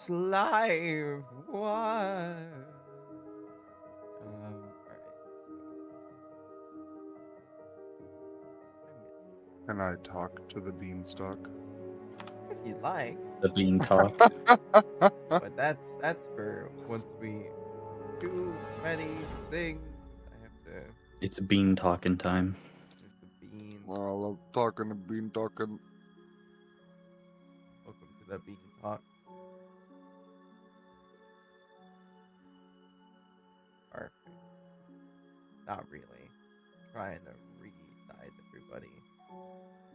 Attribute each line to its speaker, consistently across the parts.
Speaker 1: life. What?
Speaker 2: Can I talk to the beanstalk?
Speaker 1: If you'd like,
Speaker 3: The bean talk.
Speaker 1: but that's for once we too many things. I have to.
Speaker 3: It's bean talking time.
Speaker 1: There's the bean.
Speaker 2: Well, I love talking to bean talking.
Speaker 1: Welcome to the bean talk. Perfect. Not really. Trying to re-size everybody.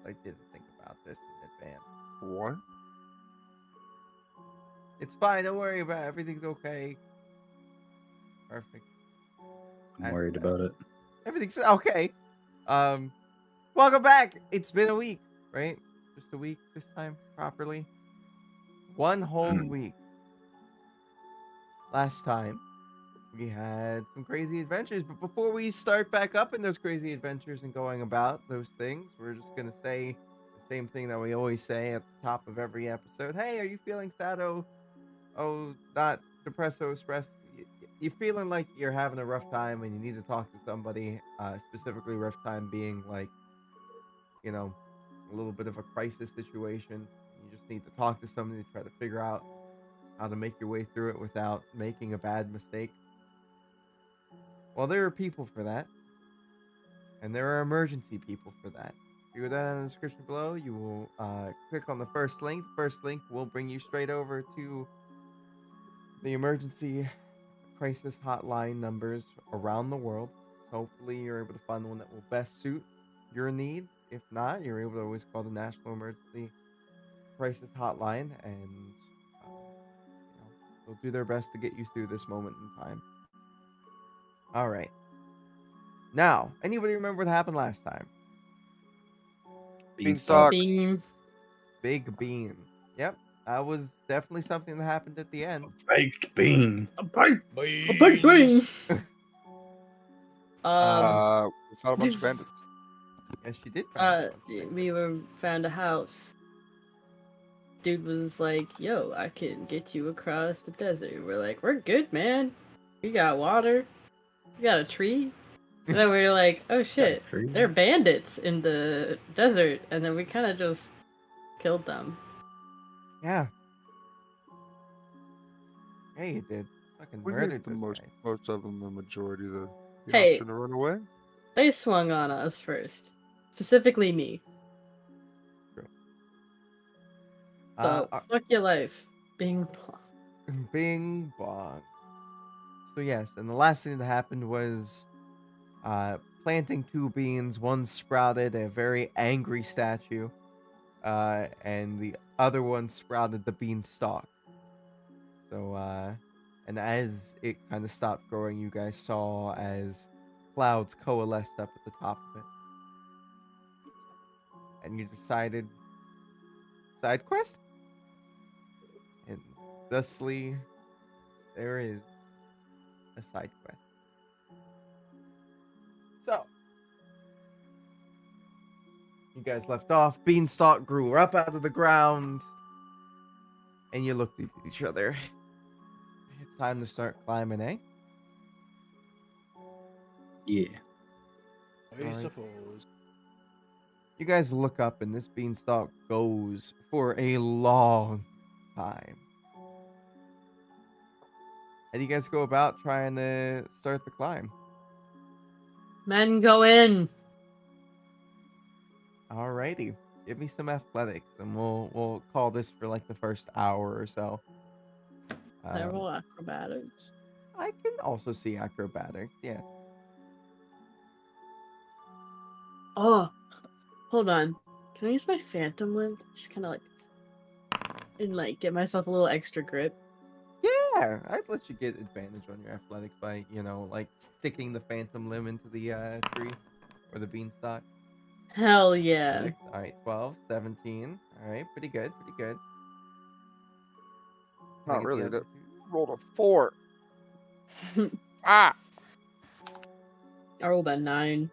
Speaker 1: I didn't think about this in advance.
Speaker 2: What?
Speaker 1: It's fine. Don't worry about it. Everything's okay. Perfect.
Speaker 3: I'm worried about it.
Speaker 1: Everything's okay. Welcome back. It's been a week, right? Just a week this time, properly. One whole week. Last time, we had some crazy adventures. But before we start back up in those crazy adventures and going about those things, we're just gonna say the same thing that we always say at the top of every episode. Hey, are you feeling sad? Oh, not depresso express. You're feeling like you're having a rough time and you need to talk to somebody. Specifically, rough time being like, you know, a little bit of a crisis situation. You just need to talk to somebody to try to figure out how to make your way through it without making a bad mistake. Well, there are people for that, and there are emergency people for that. If you go down in the description below, you will click on the first link. The first link will bring you straight over to the emergency crisis hotline numbers around the world. So hopefully you're able to find the one that will best suit your needs. If not, you're able to always call the National Emergency Crisis Hotline, and they'll do their best to get you through this moment in time. All right. Now, anybody remember what happened last time?
Speaker 2: Beanstalk.
Speaker 4: Bean.
Speaker 1: Big Bean. Yep, that was definitely something that happened at the end.
Speaker 3: Baked bean.
Speaker 4: A baked bean.
Speaker 2: We found a bunch of bandits.
Speaker 1: Yes, she did. Find
Speaker 4: we found a house. Dude was like, "Yo, I can get you across the desert." We're like, "We're good, man. We got water. We got a tree." And then we were like, "Oh shit, they're bandits in the desert," and then we kind of just killed them.
Speaker 1: Yeah. Hey, you did. Fucking
Speaker 2: We
Speaker 1: murdered
Speaker 2: gave the
Speaker 1: those guys.
Speaker 2: most of them the majority of the
Speaker 4: Hey.
Speaker 2: option to run away.
Speaker 4: They swung on us first, specifically me.
Speaker 1: True.
Speaker 4: So fuck your life, Bing Bong.
Speaker 1: Bing bong. So yes, and the last thing that happened was planting two beans. One sprouted a very angry statue, and the other one sprouted the beanstalk. So, and as it kind of stopped growing, you guys saw as clouds coalesced up at the top of it. And you decided, side quest? And thusly, there is a side quest. So, you guys left off. Beanstalk grew up out of the ground. And you looked at each other. It's time to start climbing, eh?
Speaker 3: Yeah.
Speaker 5: I suppose.
Speaker 1: You guys look up and this beanstalk goes for a long time. How do you guys go about trying to start the climb?
Speaker 4: Men go in.
Speaker 1: Alrighty. Give me some athletics and we'll call this for like the first hour or so.
Speaker 4: They're all acrobatics.
Speaker 1: I can also see acrobatics, yes.
Speaker 4: Oh, hold on. Can I use my phantom limb? Just kind of like, and like get myself a little extra grip.
Speaker 1: Yeah, I'd let you get advantage on your athletics by, like sticking the phantom limb into the tree or the beanstalk.
Speaker 4: Hell yeah.
Speaker 1: All right, 12, 17. All right, pretty good, pretty good.
Speaker 2: Not really. That rolled a 4. Ah!
Speaker 4: I rolled a 9.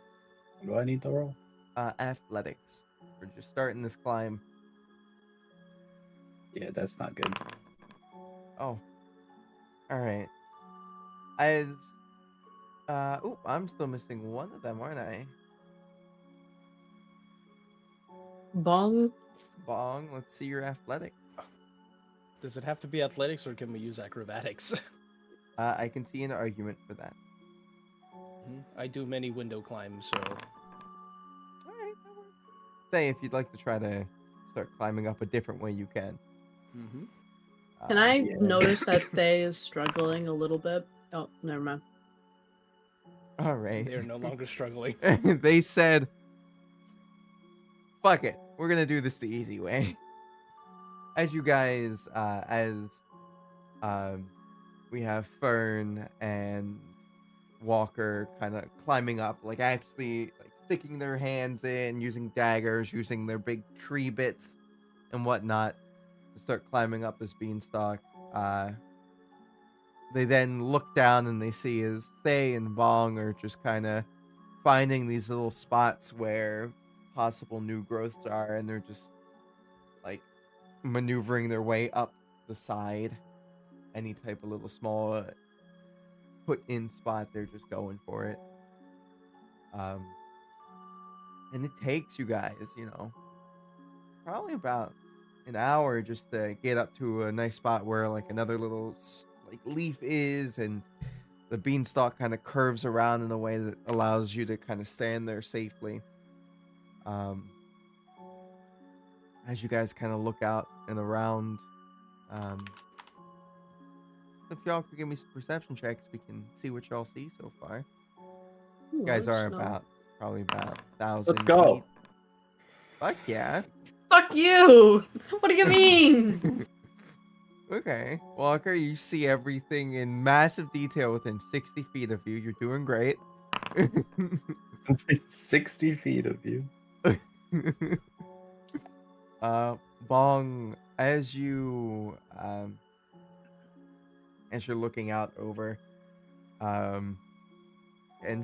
Speaker 3: What do I need to roll?
Speaker 1: Athletics. We're just starting this climb.
Speaker 3: Yeah, that's not good.
Speaker 1: Oh, all right. As oh, I'm still missing one of them, aren't I?
Speaker 4: Bong.
Speaker 1: Bong, let's see your athletic.
Speaker 5: Does it have to be athletics or can we use acrobatics?
Speaker 1: I can see an argument for that.
Speaker 5: I do many window climbs, so
Speaker 1: All right, that works. Say if you'd like to try to start climbing up a different way, you can.
Speaker 4: Can I
Speaker 3: Yeah.
Speaker 4: notice that Thay is struggling a little bit? Oh, never mind.
Speaker 1: All right.
Speaker 5: they're no longer struggling.
Speaker 1: They said, "Fuck it, we're gonna do this the easy way." As you guys, we have Fern and Walker kind of climbing up, like actually like sticking their hands in, using daggers, using their big tree bits and whatnot to start climbing up this beanstalk. They then look down and they see as Thay and Bong are just kind of finding these little spots where possible new growths are, and they're just like maneuvering their way up the side. Any type of little small put in spot, they're just going for it. And it takes you guys, probably about an hour just to get up to a nice spot where like another little like leaf is, and the beanstalk kind of curves around in a way that allows you to kind of stand there safely. As you guys kind of look out and around, if y'all could give me some perception checks, we can see what y'all see so far. You guys are probably about 1,000
Speaker 3: Let's go.
Speaker 1: feet. Fuck yeah.
Speaker 4: Fuck you! What do you mean?
Speaker 1: Okay. Walker, you see everything in massive detail within 60 feet of you. You're doing great.
Speaker 3: 60 feet of you.
Speaker 1: Bong, as you're looking out over, and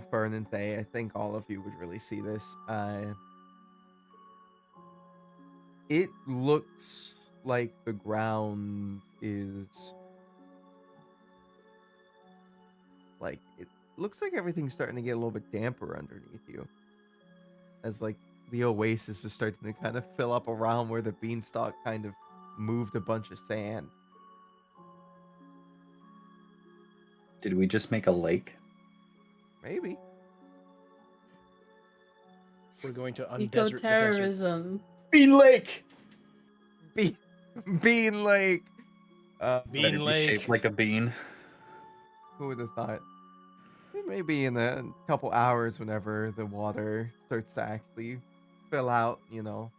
Speaker 1: Fern and Thay, I think all of you would really see this. It looks like the ground is like, it looks like everything's starting to get a little bit damper underneath you, as like the oasis is starting to kind of fill up around where the beanstalk kind of moved a bunch of sand.
Speaker 3: Did we just make a lake?
Speaker 1: Maybe.
Speaker 5: We're going to undesert the desert.
Speaker 4: Eco-terrorism.
Speaker 3: Bean Lake!
Speaker 1: Bean Lake.
Speaker 3: Better
Speaker 5: Bean
Speaker 3: be
Speaker 5: Lake.
Speaker 3: shaped like a bean.
Speaker 1: Who would have thought? It may be in a couple hours whenever the water starts to actually fill out, We'll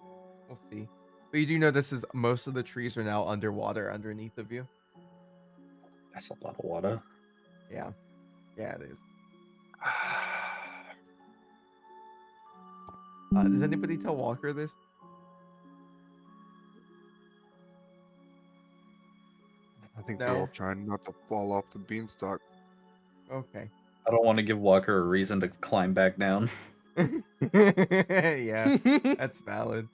Speaker 1: see. But you do know most of the trees are now underwater underneath of you.
Speaker 3: That's a lot of water.
Speaker 1: Yeah. Yeah, it is. Does anybody tell Walker this?
Speaker 2: I think
Speaker 1: No.
Speaker 2: we're all trying not to fall off the beanstalk.
Speaker 1: Okay.
Speaker 3: I don't want to give Walker a reason to climb back down.
Speaker 1: Yeah, that's valid.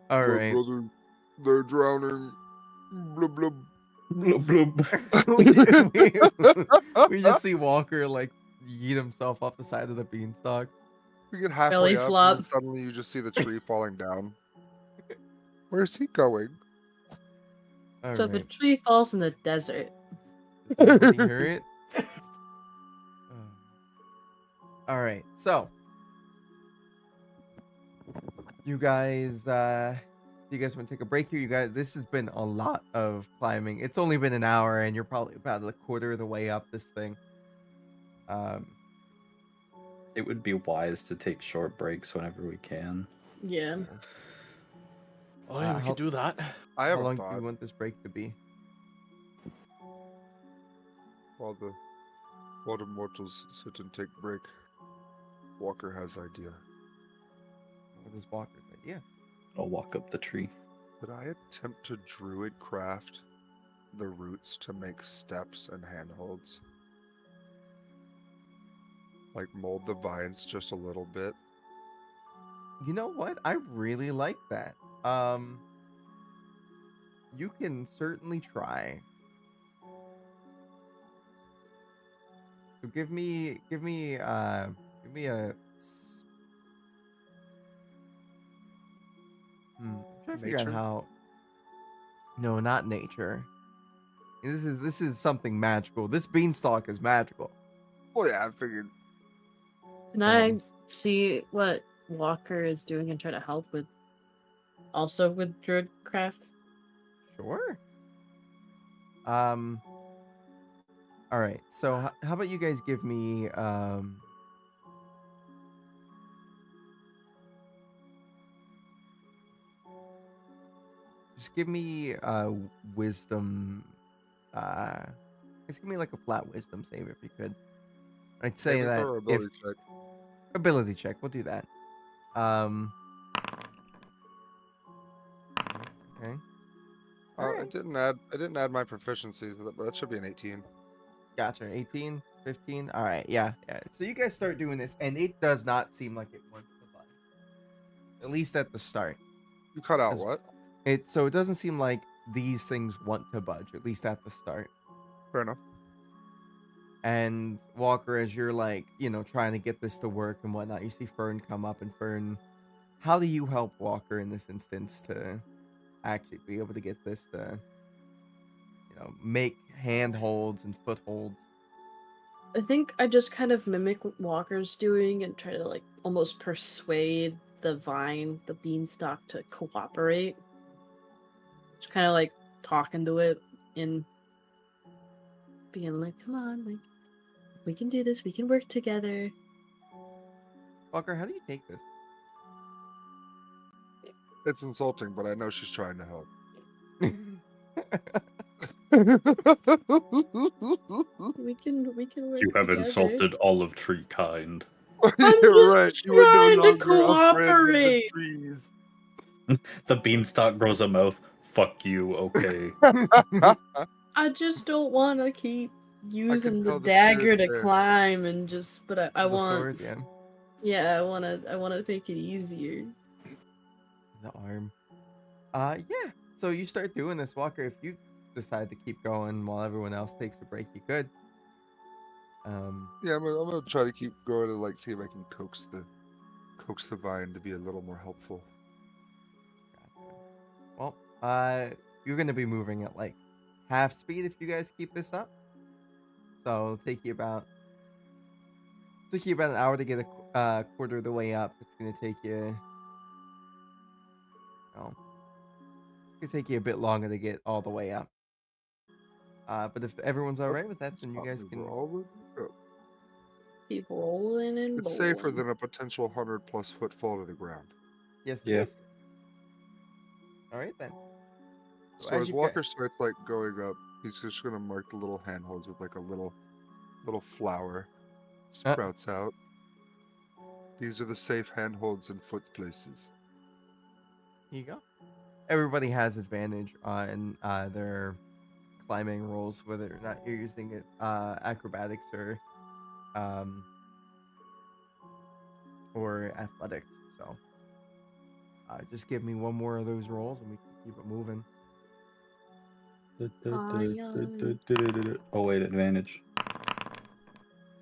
Speaker 1: All
Speaker 2: Oh,
Speaker 1: right.
Speaker 2: brother, they're drowning. Blub blub.
Speaker 3: Bloop, bloop.
Speaker 1: we just see Walker like yeet himself off the side of the beanstalk.
Speaker 2: We get halfway
Speaker 4: Belly
Speaker 2: up,
Speaker 4: flop.
Speaker 2: and then suddenly you just see the tree falling down. Where's he going?
Speaker 1: All
Speaker 4: So if a
Speaker 1: right.
Speaker 4: tree falls in the desert,
Speaker 1: Does anybody hear it? All right. So, you guys, do you guys want to take a break here? You guys, this has been a lot of climbing. It's only been an hour, and you're probably about a quarter of the way up this thing.
Speaker 3: It would be wise to take short breaks whenever we can.
Speaker 4: yeah.
Speaker 5: Oh, yeah, we
Speaker 1: how-
Speaker 5: could do that.
Speaker 2: I
Speaker 1: How
Speaker 2: have a
Speaker 1: long do
Speaker 2: thought.
Speaker 1: you want this break to be?
Speaker 2: While the water mortals sit and take break, Walker has idea.
Speaker 1: What is Walker's idea?
Speaker 3: I'll walk up the tree.
Speaker 2: Could I attempt to druid craft the roots to make steps and handholds? Like mold the vines just a little bit.
Speaker 1: You know what? I really like that. You can certainly try. So give me a I'm trying to figure out
Speaker 2: Nature?
Speaker 1: how. No, not nature. This is something magical. This beanstalk is magical.
Speaker 2: Oh yeah, I figured.
Speaker 4: Can
Speaker 1: So,
Speaker 4: I see what Walker is doing and try to help with also with Druidcraft?
Speaker 1: sure. All right. So how about you guys give me just give me wisdom. Just give me like a flat wisdom save if you could. I'd say
Speaker 2: Saving
Speaker 1: that
Speaker 2: throw or
Speaker 1: if
Speaker 2: ability check?
Speaker 1: ability check, we'll do that. Okay. All
Speaker 2: I
Speaker 1: right.
Speaker 2: didn't add my proficiencies, but that should be an 18.
Speaker 1: Gotcha. 18, 15. All right. Yeah. Yeah. So you guys start doing this, and it does not seem like it wants to budge. At least at the start.
Speaker 2: You cut out
Speaker 1: As-
Speaker 2: what?
Speaker 1: So it doesn't seem like these things want to budge, at least at the start.
Speaker 2: Fair enough.
Speaker 1: And Walker, as you're like, trying to get this to work and whatnot, you see Fern come up, and Fern, how do you help Walker in this instance to actually be able to get this to, make handholds and footholds?
Speaker 4: I think I just kind of mimic what Walker's doing and try to like almost persuade the beanstalk to cooperate. Just kind of like talking to it and being like, come on, like, we can do this, we can work together.
Speaker 1: Walker, how do you take this?
Speaker 2: It's insulting, but I know she's trying to help.
Speaker 4: We can work
Speaker 3: You have
Speaker 4: together.
Speaker 3: insulted all of tree kind.
Speaker 4: I'm
Speaker 2: You're
Speaker 4: just
Speaker 2: right. You are no
Speaker 4: trying to
Speaker 2: longer a friend of
Speaker 4: cooperate.
Speaker 2: the trees.
Speaker 3: The beanstalk grows a mouth. Fuck you, okay.
Speaker 4: I just don't want to keep using the
Speaker 2: tell the
Speaker 4: dagger
Speaker 2: spirit
Speaker 4: to
Speaker 2: there.
Speaker 4: climb and but I
Speaker 1: The
Speaker 4: want,
Speaker 1: sword, yeah.
Speaker 4: yeah, I want to make it easier.
Speaker 1: The arm. Yeah. So you start doing this, Walker. If you decide to keep going while everyone else takes a break, you could.
Speaker 2: Yeah, I'm gonna try to keep going and like see if I can coax the vine to be a little more helpful.
Speaker 1: Well, you're gonna be moving at like half speed if you guys keep this up. So it'll take you about an hour to get a quarter of the way up. It's gonna take you. It's gonna take you a bit longer to get all the way up. But if everyone's all right with that, then you guys can.
Speaker 4: Keep rolling and
Speaker 2: It's safer
Speaker 4: rolling.
Speaker 2: than a potential 100+ foot fall to the ground.
Speaker 1: Yes, it
Speaker 3: Yeah.
Speaker 1: is. All right then.
Speaker 2: So as
Speaker 1: you
Speaker 2: Walker starts like going up, he's just gonna mark the little handholds with like a little flower sprouts out. These are the safe handholds and foot places.
Speaker 1: Here you go. Everybody has advantage on their climbing rolls, whether or not you're using it acrobatics or athletics. So just give me one more of those rolls and we can keep it moving.
Speaker 3: Oh wait, advantage.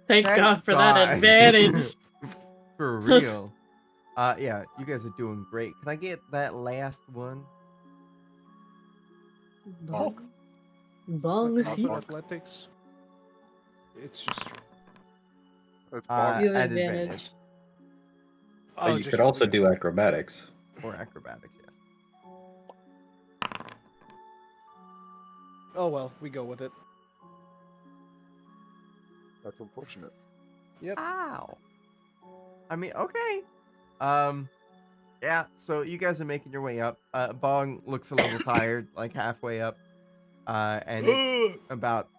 Speaker 4: Thank
Speaker 1: Thank
Speaker 4: God for that
Speaker 1: God.
Speaker 4: advantage.
Speaker 1: For real. Yeah, you guys are doing great. Can I get that last one?
Speaker 5: Oh,
Speaker 4: Bung.
Speaker 5: not for athletics. It's just.
Speaker 2: That's
Speaker 4: You have
Speaker 1: At
Speaker 4: advantage.
Speaker 5: Oh,
Speaker 3: You
Speaker 5: just
Speaker 3: could also
Speaker 5: rolling.
Speaker 3: do acrobatics.
Speaker 1: Or acrobatics, yes.
Speaker 5: Oh well, we go with it.
Speaker 2: That's unfortunate.
Speaker 5: Yep.
Speaker 1: Ow. I mean, okay. Yeah, so you guys are making your way up. Bong looks a little tired, like halfway up. And it's about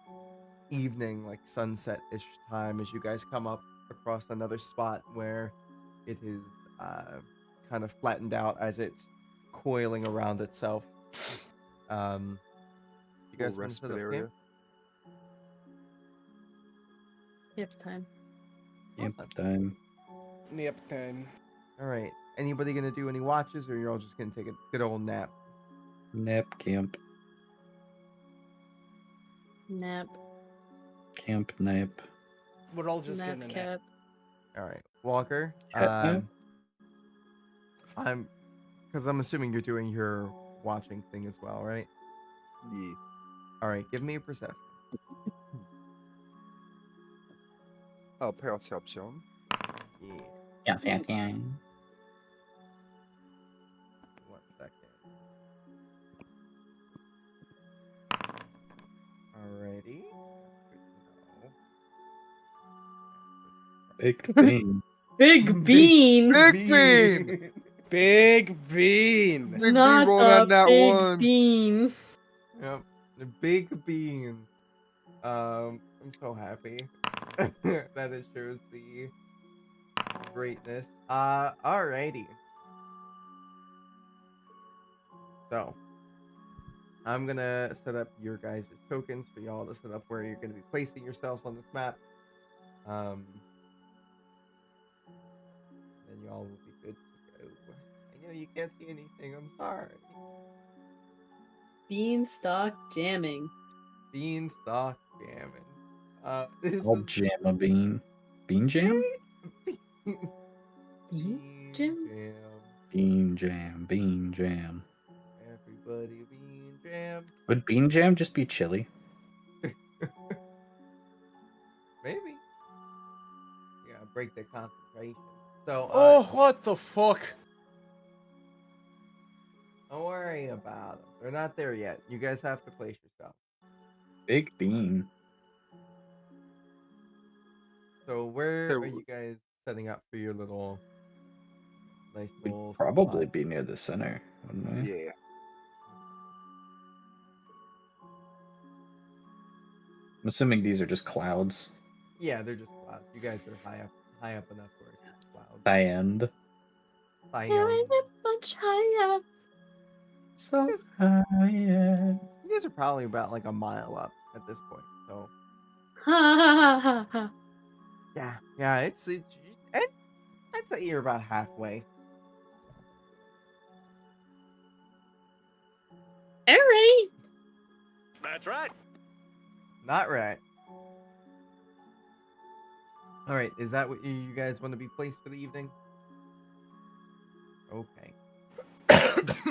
Speaker 1: evening, like sunset-ish time as you guys come up across another spot where it is kind of flattened out as it's coiling around itself. You guys want to set
Speaker 2: Respite
Speaker 1: up
Speaker 2: area.
Speaker 1: camp?
Speaker 4: Yep, time.
Speaker 3: Yep,
Speaker 1: Awesome.
Speaker 3: time.
Speaker 5: Nap time.
Speaker 1: All right. Anybody gonna do any watches, or you're all just gonna take a good old nap?
Speaker 3: Nap camp.
Speaker 4: Nap.
Speaker 3: Camp nap.
Speaker 5: We're all just gonna nap.
Speaker 4: Napcap.
Speaker 1: All right, Walker.
Speaker 3: Catnap?
Speaker 1: I'm because I'm assuming you're doing your watching thing as well, right?
Speaker 2: Yeah.
Speaker 1: All right, give me a perception.
Speaker 2: Perception.
Speaker 1: Yeah,
Speaker 3: Yeah, yeah, yeah.
Speaker 1: 1 second. Alrighty. Good to know.
Speaker 3: Baked bean.
Speaker 4: Big Bean.
Speaker 2: Big Bean!
Speaker 5: Big Bean.
Speaker 2: Big Bean
Speaker 4: Not
Speaker 2: rolled on
Speaker 4: the
Speaker 2: that
Speaker 4: Big
Speaker 2: one.
Speaker 4: Bean.
Speaker 1: Yep, the big bean. I'm so happy that it shows the greatness. Alrighty. So, I'm gonna set up your guys' tokens for y'all to set up where you're gonna be placing yourselves on this map. Then y'all will be good to go. I know you can't see anything. I'm sorry.
Speaker 4: Beanstalk jamming.
Speaker 1: Beanstalk jamming. This
Speaker 3: I'll
Speaker 1: is
Speaker 3: jam a bean. Bean jam?
Speaker 4: Bean
Speaker 1: Bean
Speaker 4: jam?
Speaker 1: jam.
Speaker 3: Bean jam. Bean jam.
Speaker 1: Everybody bean jam.
Speaker 3: Would bean jam just be chili?
Speaker 1: Maybe. Yeah, break their concentration. So,
Speaker 5: Oh, what the fuck?
Speaker 1: don't worry about them. They're not there yet. You guys have to place yourself.
Speaker 3: Big bean.
Speaker 1: So, where
Speaker 2: So-
Speaker 1: are you guys setting up for your little nice
Speaker 3: We'd
Speaker 1: little
Speaker 3: probably
Speaker 1: spot?
Speaker 3: be near the center, wouldn't we?
Speaker 2: Yeah.
Speaker 3: I'm assuming these are just clouds.
Speaker 1: Yeah, they're just clouds. You guys are high up enough where it's just clouds.
Speaker 3: And
Speaker 4: Much higher.
Speaker 3: so
Speaker 1: Yes.
Speaker 3: high.
Speaker 1: You guys are probably about like a mile up at this point. So
Speaker 4: Ha ha ha ha.
Speaker 1: yeah, it's I'd say you're about halfway.
Speaker 4: Alright.
Speaker 6: That's right.
Speaker 1: Not right. All right, is that what you guys want to be placed for the evening? Okay.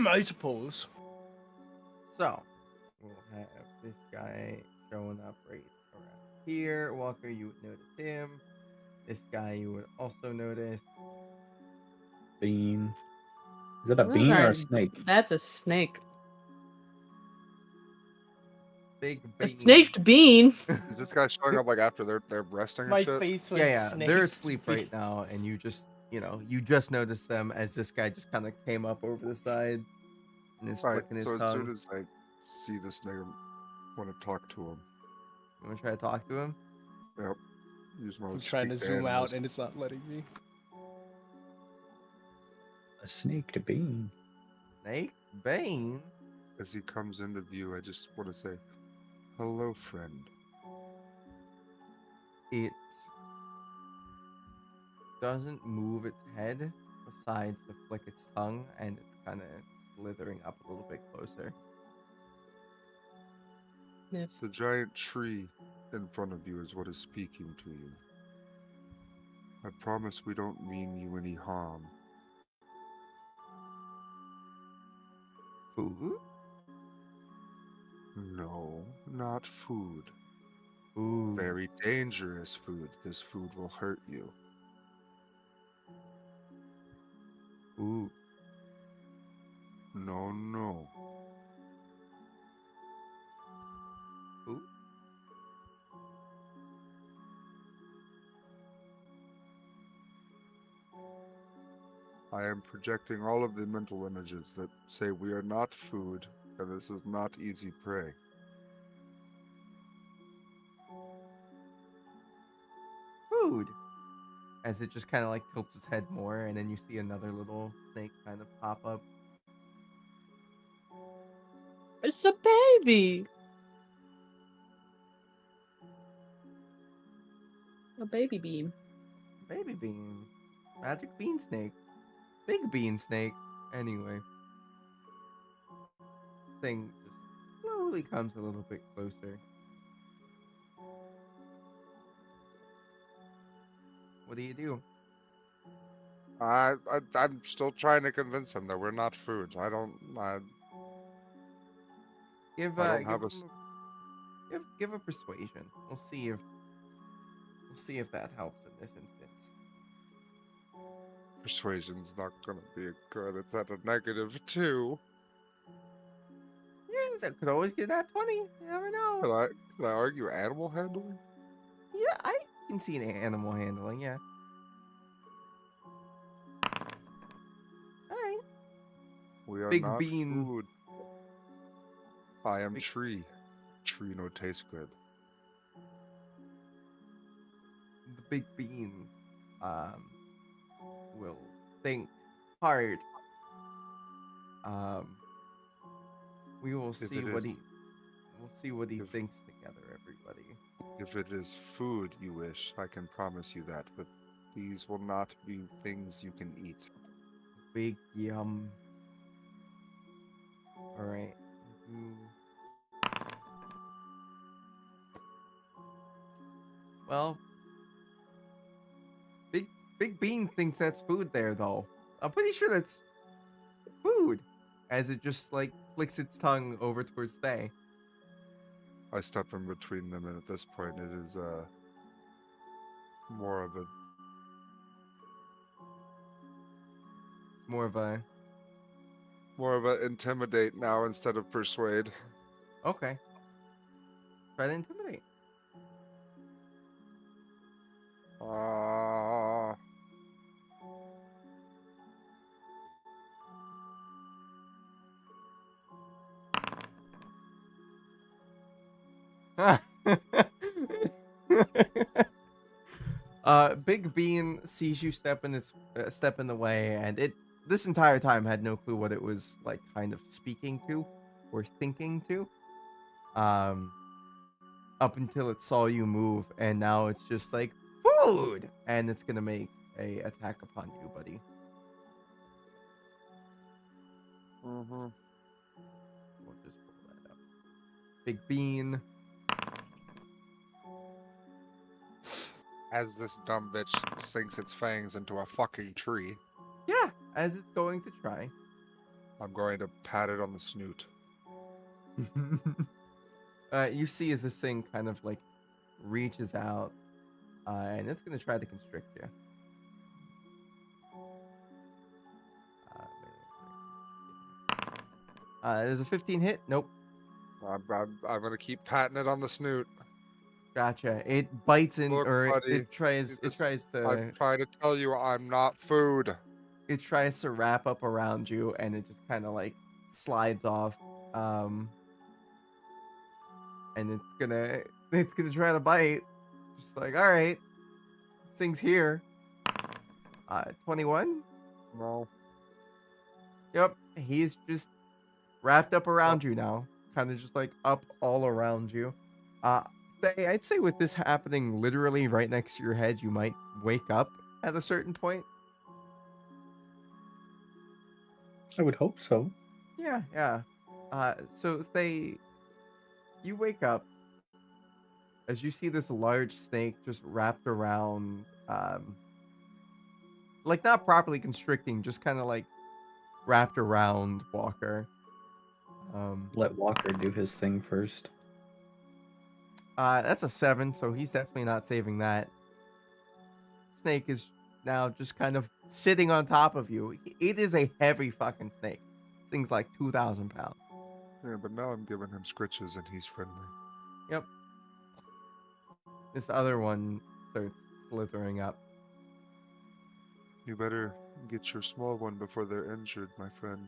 Speaker 5: I suppose.
Speaker 1: So, we'll have this guy showing up right around here. Walker, you would notice him. This guy you would also notice.
Speaker 3: Bean. Is it a
Speaker 4: Those
Speaker 3: bean or a
Speaker 4: aren't-
Speaker 3: snake?
Speaker 4: That's a snake.
Speaker 1: Big
Speaker 4: A
Speaker 1: bean.
Speaker 4: snaked bean.
Speaker 2: Is this guy showing up like after they're resting and
Speaker 5: My
Speaker 2: shit?
Speaker 5: face went
Speaker 1: Yeah, they're
Speaker 5: snaked
Speaker 1: asleep right
Speaker 5: bean.
Speaker 1: now, and you just noticed them as this guy just kind of came up over the side and is
Speaker 2: Right.
Speaker 1: flicking his
Speaker 2: So as
Speaker 1: tongue.
Speaker 2: soon as I see this nigga, want to talk to him.
Speaker 1: You want to try to talk to him?
Speaker 2: Yep. Use my
Speaker 5: I'm trying to
Speaker 2: speak
Speaker 5: zoom
Speaker 2: animals.
Speaker 5: out and it's not letting me.
Speaker 3: A snake to bean.
Speaker 1: Snake Bane.
Speaker 2: As he comes into view, I just want to say, "Hello, friend."
Speaker 1: It doesn't move its head besides to flick its tongue, and it's kind of slithering up a little bit closer.
Speaker 4: Sniff.
Speaker 2: The giant tree in front of you is what is speaking to you. I promise we don't mean you any harm.
Speaker 1: Food?
Speaker 2: No, not food.
Speaker 1: Ooh.
Speaker 2: Very dangerous food. This food will hurt you.
Speaker 1: Ooh.
Speaker 2: No, no.
Speaker 1: Ooh.
Speaker 2: I am projecting all of the mental images that say we are not food, and this is not easy prey.
Speaker 1: Food. As it just kind of like tilts its head more, and then you see another little snake kind of pop up.
Speaker 4: It's a baby. A baby bean.
Speaker 1: Baby bean. Magic bean snake. Big bean snake. Anyway. Thing just slowly comes a little bit closer. What do you do?
Speaker 2: I'm still trying to convince him that we're not food. I don't
Speaker 1: Give
Speaker 2: I don't
Speaker 1: give
Speaker 2: have a
Speaker 1: him give a persuasion. We'll see if that helps in this instance.
Speaker 2: persuasion's not gonna be good. It's at a -2.
Speaker 1: Yeah, so could always get that 20. You never know.
Speaker 2: Can I argue animal handling?
Speaker 1: Yeah, I can see an animal handling. Yeah. All right.
Speaker 2: We are
Speaker 1: Big
Speaker 2: not
Speaker 1: bean.
Speaker 2: food. I am
Speaker 1: Big-
Speaker 2: tree. Tree no taste good.
Speaker 1: The big bean, will think hard. Um, we will see
Speaker 2: it
Speaker 1: what
Speaker 2: is-
Speaker 1: he. We'll see what he
Speaker 2: if-
Speaker 1: thinks together, everybody.
Speaker 2: If it is food you wish, I can promise you that, but these will not be things you can eat.
Speaker 1: Big yum. All right. Well, Big Bean thinks that's food there, though. I'm pretty sure that's food, as it just like flicks its tongue over towards Thay.
Speaker 2: I step in between them, and at this point, it is more of a
Speaker 1: It's more of a
Speaker 2: intimidate now instead of persuade.
Speaker 1: okay. Try to intimidate.
Speaker 2: Ah,
Speaker 1: Big Bean sees you step in the way, and it this entire time had no clue what it was like, kind of speaking to or thinking to. Up until it saw you move, and now it's just like food, and it's gonna make a attack upon you, buddy.
Speaker 2: mm-hmm.
Speaker 1: We'll just pull that up. Big Bean.
Speaker 2: As this dumb bitch sinks its fangs into a fucking tree,
Speaker 1: Yeah, as it's going to try.
Speaker 2: I'm going to pat it on the snoot.
Speaker 1: You see as this thing kind of like reaches out, and it's gonna try to constrict you. There's a 15 hit. Nope.
Speaker 2: I'm gonna keep patting it on the snoot.
Speaker 1: Gotcha. It bites in,
Speaker 2: Look,
Speaker 1: or
Speaker 2: buddy,
Speaker 1: it tries. It
Speaker 2: this-
Speaker 1: tries
Speaker 2: I'm
Speaker 1: to.
Speaker 2: trying to tell you, I'm not food.
Speaker 1: It tries to wrap up around you, and it just kind of like slides off. And it's gonna try to bite. Just like, all right, thing's here. 21.
Speaker 2: No.
Speaker 1: Yep, he's just wrapped up around you now, kind of just like up all around you. I'd say with this happening literally right next to your head, you might wake up at a certain point.
Speaker 3: I would hope so.
Speaker 1: Yeah. So you wake up as you see this large snake just wrapped around, like not properly constricting, just kind of like wrapped around Walker.
Speaker 3: Let Walker do his thing first.
Speaker 1: That's a 7, so he's definitely not saving that. Snake is now just kind of sitting on top of you. It is a heavy fucking snake. This thing's like 2,000 pounds.
Speaker 2: Yeah, but now I'm giving him scritches and he's friendly.
Speaker 1: Yep. This other one starts slithering up.
Speaker 2: You better get your small one before they're injured, my friend.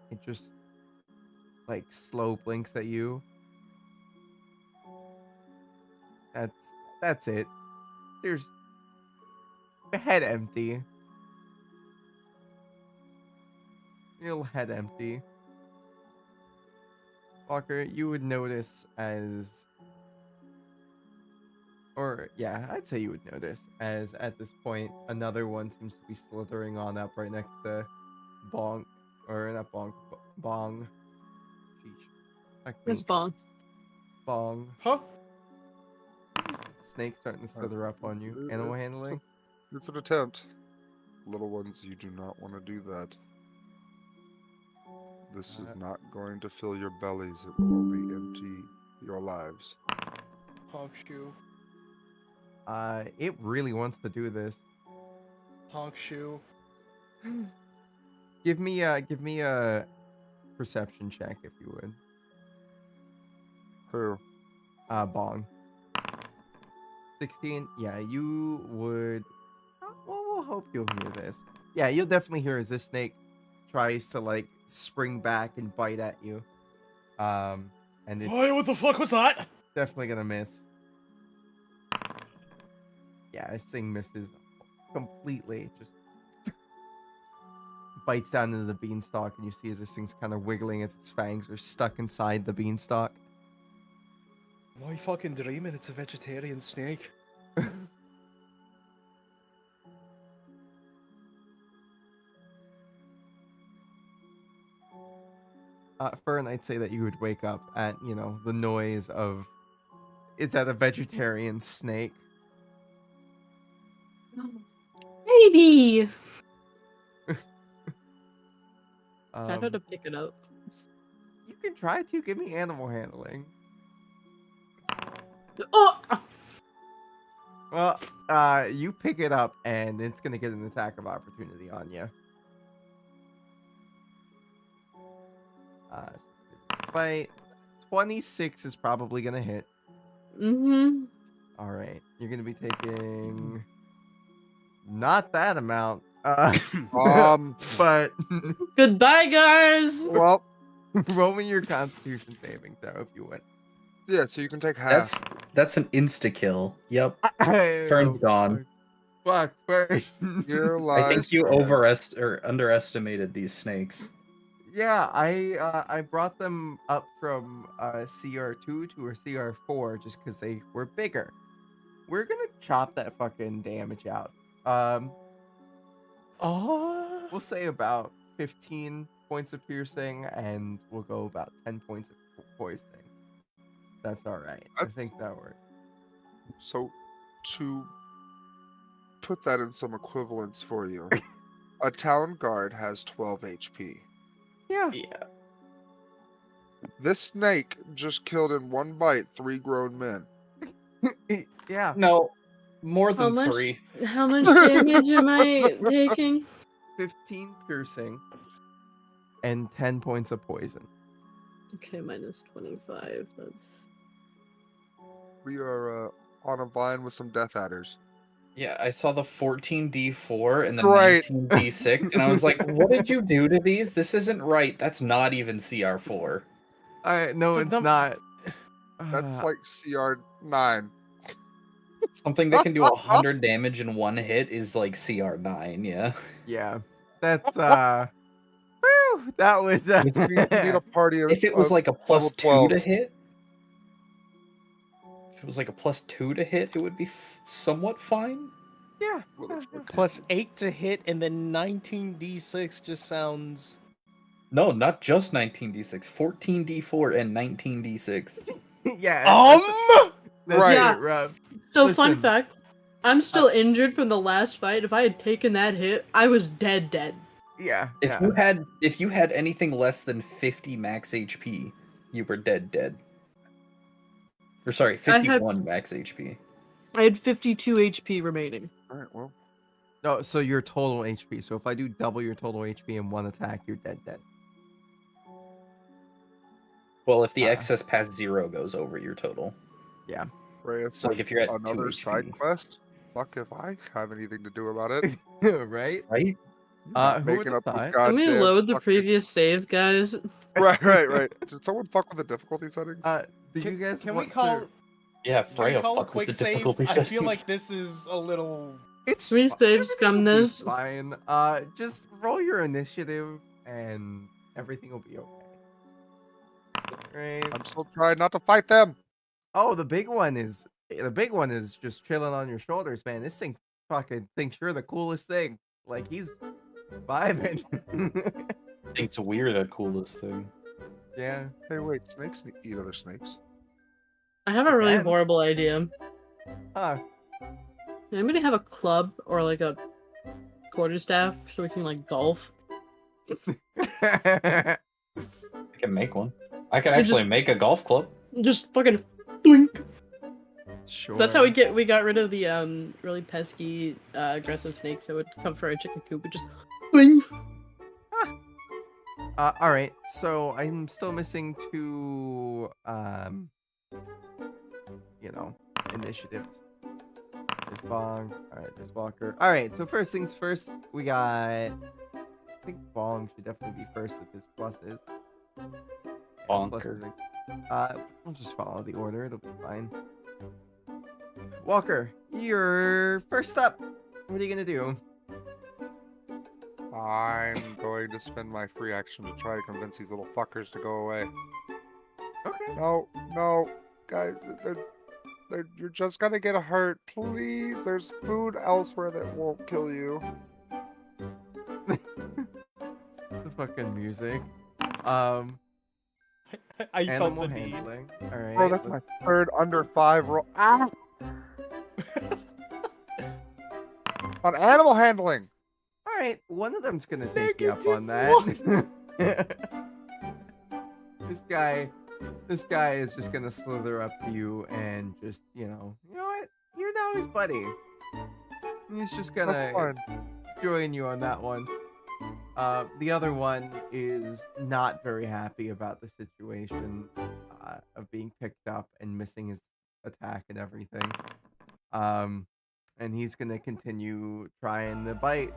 Speaker 1: It just like slow blinks at you. That's it. There's the head empty. Your head empty. Walker, you would notice as, or yeah, I'd say you would notice as at this point another one seems to be slithering on up right next to Bonk, or not Bonk, Bong. Sheesh. Fuck me.
Speaker 4: Miss Bong.
Speaker 1: Bong.
Speaker 5: Huh?
Speaker 1: Just snake starting to slither up on you. Animal handling?
Speaker 2: It's an attempt. Little ones, you do not want to do that. This is not going to fill your bellies. It will only empty your lives.
Speaker 5: Honk shoe.
Speaker 1: It really wants to do this.
Speaker 5: Honk shoe.
Speaker 1: Give me a perception check if you would.
Speaker 2: Who?
Speaker 1: Bong. 16. Yeah, you would. Well, we'll hope you'll hear this. Yeah, you'll definitely hear as this snake tries to like spring back and bite at you. And it's
Speaker 5: Why? What the fuck was that?
Speaker 1: definitely gonna miss. Yeah, this thing misses completely. Just bites down into the beanstalk, and you see as this thing's kind of wiggling as its fangs are stuck inside the beanstalk.
Speaker 5: Am I fucking dreaming? It's a vegetarian snake.
Speaker 1: Fern, I'd say that you would wake up at, you know, the noise of, is that a vegetarian snake?
Speaker 4: Maybe. I had to pick it up.
Speaker 1: You can try to give me animal handling.
Speaker 4: Oh!
Speaker 1: Well, you pick it up and it's gonna get an attack of opportunity on you. Fight. 26 is probably gonna hit.
Speaker 4: Mm-hmm.
Speaker 1: All right, you're gonna be taking not that amount. But
Speaker 4: Goodbye, guys.
Speaker 2: Well,
Speaker 1: roll me your Constitution saving throw if you would.
Speaker 2: yeah. So you can take half.
Speaker 3: That's an insta kill. Yep.
Speaker 1: Fern's
Speaker 3: Turn's gone.
Speaker 1: Fuck, Fern.
Speaker 2: Your
Speaker 3: I
Speaker 2: lies.
Speaker 3: think you underestimated these snakes.
Speaker 1: Yeah, I brought them up from CR2 to a CR4 just because they were bigger. We're gonna chop that fucking damage out. We'll say about 15 points of piercing, and we'll go about 10 points of poisoning. That's all right. I think that works.
Speaker 2: So, to put that in some equivalence for you, a town guard has 12 HP.
Speaker 1: Yeah.
Speaker 4: Yeah.
Speaker 2: This snake just killed in one bite 3 grown men.
Speaker 1: Yeah.
Speaker 3: No, more
Speaker 4: How
Speaker 3: than
Speaker 4: much?
Speaker 3: 3.
Speaker 4: How much damage am I taking?
Speaker 1: 15 piercing and 10 points of poison.
Speaker 4: Okay, minus 25. That's.
Speaker 2: We are on a vine with some death adders.
Speaker 3: Yeah, I saw the 14d4 and the
Speaker 2: Right.
Speaker 3: 19d6, and I was like, what did you do to these? This isn't right. That's not even CR4.
Speaker 1: All right, no,
Speaker 5: The
Speaker 1: it's not.
Speaker 2: That's like CR9.
Speaker 3: Something that can do 100 damage in one hit is like CR9, yeah.
Speaker 1: Yeah. That's whew, that was
Speaker 2: We need a party of
Speaker 3: If it was like a plus 2
Speaker 2: level
Speaker 3: to
Speaker 2: 12s.
Speaker 3: hit, if it was like a plus 2 to hit, it would be somewhat fine.
Speaker 1: yeah.
Speaker 5: Plus 8 to hit, and then 19d6 just sounds.
Speaker 3: No, not just 19d6, 14d4 and 19d6.
Speaker 1: Yeah. That's
Speaker 2: Right.
Speaker 4: Yeah.
Speaker 1: rough.
Speaker 4: So,
Speaker 1: Listen,
Speaker 4: fun fact. I'm still injured from the last fight. If I had taken that hit, I was dead.
Speaker 1: Yeah.
Speaker 3: If you had anything less than 50 max HP, you were dead. Or sorry, 51 max HP.
Speaker 4: I had 52 HP remaining.
Speaker 2: Alright, well.
Speaker 1: No, so your total HP. So if I do double your total HP in one attack, you're dead.
Speaker 3: Well, if the excess past 0 goes over your total.
Speaker 1: Yeah.
Speaker 2: Ray, it's
Speaker 3: So, like, if you're at 2
Speaker 2: another side
Speaker 3: HP.
Speaker 2: quest. Fuck if I have anything to do about it.
Speaker 1: Right?
Speaker 3: Right?
Speaker 2: Not
Speaker 1: Who
Speaker 2: making
Speaker 1: would've
Speaker 2: up this
Speaker 1: thought?
Speaker 4: Can we
Speaker 2: goddamn
Speaker 4: load the
Speaker 2: fucking-
Speaker 4: previous save, guys?
Speaker 2: Right. Did someone fuck with the difficulty settings?
Speaker 1: Do you guys
Speaker 5: Can
Speaker 1: want
Speaker 5: we call?
Speaker 1: to...
Speaker 3: Yeah,
Speaker 5: Can we
Speaker 3: Freya
Speaker 5: call a
Speaker 3: fuck with
Speaker 5: quick
Speaker 3: the
Speaker 5: save?
Speaker 3: difficulty
Speaker 5: I
Speaker 3: settings.
Speaker 5: feel like this is a little.
Speaker 1: It's
Speaker 4: Can we
Speaker 1: fi-
Speaker 4: save
Speaker 1: everything
Speaker 4: scum
Speaker 1: will be
Speaker 4: this?
Speaker 1: Fine. Just roll your initiative and everything will be okay. Right.
Speaker 2: I'm still trying not to fight them.
Speaker 1: Oh, the big one is just chilling on your shoulders, man. This thing fucking thinks you're the coolest thing. Like he's vibing.
Speaker 3: Thinks we're the coolest thing.
Speaker 1: Yeah.
Speaker 2: Hey, wait, snakes eat other snakes.
Speaker 4: I have a really
Speaker 1: Again?
Speaker 4: horrible idea.
Speaker 1: Huh.
Speaker 4: Does anybody have a club or like a quarterstaff so we can like golf?
Speaker 3: I can make one. I can
Speaker 4: We
Speaker 3: actually
Speaker 4: just-
Speaker 3: make a golf club.
Speaker 4: Just fucking blink.
Speaker 1: Sure.
Speaker 4: That's how we got rid of the really pesky aggressive snakes that would come for our chicken coop. We just blink.
Speaker 1: All right. So I'm still missing 2, initiatives. There's Bong. All right. There's Walker. All right. So first things first, we got. I think Bong should definitely be first with his pluses. Yeah, his
Speaker 3: Bonker.
Speaker 1: We'll just follow the order. It'll be fine. Walker, you're first up. What are you gonna do?
Speaker 2: I'm going to spend my free action to try to convince these little fuckers to go away.
Speaker 1: Okay.
Speaker 2: No, no, guys, you're just gonna get hurt. Please, there's food elsewhere that won't kill you.
Speaker 1: The fucking music.
Speaker 5: I felt
Speaker 1: Animal
Speaker 5: the need.
Speaker 1: handling. All right.
Speaker 2: Bro, that's my third under 5 roll. Ah! On animal handling.
Speaker 1: All right. One of them's gonna take you up on that. This guy is just gonna slither up to you and just, you know what? You're now his buddy. He's just
Speaker 2: That's
Speaker 1: gonna
Speaker 2: fine.
Speaker 1: join you on that one. The other one is not very happy about the situation of being picked up and missing his attack and everything. And he's gonna continue trying the bite.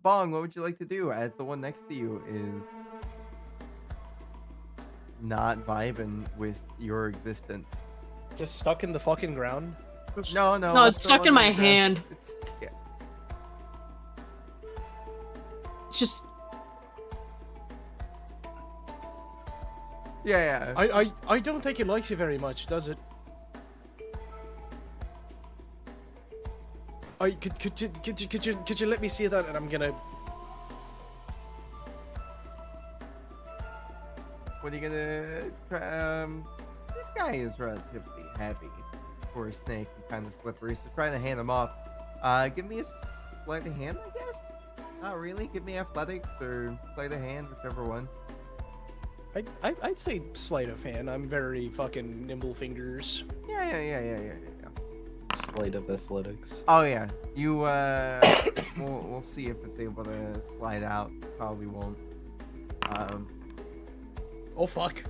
Speaker 1: Bong, what would you like to do as the one next to you is not vibing with your existence?
Speaker 5: Just stuck in the fucking ground.
Speaker 1: No,
Speaker 4: No, it's
Speaker 1: the
Speaker 4: stuck
Speaker 1: one
Speaker 4: in my
Speaker 1: with the-
Speaker 4: hand.
Speaker 1: It's yeah.
Speaker 4: It's just
Speaker 1: Yeah.
Speaker 5: I don't think it likes you very much, does it? Could you let me see that? And I'm gonna.
Speaker 1: What are you gonna try? This guy is relatively heavy for a snake and kind of slippery, so trying to hand him off. Give me a sleight of hand, I guess. Not really. Give me athletics or sleight of hand, whichever one.
Speaker 5: I'd say sleight of hand. I'm very fucking nimble fingers.
Speaker 1: Yeah.
Speaker 3: Sleight of athletics.
Speaker 1: Oh yeah, you. We'll see if it's able to slide out. Probably won't.
Speaker 5: Oh fuck.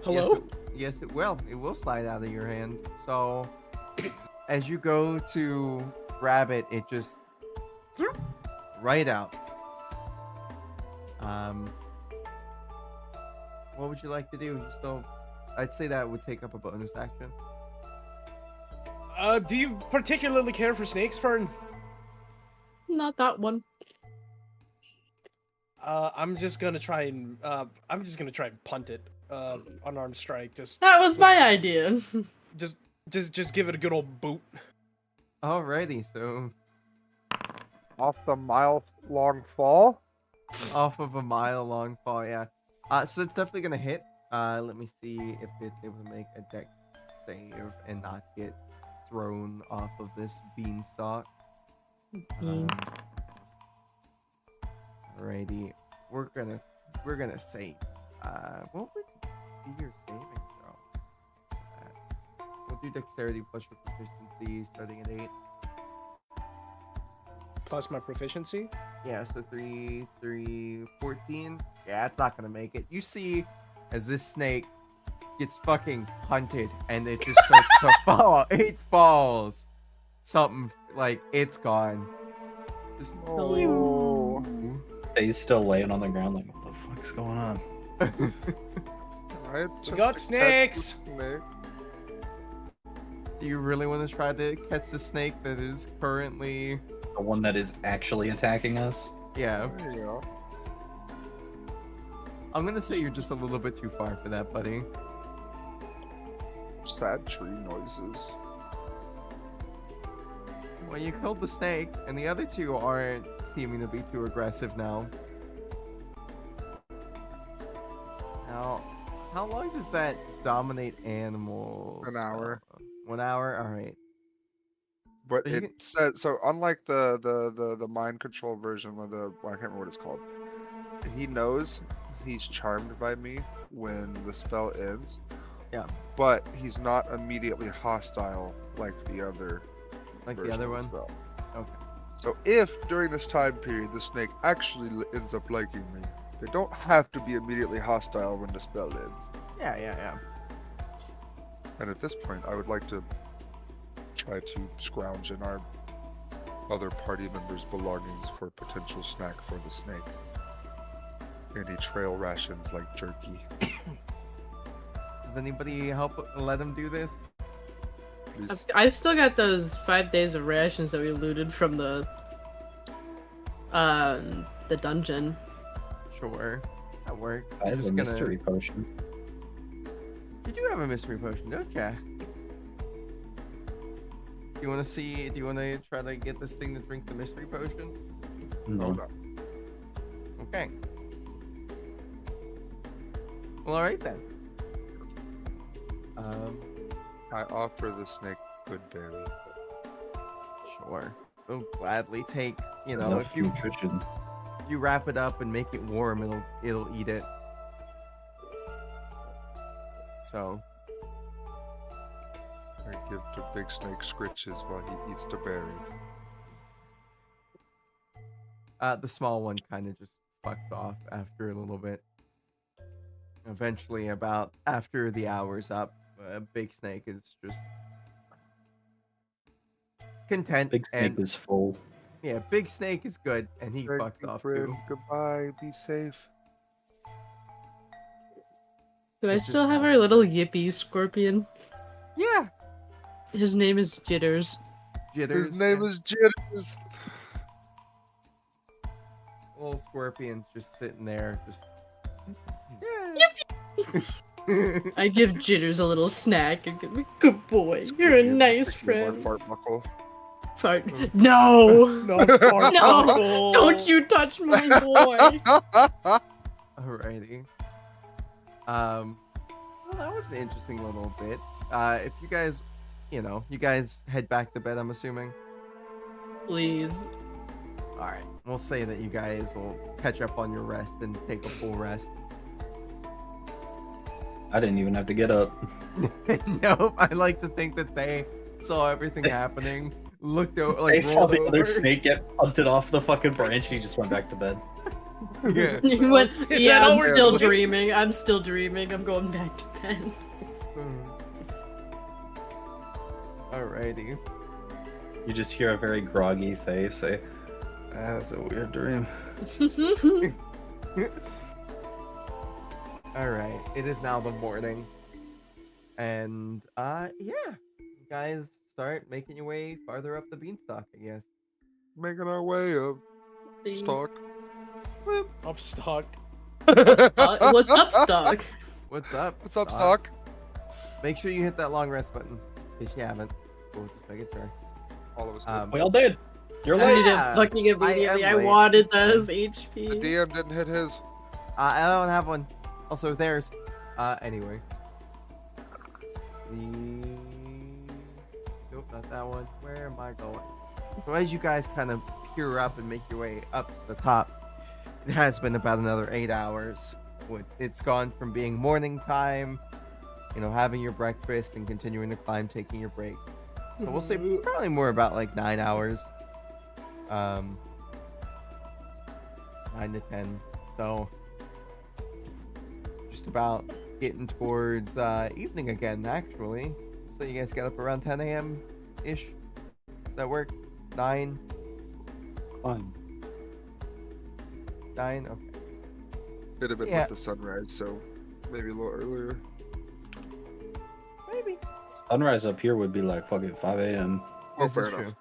Speaker 5: Hello?
Speaker 1: Yes, it will. It will slide out of your hand. So, as you go to grab it, it just right out. What would you like to do? You still, I'd say that would take up a bonus action.
Speaker 5: Do you particularly care for snakes, Fern?
Speaker 4: not that one.
Speaker 5: I'm just gonna try and punt it. Unarmed strike.
Speaker 4: That was my idea.
Speaker 5: Just give it a good old boot.
Speaker 1: Alrighty, so
Speaker 2: Off the mile-long fall.
Speaker 1: off of a mile-long fall, yeah. So it's definitely gonna hit. Let me see if it's able to make a dex save and not get thrown off of this beanstalk. Alrighty, we're gonna say, what would be your saving throw? We'll do dexterity plus your proficiency, starting at 8.
Speaker 5: Plus my proficiency.
Speaker 1: Yeah, so 3, 14. Yeah, it's not gonna make it. You see, as this snake gets fucking punted and it just starts to fall. It falls. Something like it's gone. Just
Speaker 2: Oh.
Speaker 3: He's still laying on the ground like, what the fuck's going on?
Speaker 2: Right,
Speaker 5: We got snakes!
Speaker 2: Snake.
Speaker 1: Do you really want to try to catch the snake that is currently?
Speaker 3: The one that is actually attacking us?
Speaker 1: Yeah,
Speaker 2: There you go.
Speaker 1: I'm gonna say you're just a little bit too far for that, buddy.
Speaker 2: Sad tree noises.
Speaker 1: Well, you killed the snake, and the other two aren't seeming to be too aggressive now. Now, How long does that dominate animals?
Speaker 2: An hour.
Speaker 1: 1 hour. All right.
Speaker 2: But
Speaker 1: So you
Speaker 2: it
Speaker 1: can-
Speaker 2: says so. Unlike the mind control version of the, well, I can't remember what it's called. He knows he's charmed by me when the spell ends.
Speaker 1: Yeah.
Speaker 2: But he's not immediately hostile like the other.
Speaker 1: Like the
Speaker 2: version
Speaker 1: other
Speaker 2: of
Speaker 1: one.
Speaker 2: spell.
Speaker 1: Okay.
Speaker 2: So if during this time period the snake actually ends up liking me, they don't have to be immediately hostile when the spell ends.
Speaker 1: Yeah.
Speaker 2: And at this point, I would like to try to scrounge in our other party members' belongings for potential snack for the snake. Any trail rations like jerky.
Speaker 1: Does anybody help let him do this?
Speaker 2: Please.
Speaker 4: I still got those 5 days of rations that we looted from the dungeon.
Speaker 1: Sure. That works.
Speaker 3: I
Speaker 1: I'm
Speaker 3: have a
Speaker 1: just gonna.
Speaker 3: mystery potion.
Speaker 1: You do have a mystery potion, don't ya? Do you want to see? Do you want to try to get this thing to drink the mystery potion?
Speaker 3: No.
Speaker 2: no.
Speaker 1: Okay. Well, all right then.
Speaker 2: I offer the snake good berry.
Speaker 1: Sure. They'll gladly take. You know,
Speaker 3: Enough
Speaker 1: if you
Speaker 3: nutrition.
Speaker 1: wrap it up and make it warm, it'll eat it. So
Speaker 2: I give to big snake scritches while he eats the berry.
Speaker 1: the small one kind of just fucks off after a little bit. Eventually, about after the hour's up, Big Snake is just content.
Speaker 3: Big snake
Speaker 1: and
Speaker 3: is full.
Speaker 1: yeah, Big Snake is good, and he
Speaker 2: Thank
Speaker 1: fucks
Speaker 2: you,
Speaker 1: off
Speaker 2: friend.
Speaker 1: too.
Speaker 2: Goodbye. Be safe.
Speaker 4: Do I
Speaker 1: It's just
Speaker 4: still have
Speaker 1: not-
Speaker 4: our little yippy scorpion?
Speaker 1: Yeah,
Speaker 4: His name is Jitters.
Speaker 1: Jitters.
Speaker 2: His name
Speaker 1: and
Speaker 2: is Jitters.
Speaker 1: little scorpion's just sitting there, just.
Speaker 4: I give Jitters a little snack and go, good boy, you're a
Speaker 2: Scorpion,
Speaker 4: nice
Speaker 2: stick you one
Speaker 4: friend.
Speaker 2: Fart buckle.
Speaker 4: Fart. No!
Speaker 5: No, fart
Speaker 4: No,
Speaker 5: buckle.
Speaker 4: Don't you touch my boy!
Speaker 1: Alrighty. Well, that was an interesting little bit. If you guys, you guys head back to bed, I'm assuming.
Speaker 4: Please.
Speaker 1: Alright, we'll say that you guys will catch up on your rest and take a full rest.
Speaker 3: I didn't even have to get up.
Speaker 1: Nope, I like to think that they saw everything happening, looked over,
Speaker 3: I
Speaker 1: like
Speaker 3: saw
Speaker 1: rolled
Speaker 3: the
Speaker 1: over.
Speaker 3: other snake get punted off the fucking branch and he just went back to bed.
Speaker 1: Yeah.
Speaker 4: You went,
Speaker 5: Is
Speaker 4: yeah,
Speaker 5: that all
Speaker 4: I'm
Speaker 5: we're
Speaker 4: still
Speaker 5: doing?
Speaker 4: dreaming. I'm still dreaming. I'm going back to bed.
Speaker 1: Alrighty.
Speaker 3: You just hear a very groggy face say, "That's a weird dream."
Speaker 1: Alright, it is now the morning. And, yeah. You guys start making your way farther up the beanstalk, I guess.
Speaker 2: Making our way up. Stalk.
Speaker 1: Whoop.
Speaker 5: Upstock.
Speaker 4: What's up, Stock?
Speaker 1: What's up?
Speaker 2: What's up,
Speaker 1: Stock?
Speaker 2: Stalk?
Speaker 1: Make sure you hit that long rest button, in case you haven't. Cool, just make it sure.
Speaker 2: All of us.
Speaker 3: We all did. You're
Speaker 4: I
Speaker 3: late.
Speaker 4: need
Speaker 1: Yeah,
Speaker 4: it fucking immediately.
Speaker 1: I
Speaker 4: I,
Speaker 1: am late.
Speaker 4: wanted
Speaker 1: It's fine.
Speaker 4: those
Speaker 2: The
Speaker 4: HP.
Speaker 2: DM didn't hit his.
Speaker 1: I don't have one. Also, theirs. Anyway. Nope, not that one. Where am I going? So as you guys kind of peer up and make your way up to the top, it has been about another 8 hours. It's gone from being morning time, having your breakfast and continuing to climb, taking your break. So we'll say probably more about like 9 hours. 9 to 10. So just about getting towards evening again, actually. So you guys got up around 10 a.m. ish. Does that work? 9?
Speaker 3: Fine.
Speaker 1: 9? Okay.
Speaker 2: Could have been
Speaker 1: Yeah.
Speaker 2: with the sunrise, so maybe a little earlier.
Speaker 1: Maybe.
Speaker 3: Sunrise up here would be like fucking 5 a.m.
Speaker 2: Oh,
Speaker 1: This
Speaker 2: fair
Speaker 1: is
Speaker 2: enough.
Speaker 1: true.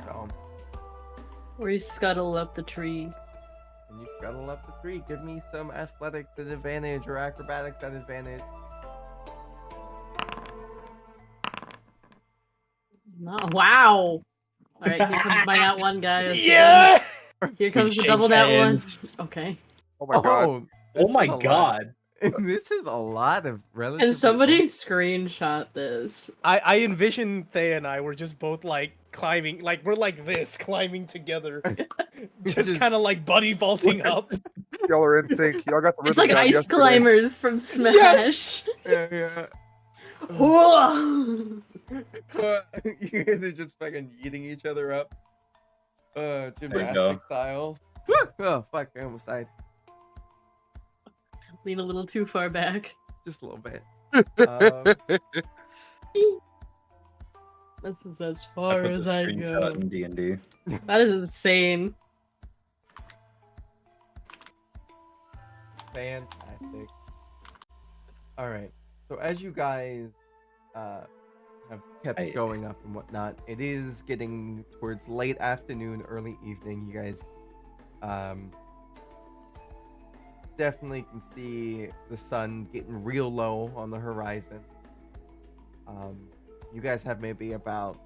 Speaker 1: So,
Speaker 4: We scuttle up the tree.
Speaker 1: and you scuttle up the tree. Give me some athletics at advantage or acrobatics at advantage.
Speaker 4: No, wow. Alright, here comes my nat one, guys.
Speaker 5: Yeah!
Speaker 4: Here comes the
Speaker 3: shake
Speaker 4: double nat one.
Speaker 3: hands.
Speaker 4: Okay.
Speaker 2: Oh my god.
Speaker 1: Oh, This
Speaker 3: Oh my
Speaker 1: is a lot.
Speaker 3: god.
Speaker 1: This is a lot of relatively.
Speaker 4: Can somebody screenshot this?
Speaker 5: I envision Thea and I were just both like climbing, like we're like this, climbing together, just kind of like buddy vaulting up.
Speaker 2: Y'all are in sync. Y'all got the
Speaker 4: It's
Speaker 2: rhythm
Speaker 4: like
Speaker 2: down
Speaker 4: ice
Speaker 2: yesterday.
Speaker 4: climbers from Smash.
Speaker 5: Yes!
Speaker 1: Yeah.
Speaker 4: Whoa!
Speaker 1: You guys are just fucking eating each other up.
Speaker 3: go.
Speaker 1: Gymnastic style. Oh fuck! I almost died.
Speaker 4: Lean a little too far back.
Speaker 1: Just a little bit.
Speaker 4: This is as
Speaker 3: I
Speaker 4: far
Speaker 3: put
Speaker 4: as
Speaker 3: the
Speaker 4: I
Speaker 3: screenshot
Speaker 4: go.
Speaker 3: in D&D.
Speaker 4: That is insane.
Speaker 1: Fantastic. All right. So as you guys have kept going up and whatnot, it is getting towards late afternoon, early evening. You guys definitely can see the sun getting real low on the horizon. You guys have maybe about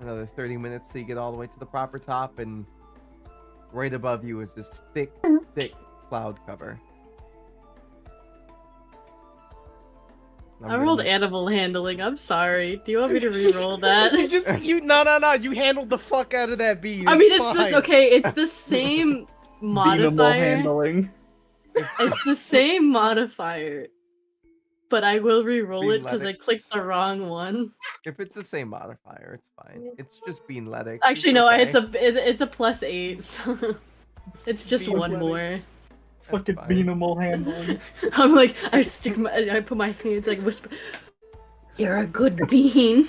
Speaker 1: another 30 minutes to get all the way to the proper top, and right above you is this thick cloud cover.
Speaker 4: I rolled animal handling. I'm sorry. Do you want me to re-roll that?
Speaker 5: No. You handled the fuck out of that bean.
Speaker 4: I mean,
Speaker 5: it's
Speaker 4: it's this.
Speaker 5: fine.
Speaker 4: Okay, it's the same
Speaker 3: Beanable
Speaker 4: modifier.
Speaker 3: handling.
Speaker 4: It's the same modifier, but I will re-roll it because I clicked the wrong one.
Speaker 1: If it's the same modifier, it's fine. It's just beanletics.
Speaker 4: Actually, no,
Speaker 1: okay.
Speaker 4: it's a +8. So it's just one more.
Speaker 3: Fucking
Speaker 1: fine.
Speaker 3: beanable handling.
Speaker 4: I'm like, I put my hands like whisper. You're a good bean.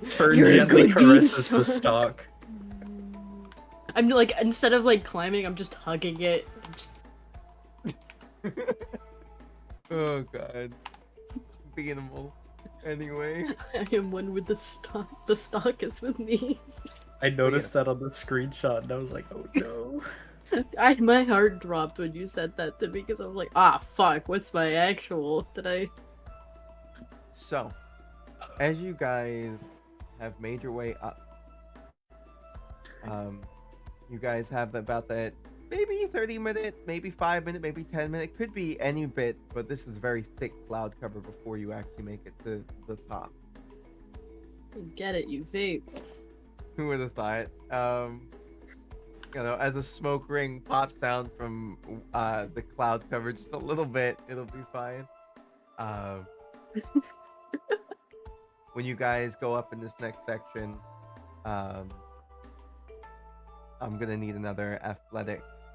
Speaker 3: Fern
Speaker 4: You're a
Speaker 3: gently
Speaker 4: good
Speaker 3: caresses
Speaker 4: bean
Speaker 3: the
Speaker 4: stalk.
Speaker 3: stalk.
Speaker 4: I'm like, instead of like climbing, I'm just hugging it. Just...
Speaker 1: Oh god. Beanable. Anyway.
Speaker 4: I am one with the stalk. The stalk is with me.
Speaker 3: I noticed that on the screenshot and I was like, oh no.
Speaker 4: My heart dropped when you said that to me because I was like, ah, fuck, what's my actual? Did I?
Speaker 1: So, as you guys have made your way up, you guys have about that maybe 30-minute, maybe 5-minute, maybe 10-minute, could be any bit, but this is very thick cloud cover before you actually make it to the top.
Speaker 4: Get it, you vape.
Speaker 1: Who would have thought? You know, as a smoke ring pops down from the cloud cover just a little bit, it'll be fine. When you guys go up in this next section, I'm gonna need another athletics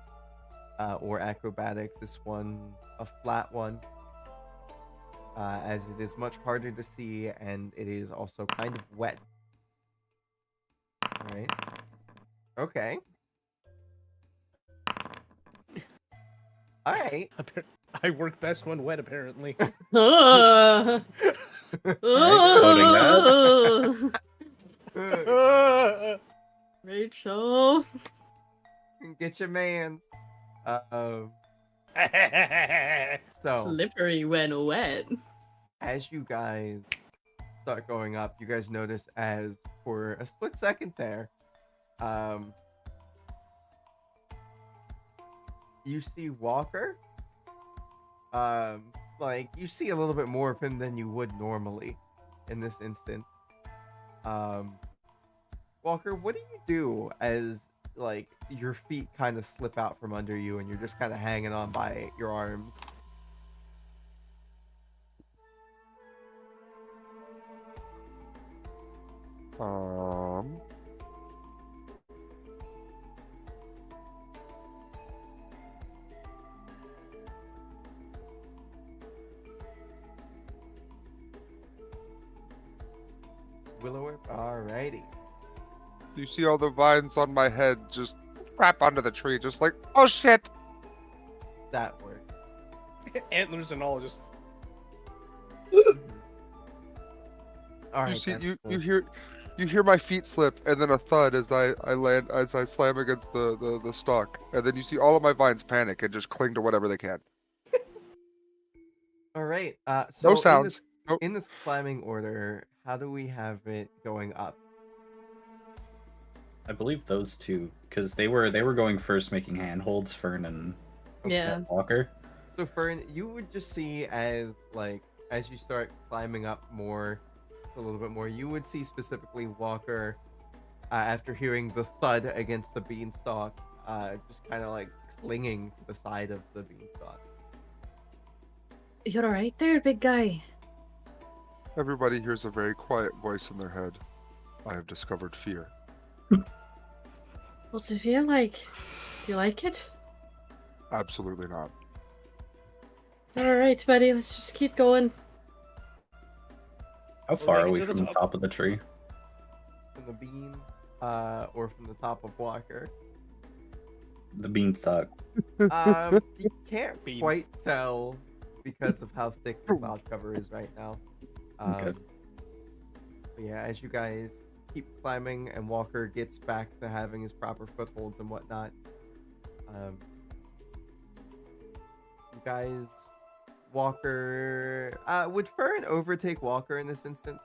Speaker 1: or acrobatics. This one, a flat one, as it is much harder to see and it is also kind of wet. All right. Okay. All right.
Speaker 5: I work best when wet, apparently.
Speaker 4: Rachel.
Speaker 1: Get your man. So,
Speaker 4: Slippery when wet.
Speaker 1: as you guys start going up, you guys notice as for a split second there, you see Walker. Like you see a little bit more of him than you would normally in this instance. Walker, what do you do as like your feet kind of slip out from under you and you're just kind of hanging on by your arms? Willow whip, alrighty.
Speaker 2: You see all the vines on my head just wrap onto the tree, just like, oh shit!
Speaker 1: That worked.
Speaker 5: Antlers and all, just.
Speaker 1: All right.
Speaker 2: You see,
Speaker 1: that's
Speaker 2: you
Speaker 1: cool.
Speaker 2: hear my feet slip, and then a thud as I slam against the stalk, and then you see all of my vines panic and just cling to whatever they can.
Speaker 1: All right. So
Speaker 2: No sounds. Nope.
Speaker 1: in this climbing order, how do we have it going up?
Speaker 3: I believe those two, because they were going first, making handholds. Fern and
Speaker 4: Yeah.
Speaker 3: Walker.
Speaker 1: So Fern, you would just see as you start climbing up more, a little bit more, you would see specifically Walker, after hearing the thud against the beanstalk, just kind of like clinging to the side of the beanstalk.
Speaker 4: You're alright there, big guy.
Speaker 2: Everybody hears a very quiet voice in their head. I have discovered fear.
Speaker 4: What's it feel like? Do you like it?
Speaker 2: Absolutely not.
Speaker 4: Alright, buddy, let's just keep going.
Speaker 3: How
Speaker 5: We're
Speaker 3: far are
Speaker 5: making
Speaker 3: we
Speaker 5: to the
Speaker 3: from the
Speaker 5: top.
Speaker 3: top of the tree?
Speaker 1: From the bean, or from the top of Walker.
Speaker 3: The beanstalk.
Speaker 1: You can't
Speaker 5: Bean.
Speaker 1: quite tell because of how thick the cloud cover is right now.
Speaker 3: Okay.
Speaker 1: But yeah, as you guys keep climbing and Walker gets back to having his proper footholds and whatnot, you guys, Walker, would Fern overtake Walker in this instance?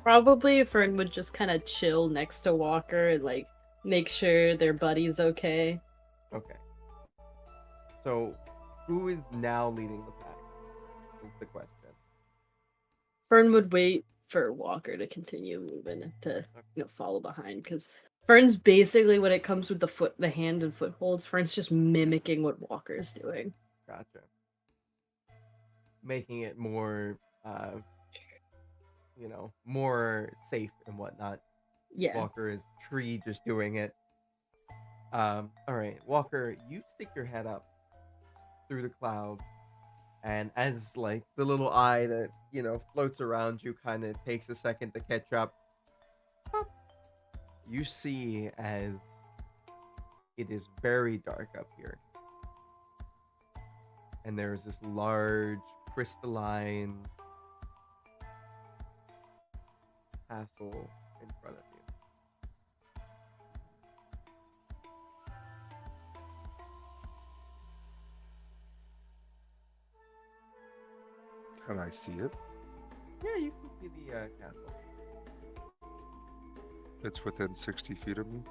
Speaker 4: Probably Fern would just kind of chill next to Walker and like make sure their buddy's okay.
Speaker 1: Okay. So, who is now leading the pack? Is the question.
Speaker 4: Fern would wait for Walker to continue moving to follow behind because Fern's basically when it comes with the hand and footholds, Fern's just mimicking what Walker's doing.
Speaker 1: Gotcha. Making it more, more safe and whatnot.
Speaker 4: Yeah.
Speaker 1: Walker is tree just doing it. All right, Walker, you stick your head up through the clouds, and as like the little eye that floats around you kind of takes a second to catch up, you see as it is very dark up here, and there's this large crystalline castle in front of you.
Speaker 2: Can I see it?
Speaker 1: Yeah, you can see the castle.
Speaker 2: It's within 60 feet of me.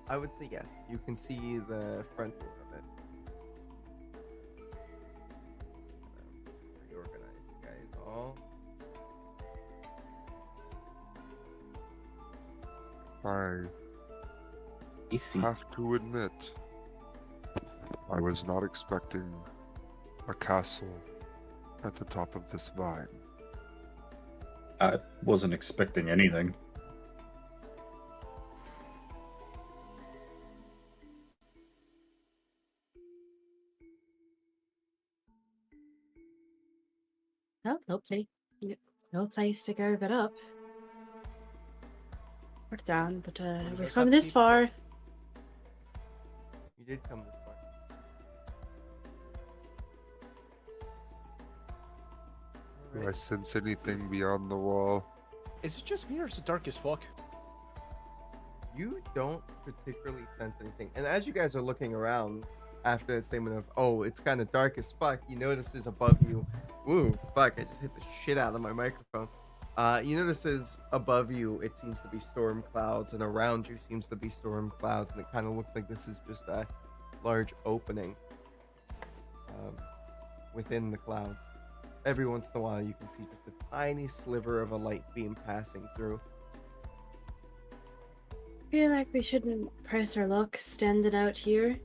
Speaker 1: I would say yes. You can see the front door of it. Reorganize you guys all.
Speaker 2: I
Speaker 3: AC.
Speaker 2: have to admit, I was not expecting a castle at the top of this vine.
Speaker 3: I wasn't expecting anything.
Speaker 4: Well, no place to go but up. We're down, but we've
Speaker 5: There's
Speaker 4: come
Speaker 5: that
Speaker 4: this
Speaker 5: piece.
Speaker 4: far.
Speaker 1: You did come this far.
Speaker 2: Do I
Speaker 1: Alright.
Speaker 2: sense anything beyond the wall?
Speaker 5: Is it just me or is it dark as fuck?
Speaker 1: You don't particularly sense anything. And as you guys are looking around after that statement of, oh, it's kind of dark as fuck, you notice is above you. Woo, fuck, I just hit the shit out of my microphone. You notice is above you, it seems to be storm clouds, and around you seems to be storm clouds, and it kind of looks like this is just a large opening within the clouds. Every once in a while, you can see just a tiny sliver of a light beam passing through.
Speaker 4: Feel like we shouldn't press our luck standing out here.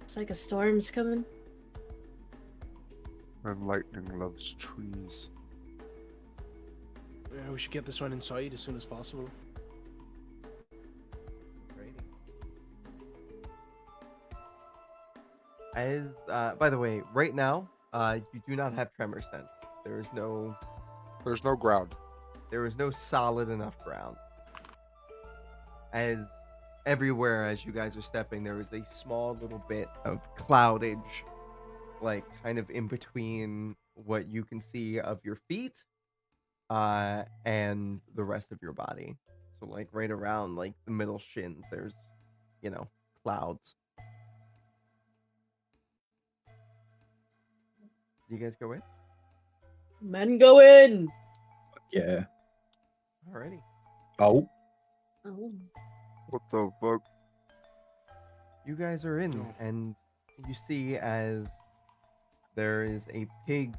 Speaker 4: It's like a storm's coming.
Speaker 2: And lightning loves trees.
Speaker 5: Yeah, we should get this one inside as soon as possible.
Speaker 1: As by the way, right now, you do not have tremor sense. There's no
Speaker 2: ground.
Speaker 1: there is no solid enough ground. As everywhere as you guys are stepping, there is a small little bit of cloudage, like kind of in between what you can see of your feet, and the rest of your body. So like right around like the middle shins, there's, clouds. You guys go in?
Speaker 4: Men go in!
Speaker 3: Yeah.
Speaker 1: Alrighty.
Speaker 3: Oh.
Speaker 4: Oh.
Speaker 2: What the fuck?
Speaker 1: You guys are in,
Speaker 2: Oh.
Speaker 1: and you see as there is a pig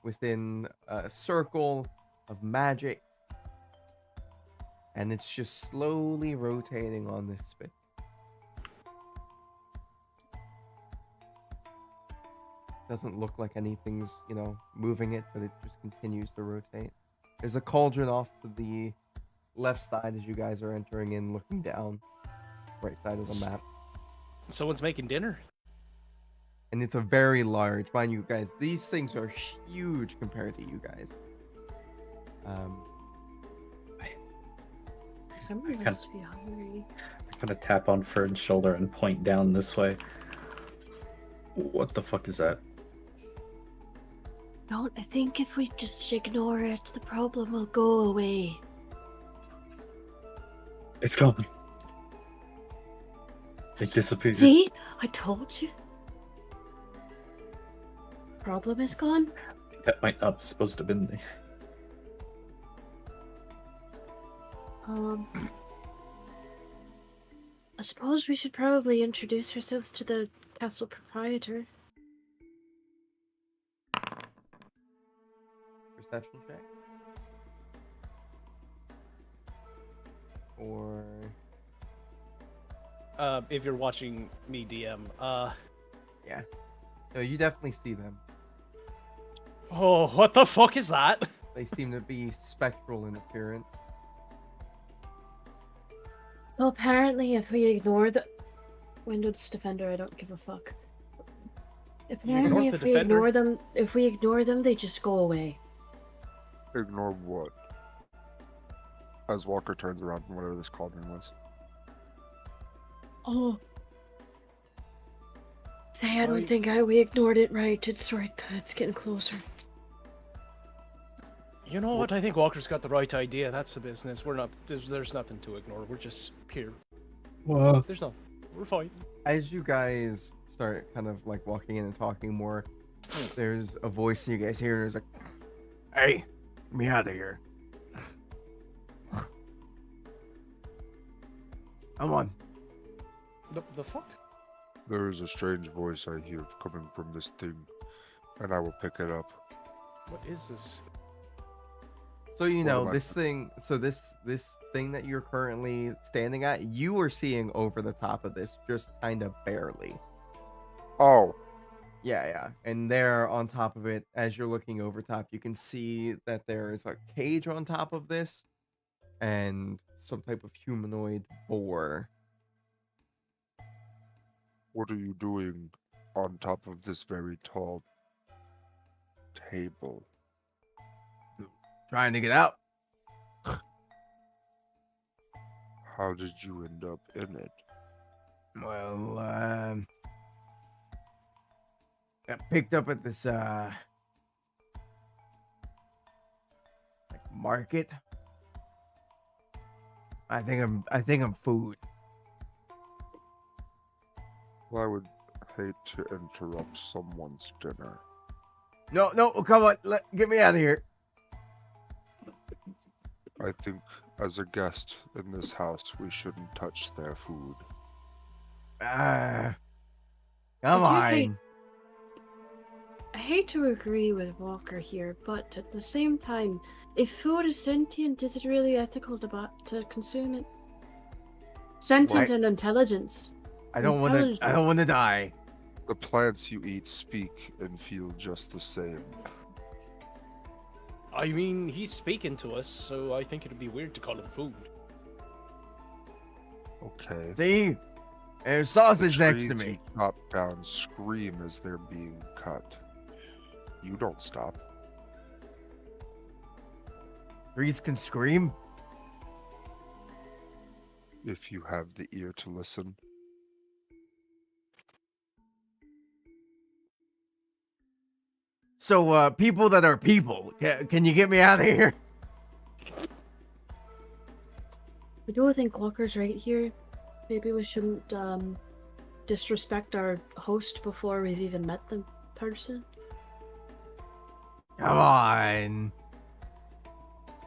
Speaker 1: within a circle of magic, and it's just slowly rotating on this spit. Doesn't look like anything's, moving it, but it just continues to rotate. There's a cauldron off to the left side as you guys are entering in, looking down. Right side of the map.
Speaker 5: Someone's making dinner.
Speaker 1: And it's a very large, mind you guys, these things are huge compared to you guys.
Speaker 4: Someone
Speaker 3: I
Speaker 4: must be hungry.
Speaker 3: I'm gonna tap on Fern's shoulder and point down this way. What the fuck is that?
Speaker 7: Don't I think if we just ignore it, the problem will go away.
Speaker 3: It's gone. It disappeared.
Speaker 7: See? I told you. Problem is gone.
Speaker 3: That might not be supposed to have been there.
Speaker 7: I suppose we should probably introduce ourselves to the castle proprietor.
Speaker 1: Perception check. Or
Speaker 5: If you're watching me DM,
Speaker 1: yeah. No, you definitely see them.
Speaker 5: oh, what the fuck is that?
Speaker 1: They seem to be spectral in appearance.
Speaker 7: So apparently if we ignore the Windows Defender, I don't give a fuck. Apparently
Speaker 5: the
Speaker 7: if we
Speaker 5: Defender?
Speaker 7: ignore them, they just go away.
Speaker 2: Ignore what? As Walker turns around from whatever this cauldron was.
Speaker 7: Oh. Faye, I don't
Speaker 5: Right.
Speaker 7: think we ignored it right. It's right there. It's getting closer.
Speaker 5: You know what? I think Walker's got the right idea. That's the business. We're not. There's nothing to ignore. We're just here.
Speaker 3: Whoa.
Speaker 5: There's no. We're fine.
Speaker 1: As you guys start kind of like walking in and talking more, there's a voice you guys hear. There's like, "Hey, get me out of here! Come on."
Speaker 5: The fuck?
Speaker 2: There is a strange voice I hear coming from this thing, and I will pick it up.
Speaker 5: What is this?
Speaker 1: So you
Speaker 2: What
Speaker 1: know
Speaker 2: am I-
Speaker 1: this thing. So this thing that you're currently standing at, you are seeing over the top of this, just kind of barely.
Speaker 2: Oh,
Speaker 1: Yeah. And there on top of it, as you're looking over top, you can see that there is a cage on top of this, and some type of humanoid boar.
Speaker 2: what are you doing on top of this very tall table?
Speaker 1: Trying to get out.
Speaker 2: How did you end up in it?
Speaker 1: Well, got picked up at this like market. I think I'm food.
Speaker 2: Well, I would hate to interrupt someone's dinner.
Speaker 1: No, come on, get me out of here.
Speaker 2: I think as a guest in this house, we shouldn't touch their food.
Speaker 1: Come
Speaker 7: I do hate-
Speaker 1: on.
Speaker 7: I hate to agree with Walker here, but at the same time, if food is sentient, is it really ethical to consume it? Sentient
Speaker 1: Why-
Speaker 7: and intelligence.
Speaker 1: I don't want to die.
Speaker 2: The plants you eat speak and feel just the same.
Speaker 5: I mean, he's speaking to us, so I think it'd be weird to call him food.
Speaker 2: Okay.
Speaker 1: See, there's sausage
Speaker 2: The
Speaker 1: next to
Speaker 2: trees
Speaker 1: me.
Speaker 2: you chop down scream as they're being cut. You don't stop.
Speaker 1: Trees can scream.
Speaker 2: If you have the ear to listen.
Speaker 1: So, people that are people, can you get me out of here?
Speaker 7: I do think Walker's right here. Maybe we shouldn't disrespect our host before we've even met the person.
Speaker 1: Come on.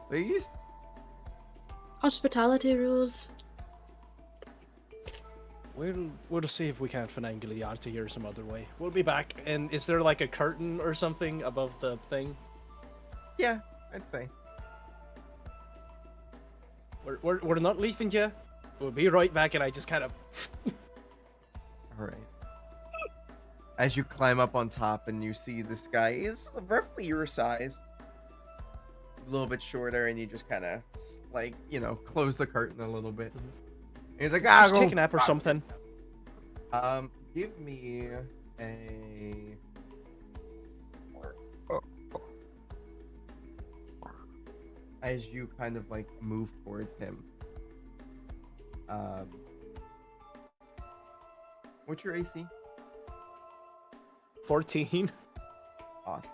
Speaker 1: Please?
Speaker 7: Hospitality rules.
Speaker 5: We'll see if we can't finagle you out of here some other way. We'll be back. And is there like a curtain or something above the thing?
Speaker 1: Yeah, I'd say.
Speaker 5: We're not leaving you. We'll be right back. And I just kind of.
Speaker 1: All right. As you climb up on top and you see this guy is roughly your size, a little bit shorter, and you just kind of like, you know, close the curtain a little bit. He's like,
Speaker 5: Just
Speaker 1: go
Speaker 5: take a nap or
Speaker 1: fuck
Speaker 5: something.
Speaker 1: Give me a. As you kind of like move towards him. What's your AC?
Speaker 5: 14.
Speaker 1: Awesome.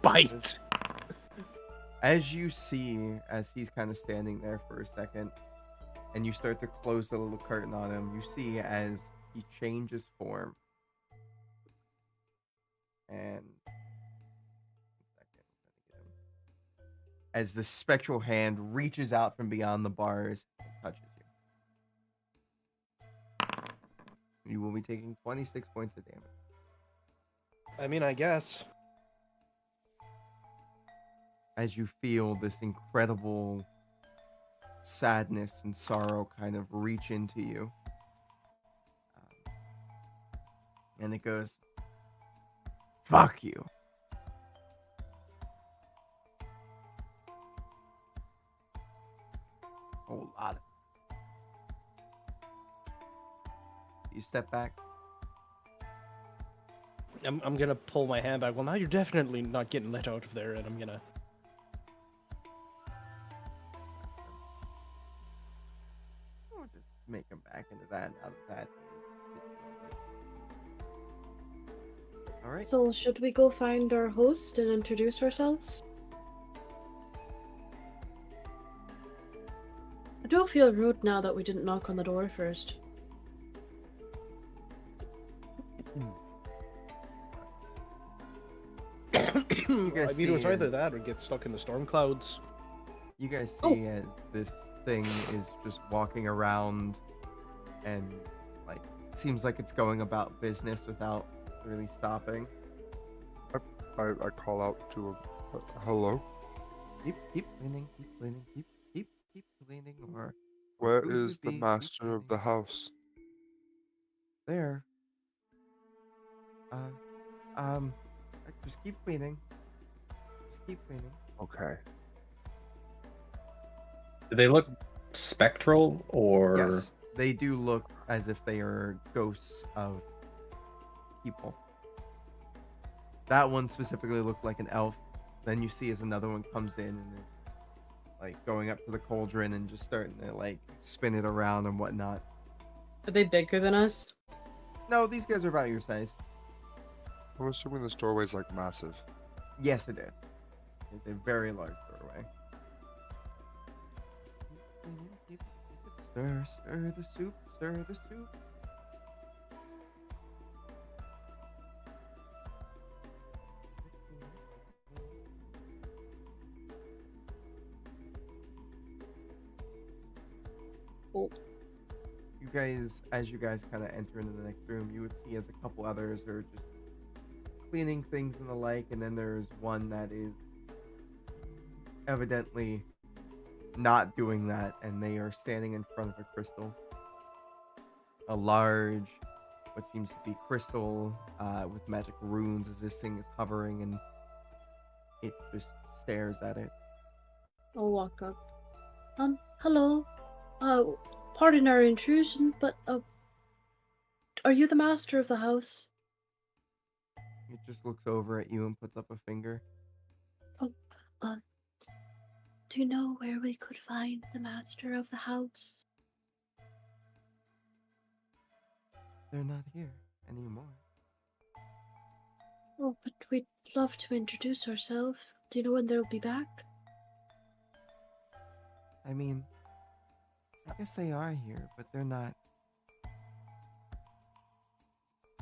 Speaker 5: Bite.
Speaker 1: As you see, as he's kind of standing there for a second, and you start to close the little curtain on him, you see as he changes form. And as the spectral hand reaches out from beyond the bars and touches you. You will be taking 26 points of damage.
Speaker 5: I mean, I guess.
Speaker 1: As you feel this incredible sadness and sorrow kind of reach into you. And it goes, fuck you. A whole lot of it. You step back.
Speaker 5: I'm gonna pull my hand back. Well, now you're definitely not getting let out of there, and I'm gonna.
Speaker 1: We'll just make him back into that now that is. Alright.
Speaker 7: So, should we go find our host and introduce ourselves? I do feel rude now that we didn't knock on the door first.
Speaker 1: You guys
Speaker 5: I mean, it was
Speaker 1: see
Speaker 5: either
Speaker 1: as-
Speaker 5: that or get stuck in the storm clouds.
Speaker 1: You guys
Speaker 7: Oh.
Speaker 1: see as this thing is just walking around and like seems like it's going about business without really stopping.
Speaker 2: I call out to him. Hello?
Speaker 1: Keep cleaning, keep cleaning, keep cleaning, or
Speaker 2: Where
Speaker 1: food
Speaker 2: is
Speaker 1: would
Speaker 2: the
Speaker 1: be
Speaker 2: master of the
Speaker 1: cleaning.
Speaker 2: house?
Speaker 1: There. Just keep cleaning. Just keep cleaning.
Speaker 2: Okay.
Speaker 3: Do they look spectral or?
Speaker 1: Yes, they do look as if they are ghosts of people. That one specifically looked like an elf. Then you see as another one comes in and is like going up to the cauldron and just starting to like spin it around and whatnot.
Speaker 4: Are they bigger than us?
Speaker 1: No, these guys are about your size.
Speaker 2: I'm assuming this doorway's like massive.
Speaker 1: Yes, it is. It's a very large doorway. Keep it, stir the soup, stir the soup.
Speaker 4: Oh.
Speaker 1: You guys, as you guys kind of enter into the next room, you would see as a couple others are just cleaning things and the like, and then there's one that is evidently not doing that, and they are standing in front of a crystal. A large, what seems to be crystal with magic runes as this thing is hovering, and it just stares at it.
Speaker 7: I'll walk up. Hello. Pardon our intrusion, but, are you the master of the house?
Speaker 1: It just looks over at you and puts up a finger.
Speaker 7: Do you know where we could find the master of the house?
Speaker 1: They're not here anymore.
Speaker 7: Oh, but we'd love to introduce ourselves. Do you know when they'll be back?
Speaker 1: I mean, I guess they are here, but they're not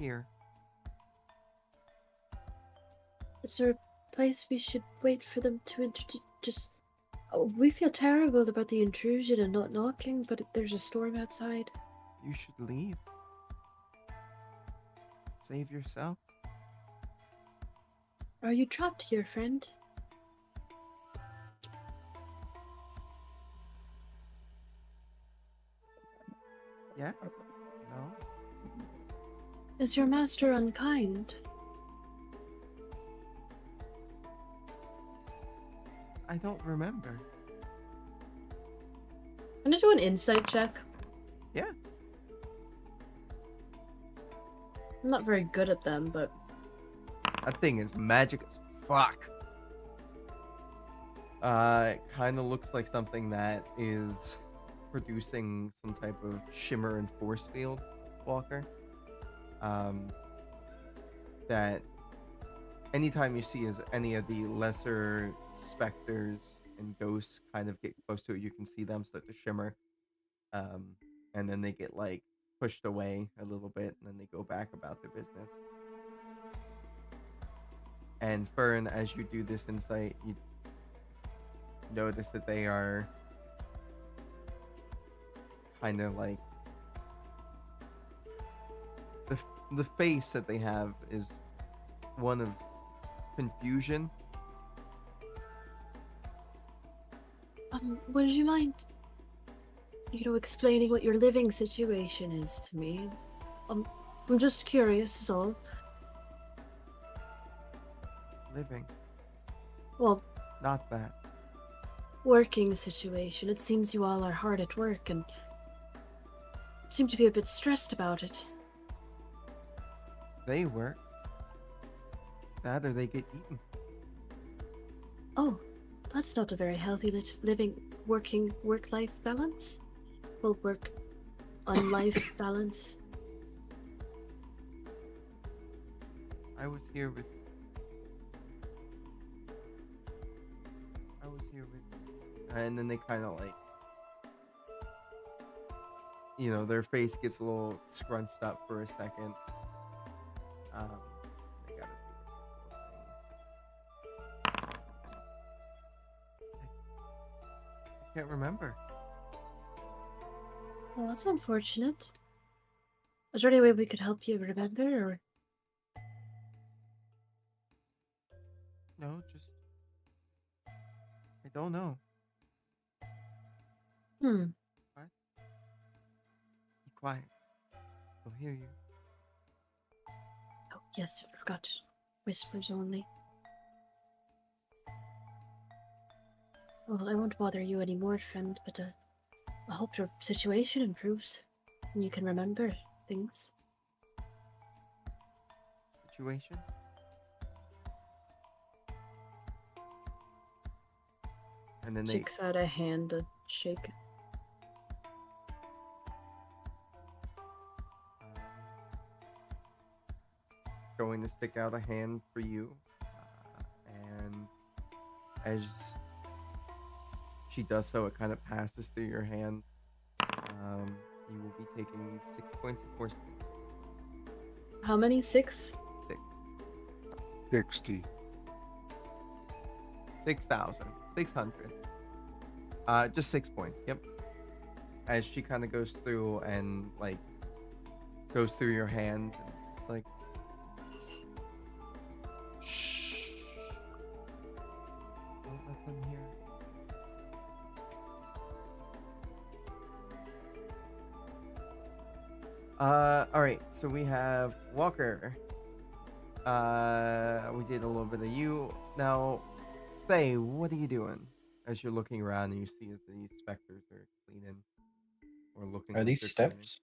Speaker 1: here.
Speaker 7: Is there a place we should wait for them to introduce? Just Oh, we feel terrible about the intrusion and not knocking, but there's a storm outside.
Speaker 1: You should leave. Save yourself.
Speaker 7: Are you trapped here, friend?
Speaker 1: Yes? No?
Speaker 7: Is your master unkind?
Speaker 1: I don't remember.
Speaker 4: Can I do an insight check?
Speaker 1: Yeah.
Speaker 4: I'm not very good at them, but
Speaker 1: That thing is magic as fuck. It kind of looks like something that is producing some type of shimmer and force field, Walker. That anytime you see as any of the lesser specters and ghosts kind of get close to it, you can see them start to shimmer. And then they get like pushed away a little bit, and then they go back about their business. And Fern, as you do this insight, you notice that they are kind of like the face that they have is one of confusion.
Speaker 7: Would you mind, explaining what your living situation is to me? I'm just curious, is all.
Speaker 1: Living,
Speaker 7: Well,
Speaker 1: not that.
Speaker 7: working situation. It seems you all are hard at work and seem to be a bit stressed about it.
Speaker 1: They work. That or they get eaten.
Speaker 7: Oh, that's not a very healthy work-life balance. Well, work on life balance.
Speaker 1: I was here with. And then they kind of like, their face gets a little scrunched up for a second. They gotta do a thing. I can't remember.
Speaker 7: Well, that's unfortunate. Is there any way we could help you remember, or?
Speaker 1: No, just I don't know.
Speaker 7: Hmm.
Speaker 1: Be quiet. They'll hear you.
Speaker 7: Oh, yes, I forgot. Whispers only. Well, I won't bother you anymore, friend, but I hope your situation improves and you can remember things.
Speaker 1: Situation? And then they
Speaker 4: sticks out a hand to shake.
Speaker 1: going to stick out a hand for you. And as she does so, it kind of passes through your hand. You will be taking 6 points of force damage.
Speaker 4: How many? 6?
Speaker 1: 6.
Speaker 2: 60.
Speaker 1: 6,000. 600. Just 6 points. Yep. As she kind of goes through and like goes through your hand, and it's like, shh. Don't let them hear. All right. So we have Walker. We did a little bit of you. Now, Faye, what are you doing as you're looking around and you see as these specters are cleaning or looking?
Speaker 3: Are
Speaker 1: like
Speaker 3: these
Speaker 1: they're cleaning?
Speaker 3: steps?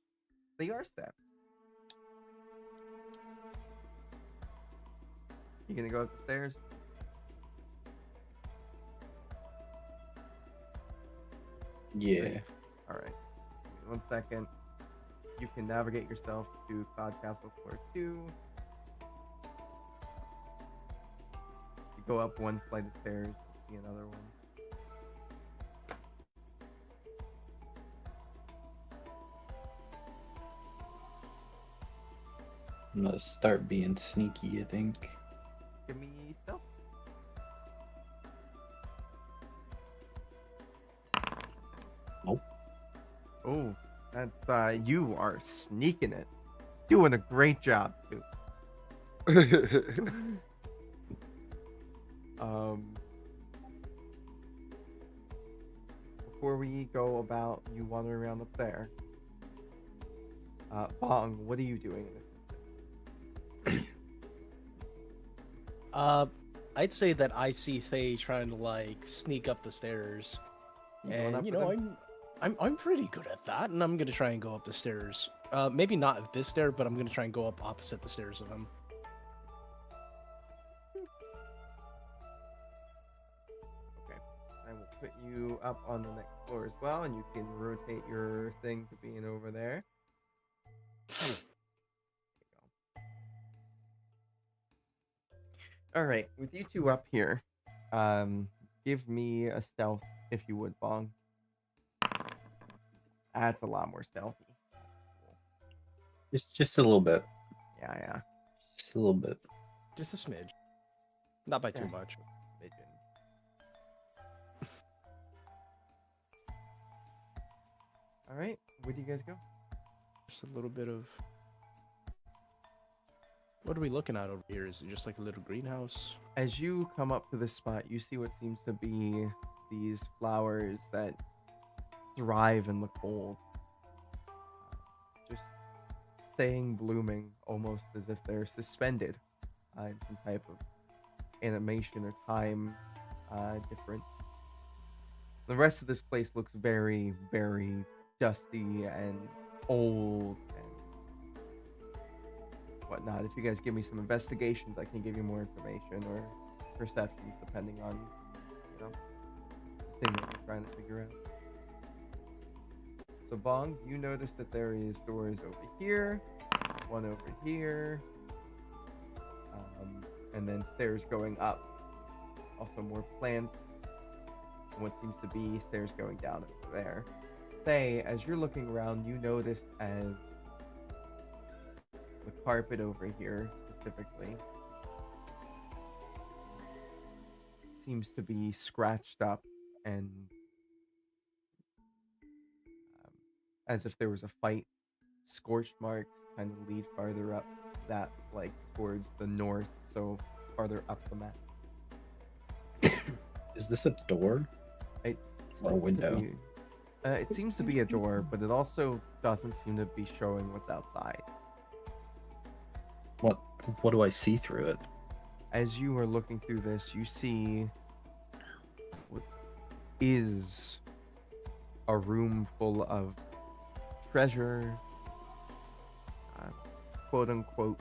Speaker 1: They are steps. You gonna go up the stairs?
Speaker 3: Yeah.
Speaker 1: Right. All right. 1 second. You can navigate yourself to Cloud Castle Floor 2. You go up one flight of stairs, see another one.
Speaker 3: I'm gonna start being sneaky, I think.
Speaker 1: Give me stealth. you are sneaking it. Doing a great job, too. Before we go about you wandering around up there, Bong, what are you doing in this instance?
Speaker 5: I'd say that I see Thay trying to like sneak up the stairs,
Speaker 1: You going up
Speaker 5: and you
Speaker 1: with
Speaker 5: know
Speaker 1: him?
Speaker 5: I'm pretty good at that, and I'm gonna try and go up the stairs. Maybe not at this stair, but I'm gonna try and go up opposite the stairs of him.
Speaker 1: Okay. I will put you up on the next floor as well, and you can rotate your thing to being over there. There you go. All right, with you two up here, give me a stealth if you would, Bong. That's a lot more stealthy.
Speaker 3: Just a little bit.
Speaker 1: Yeah.
Speaker 3: Just a little bit.
Speaker 5: Just a smidge, not by too
Speaker 1: Just
Speaker 5: much.
Speaker 1: a smidgen. All right, where do you guys go?
Speaker 5: Just a little bit of. What are we looking at over here? Is it just like a little greenhouse?
Speaker 1: As you come up to this spot, you see what seems to be these flowers that thrive in the cold. Just staying blooming, almost as if they're suspended in some type of animation or time difference. The rest of this place looks very, very dusty and old and whatnot. If you guys give me some investigations, I can give you more information or perceptions depending on, you know, the thing that you're trying to figure out. So Bong, you notice that there is doors over here, one over here, and then stairs going up. Also more plants, and what seems to be stairs going down over there. Faye, as you're looking around, you notice as the carpet over here specifically seems to be scratched up and as if there was a fight. Scorched marks kind of lead farther up that, like towards the north, so farther up the map.
Speaker 3: Is this a door?
Speaker 1: It
Speaker 3: Or a
Speaker 1: seems to
Speaker 3: window?
Speaker 1: be- it seems to be a door, but it also doesn't seem to be showing what's outside.
Speaker 3: What do I see through it?
Speaker 1: As you are looking through this, you see what is a room full of treasure, quote unquote.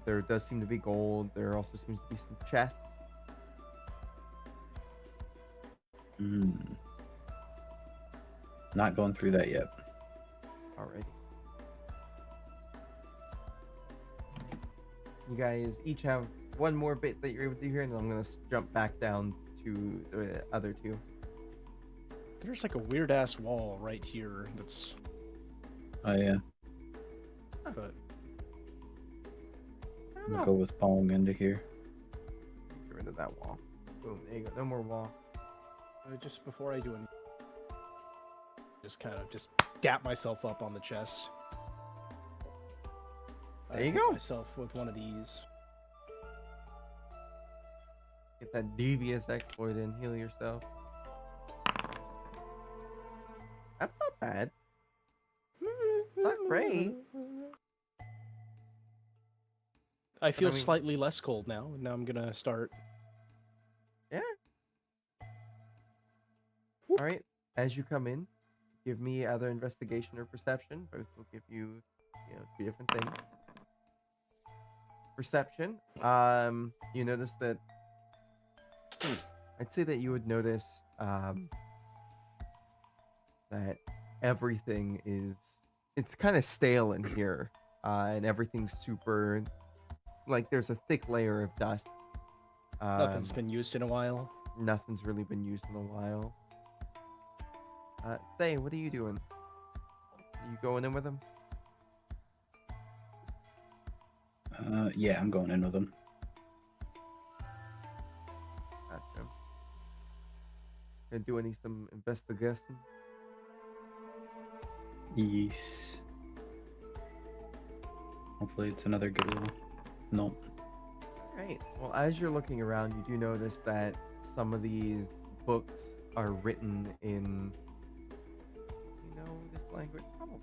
Speaker 1: There does seem to be gold. There also seems to be some chests.
Speaker 3: Not going through that yet.
Speaker 1: Alrighty. You guys each have one more bit that you're able to do here, and then I'm gonna jump back down to the other two.
Speaker 5: There's like a weird ass wall right here that's.
Speaker 3: Oh yeah.
Speaker 5: But
Speaker 1: I
Speaker 3: I'm
Speaker 1: don't
Speaker 3: gonna
Speaker 1: know.
Speaker 3: go with Pong into here.
Speaker 1: Get rid of that wall. Boom. There you go. No more wall.
Speaker 5: just before I do anything, just kind of just dap myself up on the chest.
Speaker 1: There you
Speaker 5: hit
Speaker 1: go.
Speaker 5: Myself with one of these.
Speaker 1: Get that devious exploit in. Heal yourself. That's not bad. Not great.
Speaker 5: I feel
Speaker 1: mean-
Speaker 5: slightly less cold now, and now I'm gonna start.
Speaker 1: Yeah. All right. As you come in, give me either investigation or perception. Both will give you, two different things. Perception. You notice that. I'd say that you would notice that everything it's kind of stale in here, and everything's super. Like there's a thick layer of dust.
Speaker 5: Nothing's been used in a while.
Speaker 1: Nothing's really been used in a while. Thay, what are you doing? You going in with him?
Speaker 3: Yeah, I'm going in with him.
Speaker 1: Gotcha. Gonna do some investigation?
Speaker 3: Yes. Hopefully it's another good one. Nope.
Speaker 1: Right. Well, as you're looking around, you do notice that some of these books are written in, this language. Probably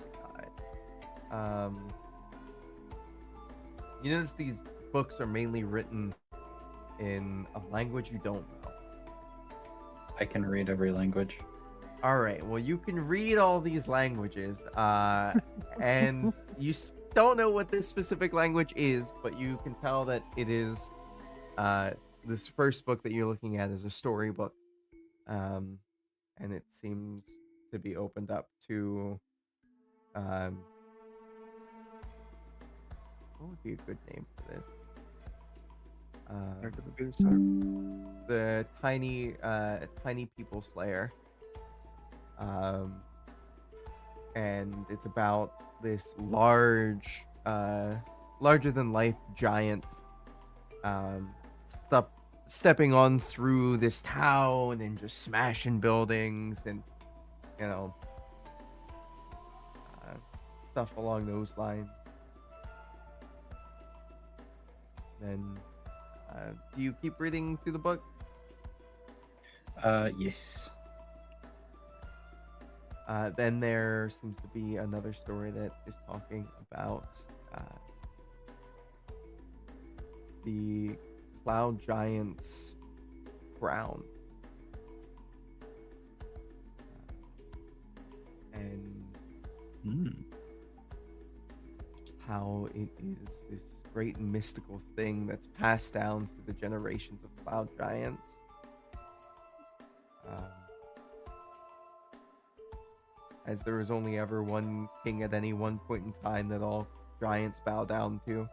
Speaker 1: not. You notice these books are mainly written in a language you don't know.
Speaker 3: I can read every language.
Speaker 1: All right. Well, you can read all these languages, and you don't know what this specific language is, but you can tell that it is. This first book that you're looking at is a storybook, and it seems to be opened up to. What would be a good name for this?
Speaker 2: Back to the Bean Stack.
Speaker 1: The tiny people slayer. And it's about this large, larger than life giant, stepping on through this town and just smashing buildings and, stuff along those lines. Then, do you keep reading through the book?
Speaker 3: Yes.
Speaker 1: Then there seems to be another story that is talking about the Cloud Giant's crown. And how it is this great mystical thing that's passed down through the generations of Cloud Giants. As there was only ever one king at any one point in time that all giants bow down to.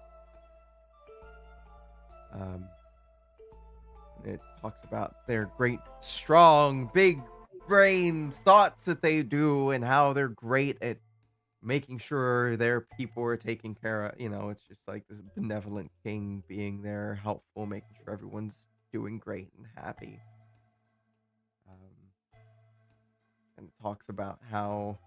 Speaker 1: It talks about their great, strong, big brain thoughts that they do and how they're great at making sure their people are taken care of. It's just like this benevolent king being there, helpful, making sure everyone's doing great and happy. And it talks about how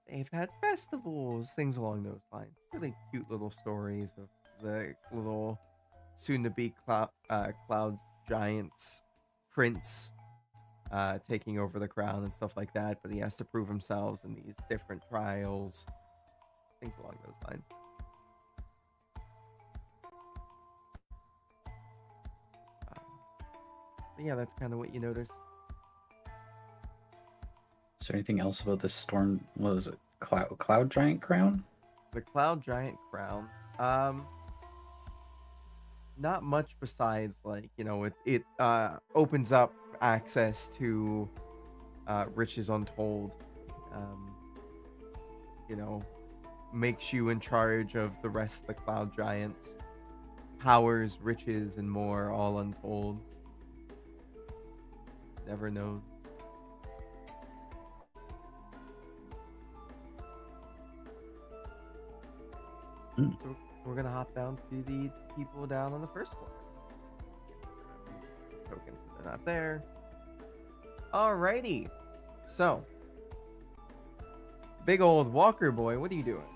Speaker 1: they've had festivals, things along those lines. Really cute little stories of the little soon-to-be Cloud Giant's prince taking over the crown and stuff like that, but he has to prove himself in these different trials, things along those lines. But yeah, that's kind of what you notice.
Speaker 3: Is there anything else about this storm? What was it? Cloud Giant crown?
Speaker 1: The Cloud Giant crown. Not much besides, like, it opens up access to riches untold. Makes you in charge of the rest of the Cloud Giants. Powers, riches, and more, all untold. Never known. So we're gonna hop down to the people down on the first floor. Tokens, so they're not there. Alrighty. So, big old Walker boy, what are you doing?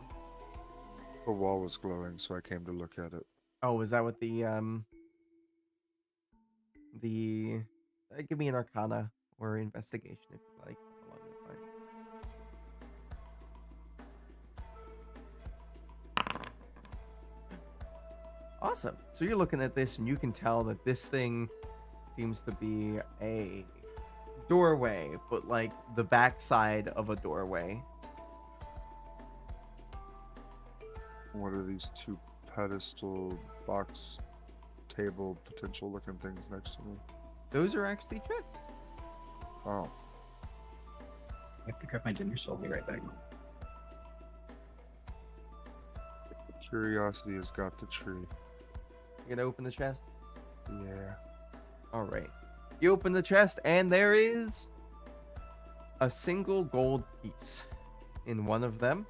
Speaker 2: The wall was glowing, so I came to look at it.
Speaker 1: Oh, is that what the give me an Arcana or investigation if you like. Along those lines. Awesome. So you're looking at this and you can tell that this thing seems to be a doorway, but like the backside of a doorway.
Speaker 2: What are these two pedestal box table potential looking things next to me?
Speaker 1: Those are actually chests.
Speaker 2: Oh,
Speaker 3: I have to grab my dinner, so I'll be right back.
Speaker 2: curiosity has got the tree.
Speaker 1: You're gonna open the chest?
Speaker 2: Yeah.
Speaker 1: Alright. You open the chest and there is a single gold piece in one of them.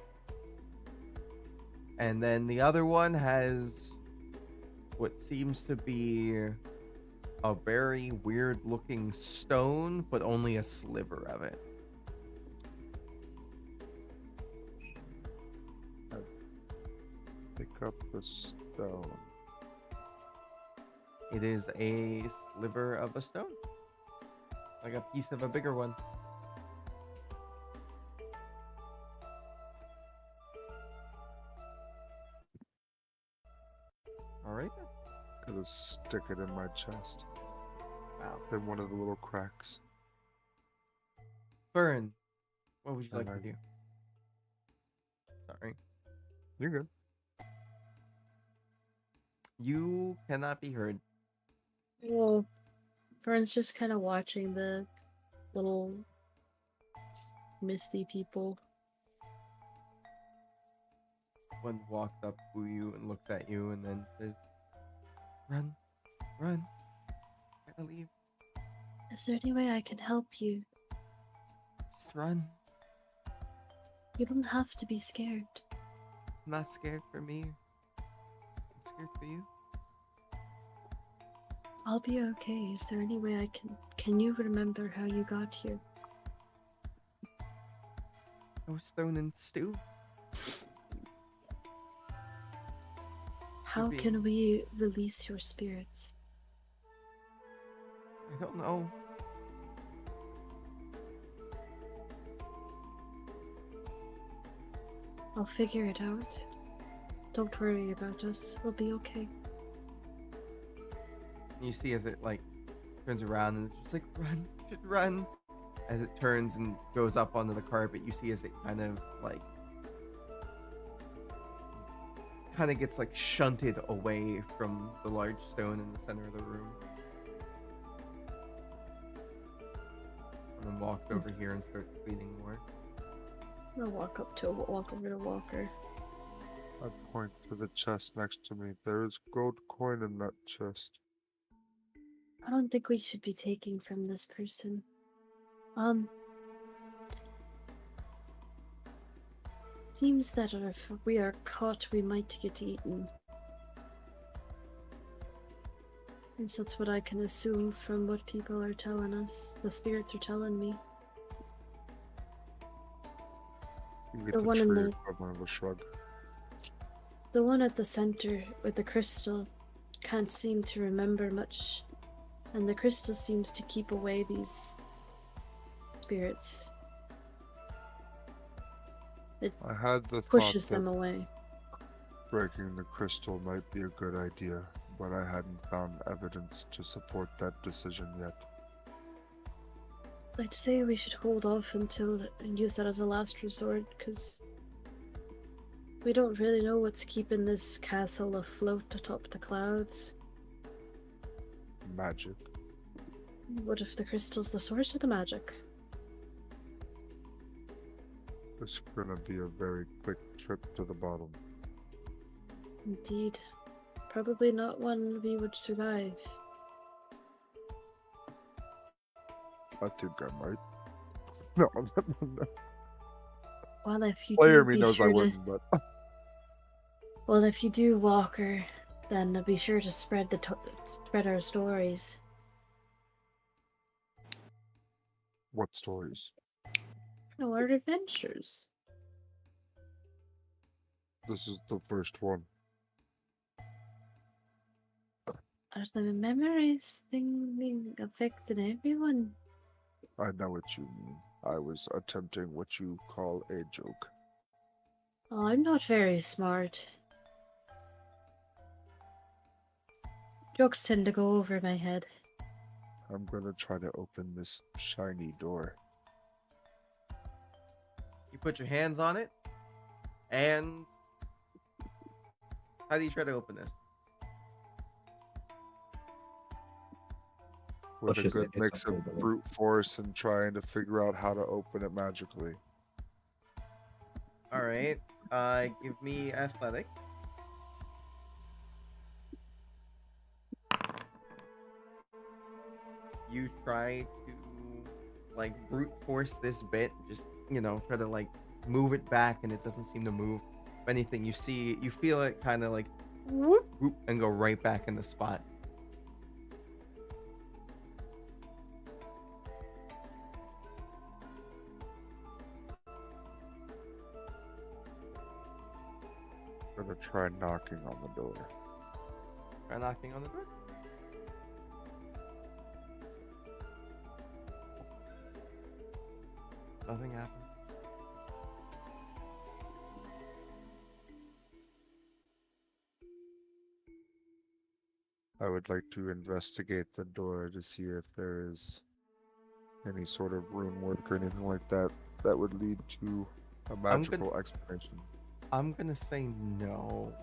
Speaker 1: And then the other one has what seems to be a very weird looking stone, but only a sliver of it.
Speaker 2: Pick up the stone.
Speaker 1: It is a sliver of a stone, like a piece of a bigger one. All right then.
Speaker 2: Gotta stick it in my chest.
Speaker 1: Wow.
Speaker 2: In one of the little cracks.
Speaker 1: Burn, what would you like
Speaker 2: Alright.
Speaker 1: to do? Sorry.
Speaker 2: You're good.
Speaker 1: You cannot be heard.
Speaker 4: Well, Fern's just kind of watching the little misty people.
Speaker 1: One walks up to you and looks at you and then says, "Run, run, gotta leave.
Speaker 7: Is there any way I can help you?
Speaker 1: Just run.
Speaker 7: You don't have to be scared.
Speaker 1: I'm not scared for me. I'm scared for you."
Speaker 7: I'll be okay. Is there any way I can you remember how you got here?
Speaker 1: I was thrown in stew.
Speaker 7: How
Speaker 1: be-
Speaker 7: can we release your spirits?
Speaker 1: I don't know.
Speaker 7: I'll figure it out. Don't worry about us. We'll be okay.
Speaker 1: You see as it like turns around and it's just like, "Run, you should run." As it turns and goes up onto the carpet, you see as it kind of gets like shunted away from the large stone in the center of the room. And then walks over here and starts cleaning more.
Speaker 4: I'll walk over to Walker.
Speaker 2: I point to the chest next to me. There is gold coin in that chest.
Speaker 7: I don't think we should be taking from this person. Seems that if we are caught, we might get eaten. At least that's what I can assume from what people are telling us. The spirits are telling me.
Speaker 2: You get
Speaker 7: The
Speaker 2: the
Speaker 7: one in
Speaker 2: tree
Speaker 7: the-
Speaker 2: equivalent of a shrug.
Speaker 7: The one at the center with the crystal can't seem to remember much, and the crystal seems to keep away these spirits. It
Speaker 2: I had the
Speaker 7: pushes
Speaker 2: thought
Speaker 7: them
Speaker 2: that
Speaker 7: away.
Speaker 2: breaking the crystal might be a good idea, but I hadn't found evidence to support that decision yet.
Speaker 7: I'd say we should hold off until and use that as a last resort, because we don't really know what's keeping this castle afloat atop the clouds.
Speaker 2: Magic.
Speaker 7: What if the crystal's the source of the magic?
Speaker 2: It's gonna be a very quick trip to the bottom.
Speaker 7: Indeed. Probably not one we would survive.
Speaker 2: I think I might. No, no.
Speaker 7: Well, if you
Speaker 2: Player
Speaker 7: do,
Speaker 2: me
Speaker 7: be
Speaker 2: knows
Speaker 7: sure
Speaker 2: I
Speaker 7: to...
Speaker 2: wouldn't, but
Speaker 7: Well, if you do, Walker, then be sure to spread our stories.
Speaker 2: what stories?
Speaker 7: No, our adventures.
Speaker 2: This is the first one.
Speaker 7: Are the memories thing affecting everyone?
Speaker 2: I know what you mean. I was attempting what you call a joke.
Speaker 7: Oh, I'm not very smart. Jokes tend to go over my head.
Speaker 2: I'm gonna try to open this shiny door.
Speaker 1: You put your hands on it, and how do you try to open this?
Speaker 2: With a
Speaker 3: just
Speaker 2: good
Speaker 3: make it
Speaker 2: mix of
Speaker 3: something,
Speaker 2: brute force and trying to figure out how to open it magically.
Speaker 1: All right, give me athletic. You try to like brute force this bit, just try to like move it back, and it doesn't seem to move. If anything, you feel it kind of like whoop, whoop, and go right back in the spot.
Speaker 2: I'm gonna try knocking on the door.
Speaker 1: Try knocking on the door. Nothing happened.
Speaker 2: I would like to investigate the door to see if there is any sort of rune work or anything like that that would lead to a magical explanation.
Speaker 1: I'm gonna say no.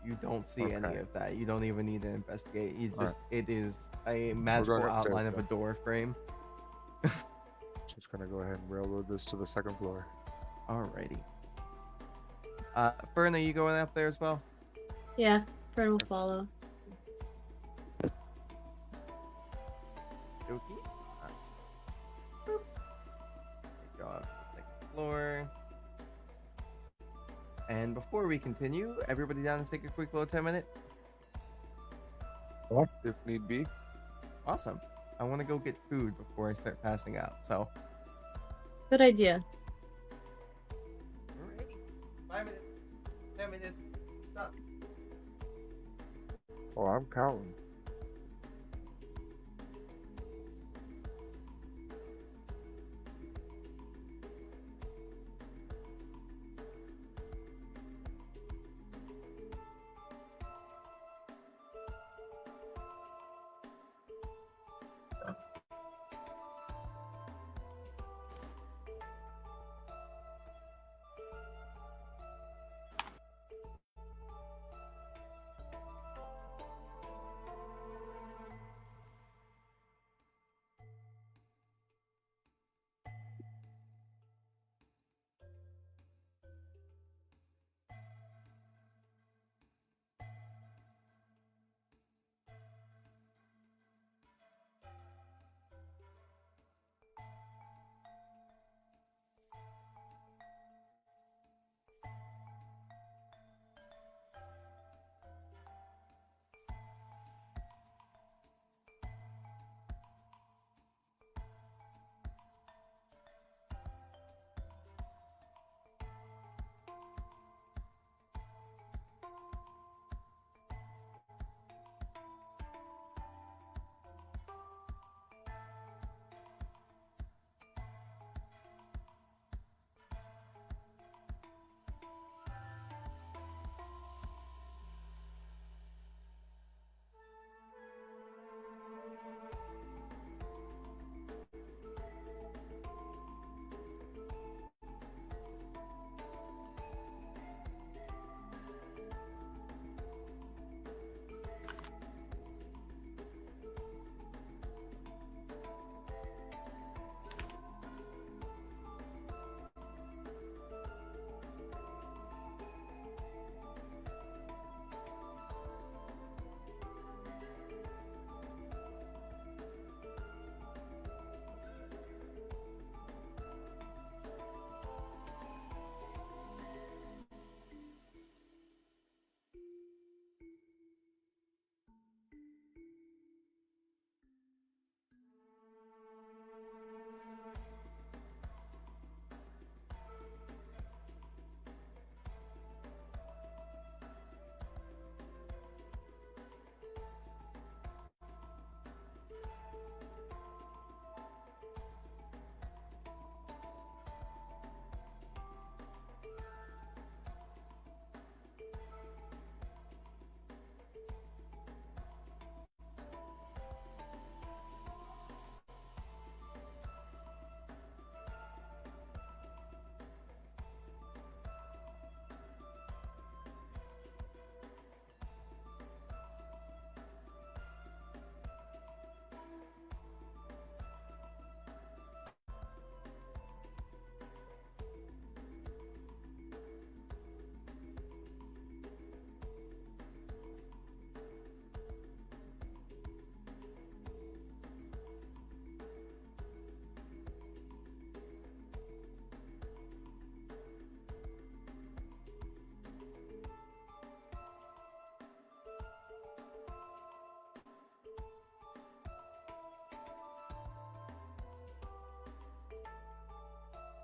Speaker 1: You don't see any
Speaker 2: Okay.
Speaker 1: of that. You don't even need to investigate. You
Speaker 2: Alright.
Speaker 1: just it is a magical
Speaker 2: upstairs
Speaker 1: outline of a
Speaker 2: then.
Speaker 1: door frame.
Speaker 2: Just gonna go ahead and railroad this to the second floor.
Speaker 1: Alrighty. Fern, are you going up there as well?
Speaker 7: Yeah, Fern will follow.
Speaker 1: Okie. Boop. Go up to the second floor. And before we continue, everybody down to take a quick little 10-minute.
Speaker 2: If need be.
Speaker 1: Awesome. I want to go get food before I start passing out. So,
Speaker 7: Good idea.
Speaker 1: alrighty. 5 minutes. 10 minutes. Stop.
Speaker 2: Oh, I'm counting.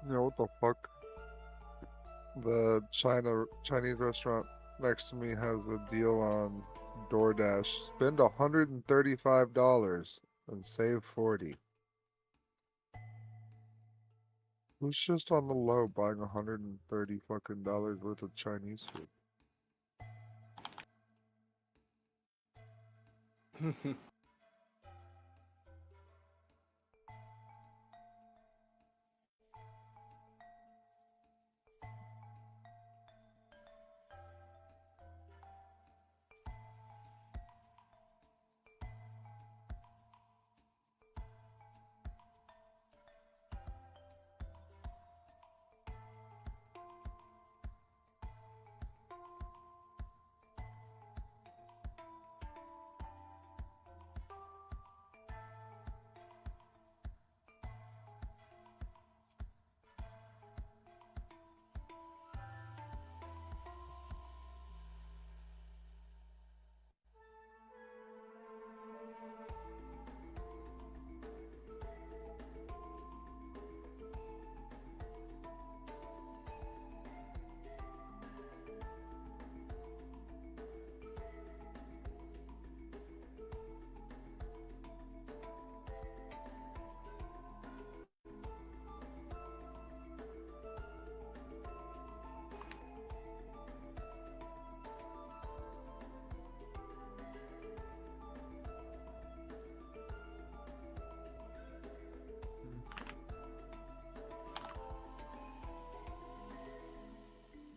Speaker 2: You know what the fuck? The Chinese restaurant next to me has a deal on DoorDash. Spend $135 and save 40. Who's just on the low buying $130 fucking dollars worth of Chinese food?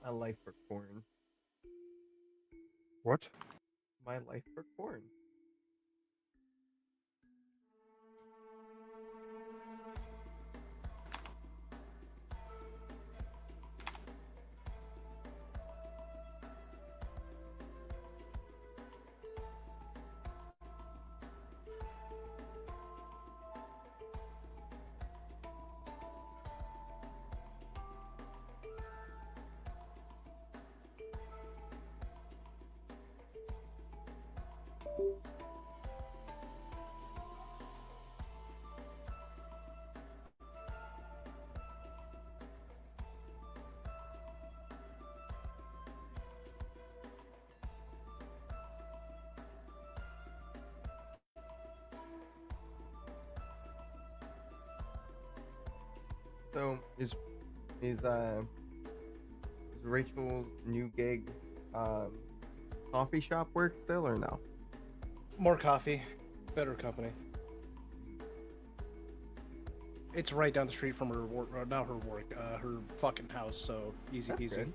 Speaker 1: My life for corn.
Speaker 2: What?
Speaker 1: My life for corn. So is Rachel's new gig coffee shop work still or no?
Speaker 5: More coffee, better company. It's right down the street from her work, not her work, her fucking house. So easy
Speaker 1: That's
Speaker 5: peasy.
Speaker 1: good.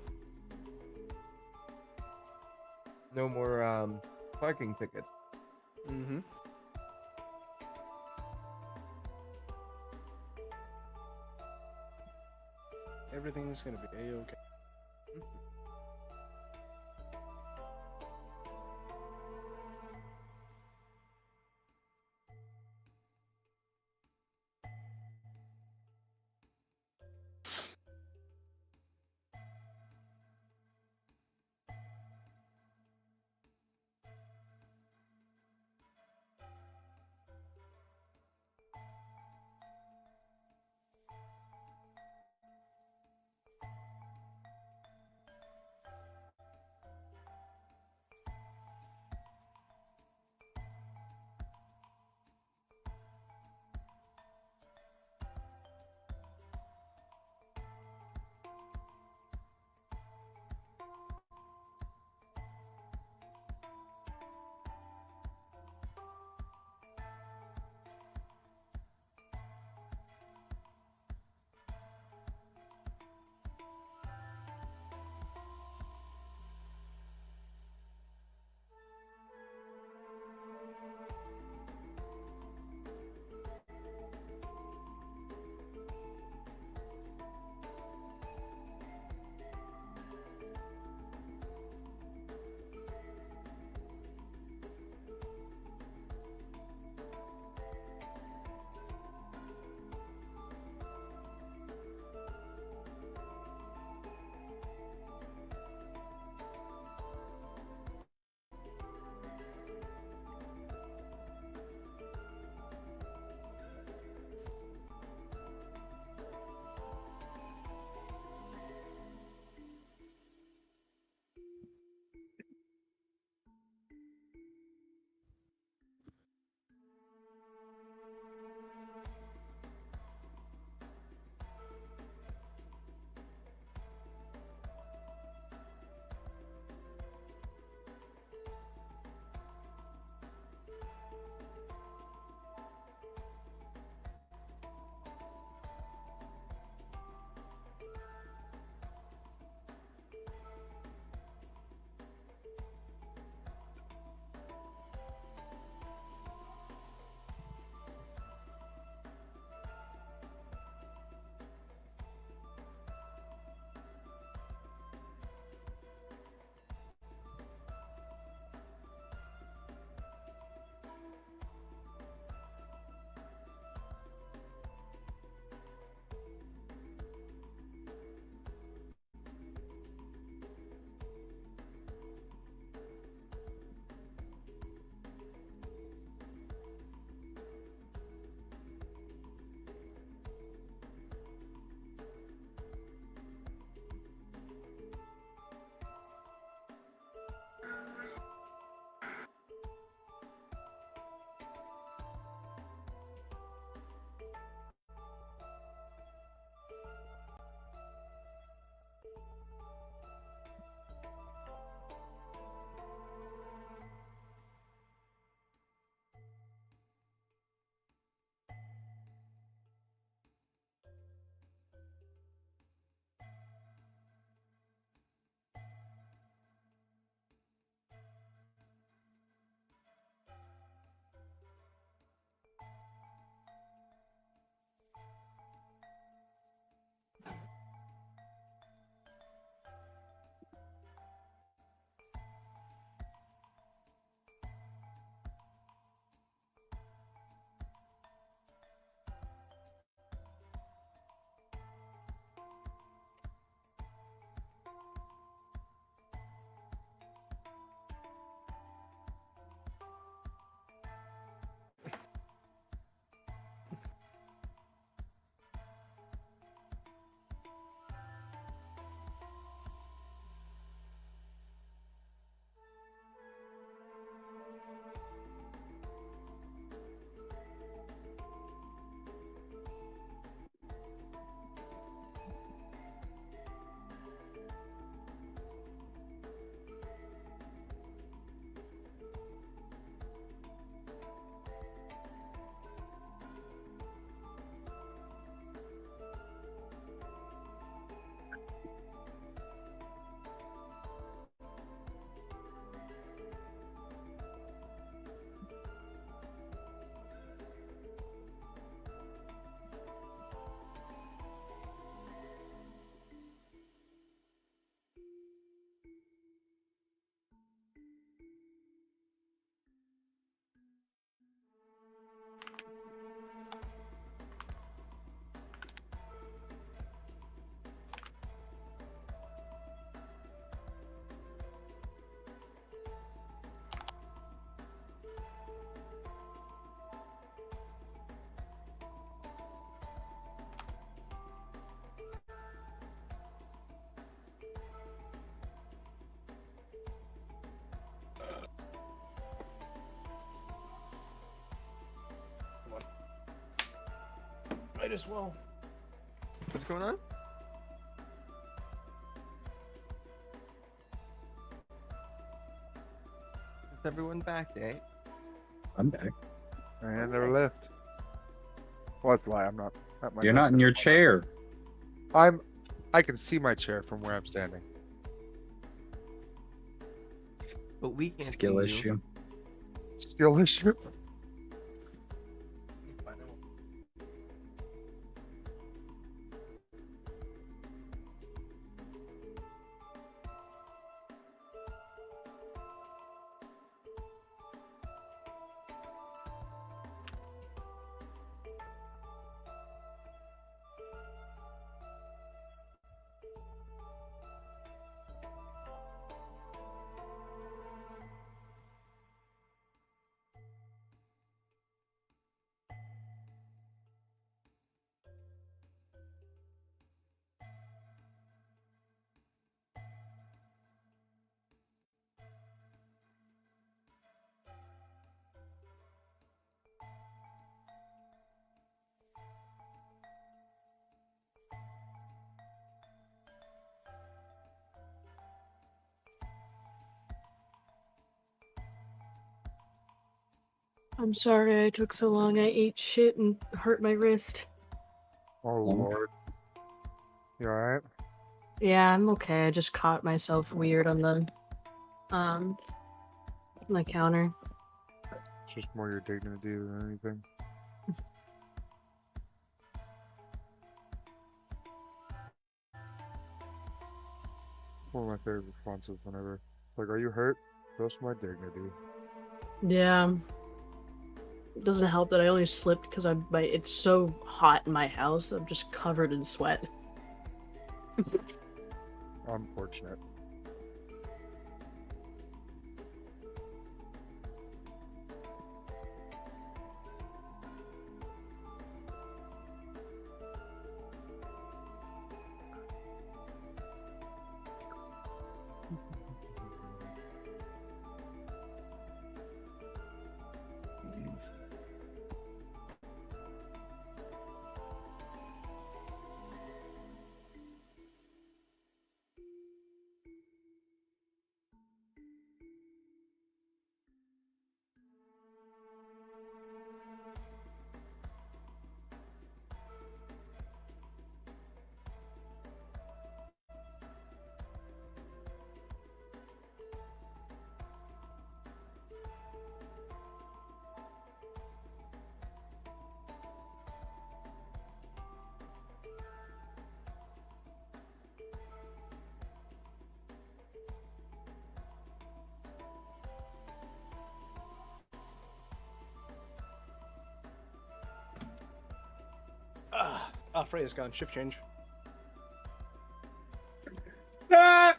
Speaker 1: No more parking tickets.
Speaker 5: Mm-hmm. Everything's gonna be a-okay. as well.
Speaker 1: What's going on? Is everyone back, eh?
Speaker 3: I'm back.
Speaker 2: And never left. Well, that's why I'm not at my
Speaker 3: You're
Speaker 2: desk
Speaker 3: not in your
Speaker 2: at the
Speaker 3: chair.
Speaker 2: moment. I can see my chair from where I'm standing.
Speaker 1: But we can't
Speaker 3: Skill
Speaker 1: see you.
Speaker 3: issue.
Speaker 2: Skill issue.
Speaker 7: I'm sorry I took so long. I ate shit and hurt my wrist.
Speaker 2: Oh lord. You alright?
Speaker 7: Yeah, I'm okay. I just caught myself weird on the my counter.
Speaker 2: It's just more your dignity than anything. One of my favorite responses whenever it's like, are you hurt? Just my dignity.
Speaker 7: Yeah. It doesn't help that I only slipped because it's so hot in my house. I'm just covered in sweat.
Speaker 2: Unfortunate.
Speaker 5: Freya's gone. Shift change. Pa!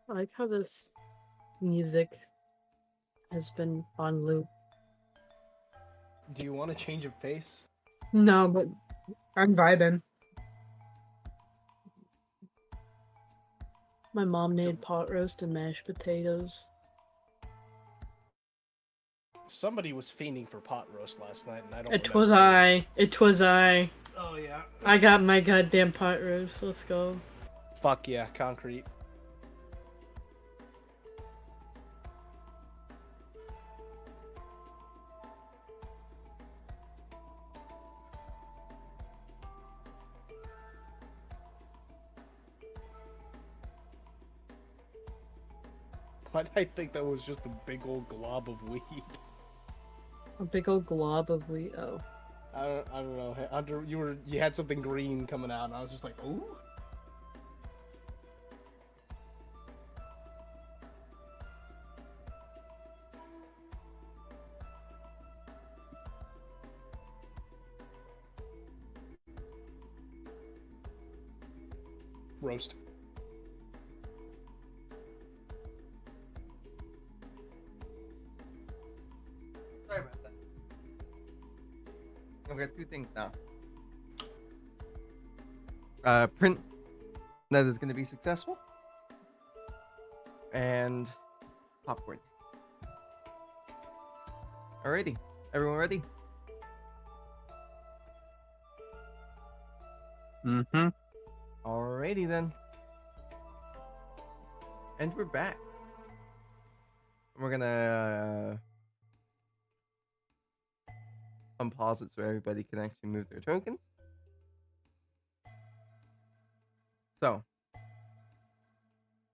Speaker 7: I like how this music has been on loop.
Speaker 5: Do you want a change of pace?
Speaker 7: No, but I'm vibing. My mom made pot roast and mashed potatoes.
Speaker 5: Somebody was fiending for pot roast last night, and I don't.
Speaker 7: It
Speaker 5: remember
Speaker 7: was
Speaker 5: who.
Speaker 7: I. It was I.
Speaker 5: Oh yeah.
Speaker 7: I got my goddamn pot roast. Let's go.
Speaker 5: Fuck yeah, concrete. But I think that was just a big old glob of weed.
Speaker 4: A big old glob of wheat. Oh.
Speaker 5: I don't know. Hunter, you had something green coming out, and I was just like, ooh. Roast.
Speaker 1: Sorry about that. I've got two things now. Print that is going to be successful, and popcorn. Alrighty, everyone ready?
Speaker 3: Mm-hmm.
Speaker 1: Alrighty then. And we're back. We're gonna unpause it so everybody can actually move their tokens. So,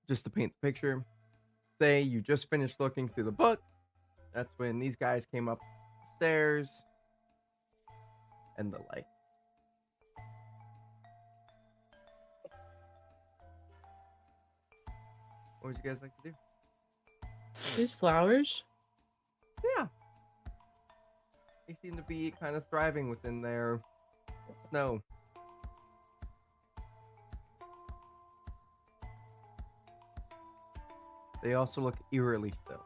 Speaker 1: just to paint the picture, say you just finished looking through the book. That's when these guys came up the stairs and the light. What would you guys like to do?
Speaker 4: These flowers?
Speaker 1: Yeah. They seem to be kind of thriving within their snow. They also look eerily still.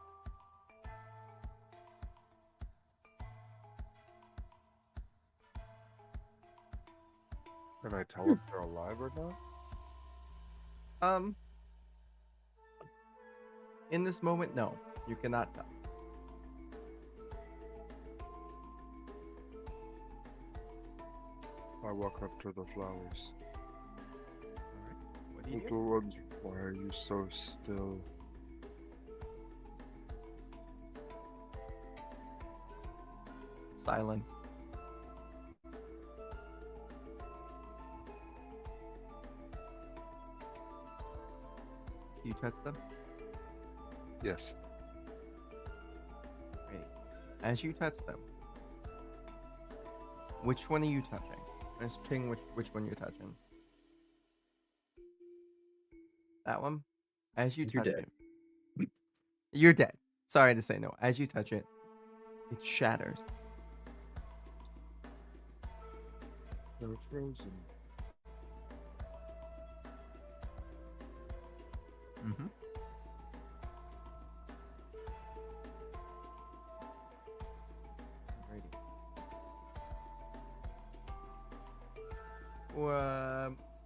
Speaker 2: Can I tell if they're alive or not?
Speaker 1: In this moment, no. You cannot tell.
Speaker 2: I walk up to the flowers.
Speaker 1: Alright. What do you
Speaker 2: Little
Speaker 1: do?
Speaker 2: ones, why are you so still?
Speaker 1: Silence. Do you touch them?
Speaker 2: Yes.
Speaker 1: Ready. As you touch them, which one are you touching? Let's ping which one you're touching. That one? As you
Speaker 3: You're
Speaker 1: touch
Speaker 3: dead.
Speaker 1: it. You're dead. Sorry to say no. As you touch it, it shatters.
Speaker 2: They're frozen.
Speaker 1: Mm-hmm. Alrighty.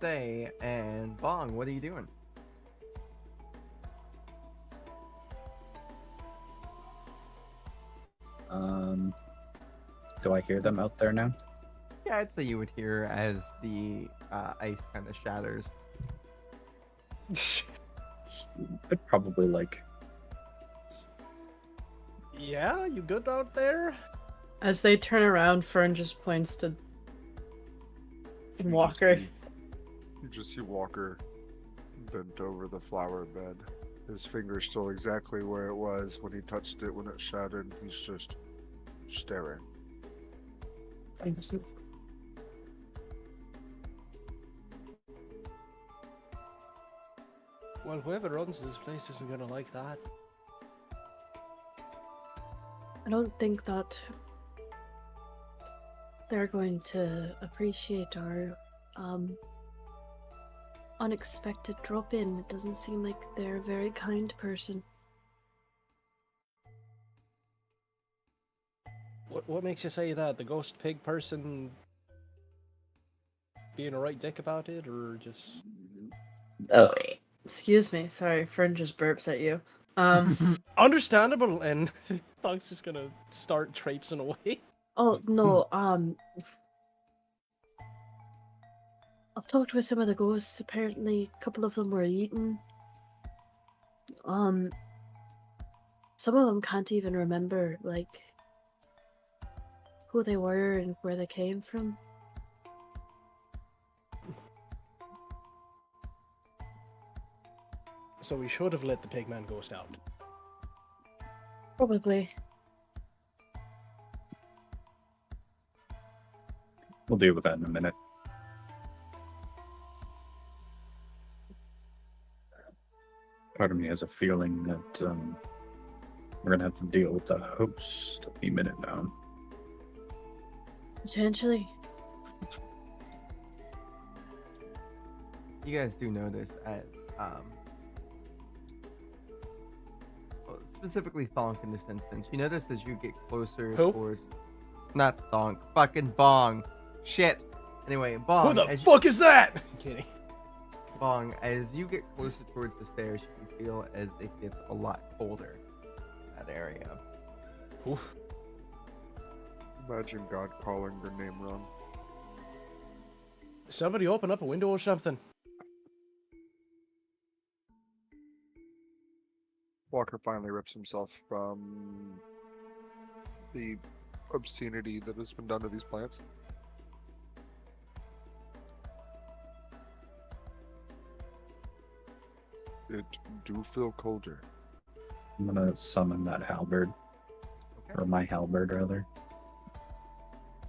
Speaker 1: Thay and Bong, what are you doing?
Speaker 3: Do I hear them out there now?
Speaker 1: Yeah, I'd say you would hear as the ice kind of shatters.
Speaker 3: I'd probably like.
Speaker 5: Yeah, you good out there?
Speaker 4: As they turn around, Fern just points to Walker.
Speaker 2: You just see Walker bent over the flower bed. His finger's still exactly where it was when he touched it when it shattered. He's just staring.
Speaker 5: Well, whoever runs this place isn't gonna like that.
Speaker 7: I don't think that they're going to appreciate our unexpected drop in. It doesn't seem like they're a very kind person.
Speaker 5: What makes you say that? The ghost pig person being a right dick about it, or just...
Speaker 3: Oh.
Speaker 4: Excuse me, sorry, Fern just burps at you.
Speaker 5: Understandable, and Dog's just gonna start traipsing away.
Speaker 7: Oh no, I've talked with some of the ghosts. Apparently, a couple of them were eaten. Some of them can't even remember, like, who they were and where they came from.
Speaker 5: So we should have let the pigman ghost out.
Speaker 7: Probably.
Speaker 8: We'll deal with that in a minute. Part of me has a feeling that we're gonna have to deal with the host any minute now.
Speaker 7: Potentially.
Speaker 1: You guys do notice at well, specifically Thonk in this instance, you notice as you get closer
Speaker 5: Who?
Speaker 1: towards not Thonk, fucking Bong. Shit. Anyway, Bong.
Speaker 5: Who the
Speaker 1: as
Speaker 5: fuck is that? I'm kidding.
Speaker 1: Bong, as you get closer towards the stairs, you can feel as it gets a lot colder in that area.
Speaker 5: Oof.
Speaker 2: Imagine God calling your name wrong.
Speaker 5: Somebody open up a window or something.
Speaker 2: Walker finally rips himself from the obscenity that has been done to these plants. It do feel colder.
Speaker 8: I'm gonna summon that halberd.
Speaker 1: Okay.
Speaker 8: Or my halberd, rather.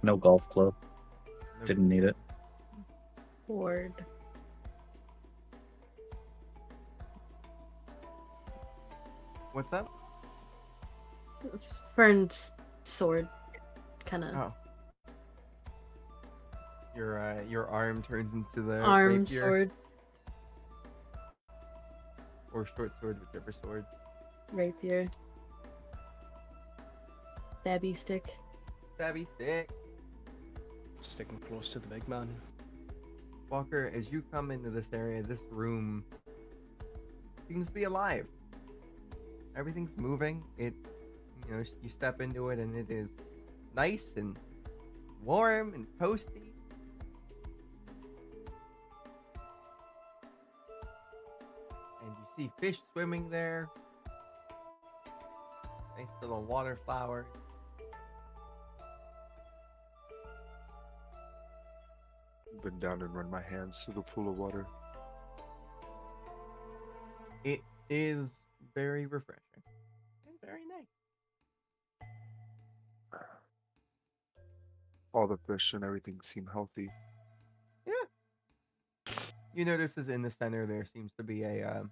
Speaker 8: No golf club.
Speaker 1: No-
Speaker 8: Didn't need it.
Speaker 4: Ward.
Speaker 1: What's that?
Speaker 4: Fern's sword. Kind of
Speaker 1: Oh. Your arm turns into the
Speaker 4: arm
Speaker 1: rapier
Speaker 4: sword.
Speaker 1: or short sword, whichever sword.
Speaker 4: Rapier. Stabby stick.
Speaker 1: Stabby stick.
Speaker 5: Sticking close to the big man.
Speaker 1: Walker, as you come into this area, this room seems to be alive. Everything's moving. It, you know, you step into it and it is nice and warm and toasty. And you see fish swimming there. Nice little water flower.
Speaker 2: Been down and run my hands through the pool of water.
Speaker 1: It is very refreshing and very nice.
Speaker 2: All the fish and everything seem healthy.
Speaker 1: You notice as in the center there seems to be a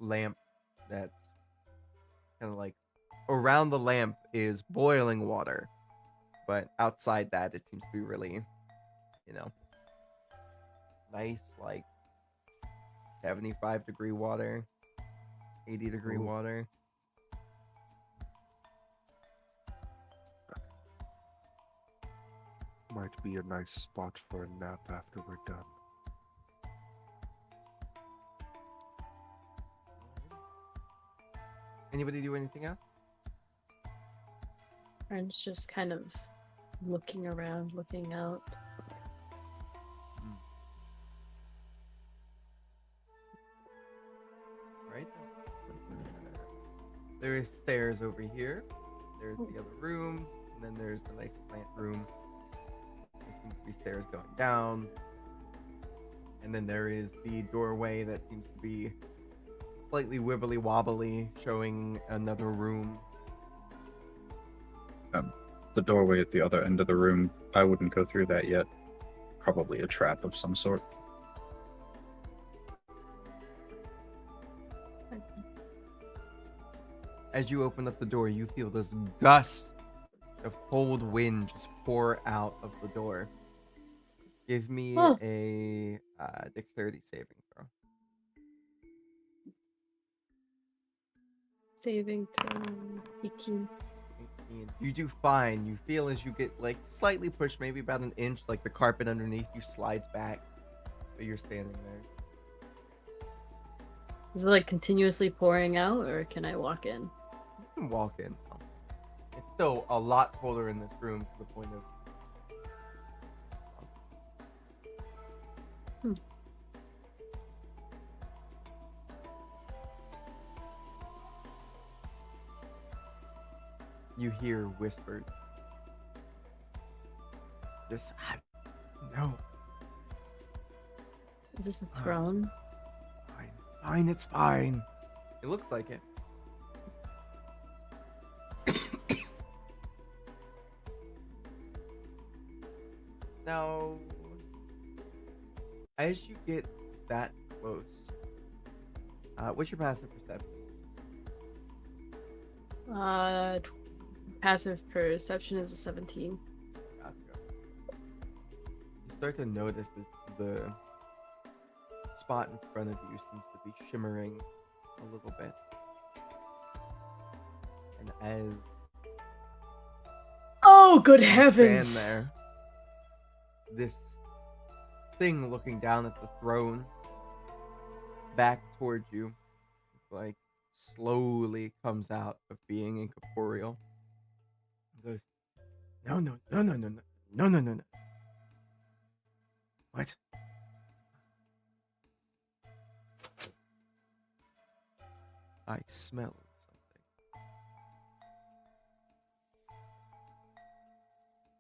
Speaker 1: lamp that's kind of like around the lamp is boiling water, but outside that it seems to be really, you know, nice, like 75-degree water, 80-degree
Speaker 2: Ooh.
Speaker 1: water.
Speaker 2: Might be a nice spot for a nap after we're done.
Speaker 1: Anybody do anything else?
Speaker 4: Fern's just kind of looking around, looking out.
Speaker 1: Right then. There is stairs over here. There's the other room, and then there's the nice plant room. There seems to be stairs going down. And then there is the doorway that seems to be slightly wibbly wobbly, showing another room.
Speaker 8: The doorway at the other end of the room, I wouldn't go through that yet. Probably a trap of some sort.
Speaker 1: As you open up the door, you feel this gust of cold wind just pour out of the door. Give me
Speaker 4: Oh.
Speaker 1: a dexterity saving throw.
Speaker 4: Saving throw 18.
Speaker 1: 18. You do fine. You feel as you get like slightly pushed, maybe about an inch, like the carpet underneath you slides back, but you're standing there.
Speaker 4: Is it like continuously pouring out, or can I walk in?
Speaker 1: You can walk in. It's still a lot colder in this room to the point of. You hear whispers. Just no.
Speaker 4: Is this a throne?
Speaker 1: Fine, it's fine, it's fine. It looks like it. Now, as you get that close, what's your passive perception?
Speaker 7: Passive perception is a 17.
Speaker 1: Gotcha. You start to notice this, the spot in front of you seems to be shimmering a little bit. And as
Speaker 7: Oh, good
Speaker 1: you
Speaker 7: heavens!
Speaker 1: stand there, this thing looking down at the throne, back towards you, it's like slowly comes out of being incorporeal. It goes, no, no, no, no, no, no, no, no, no, no. What? I smell something.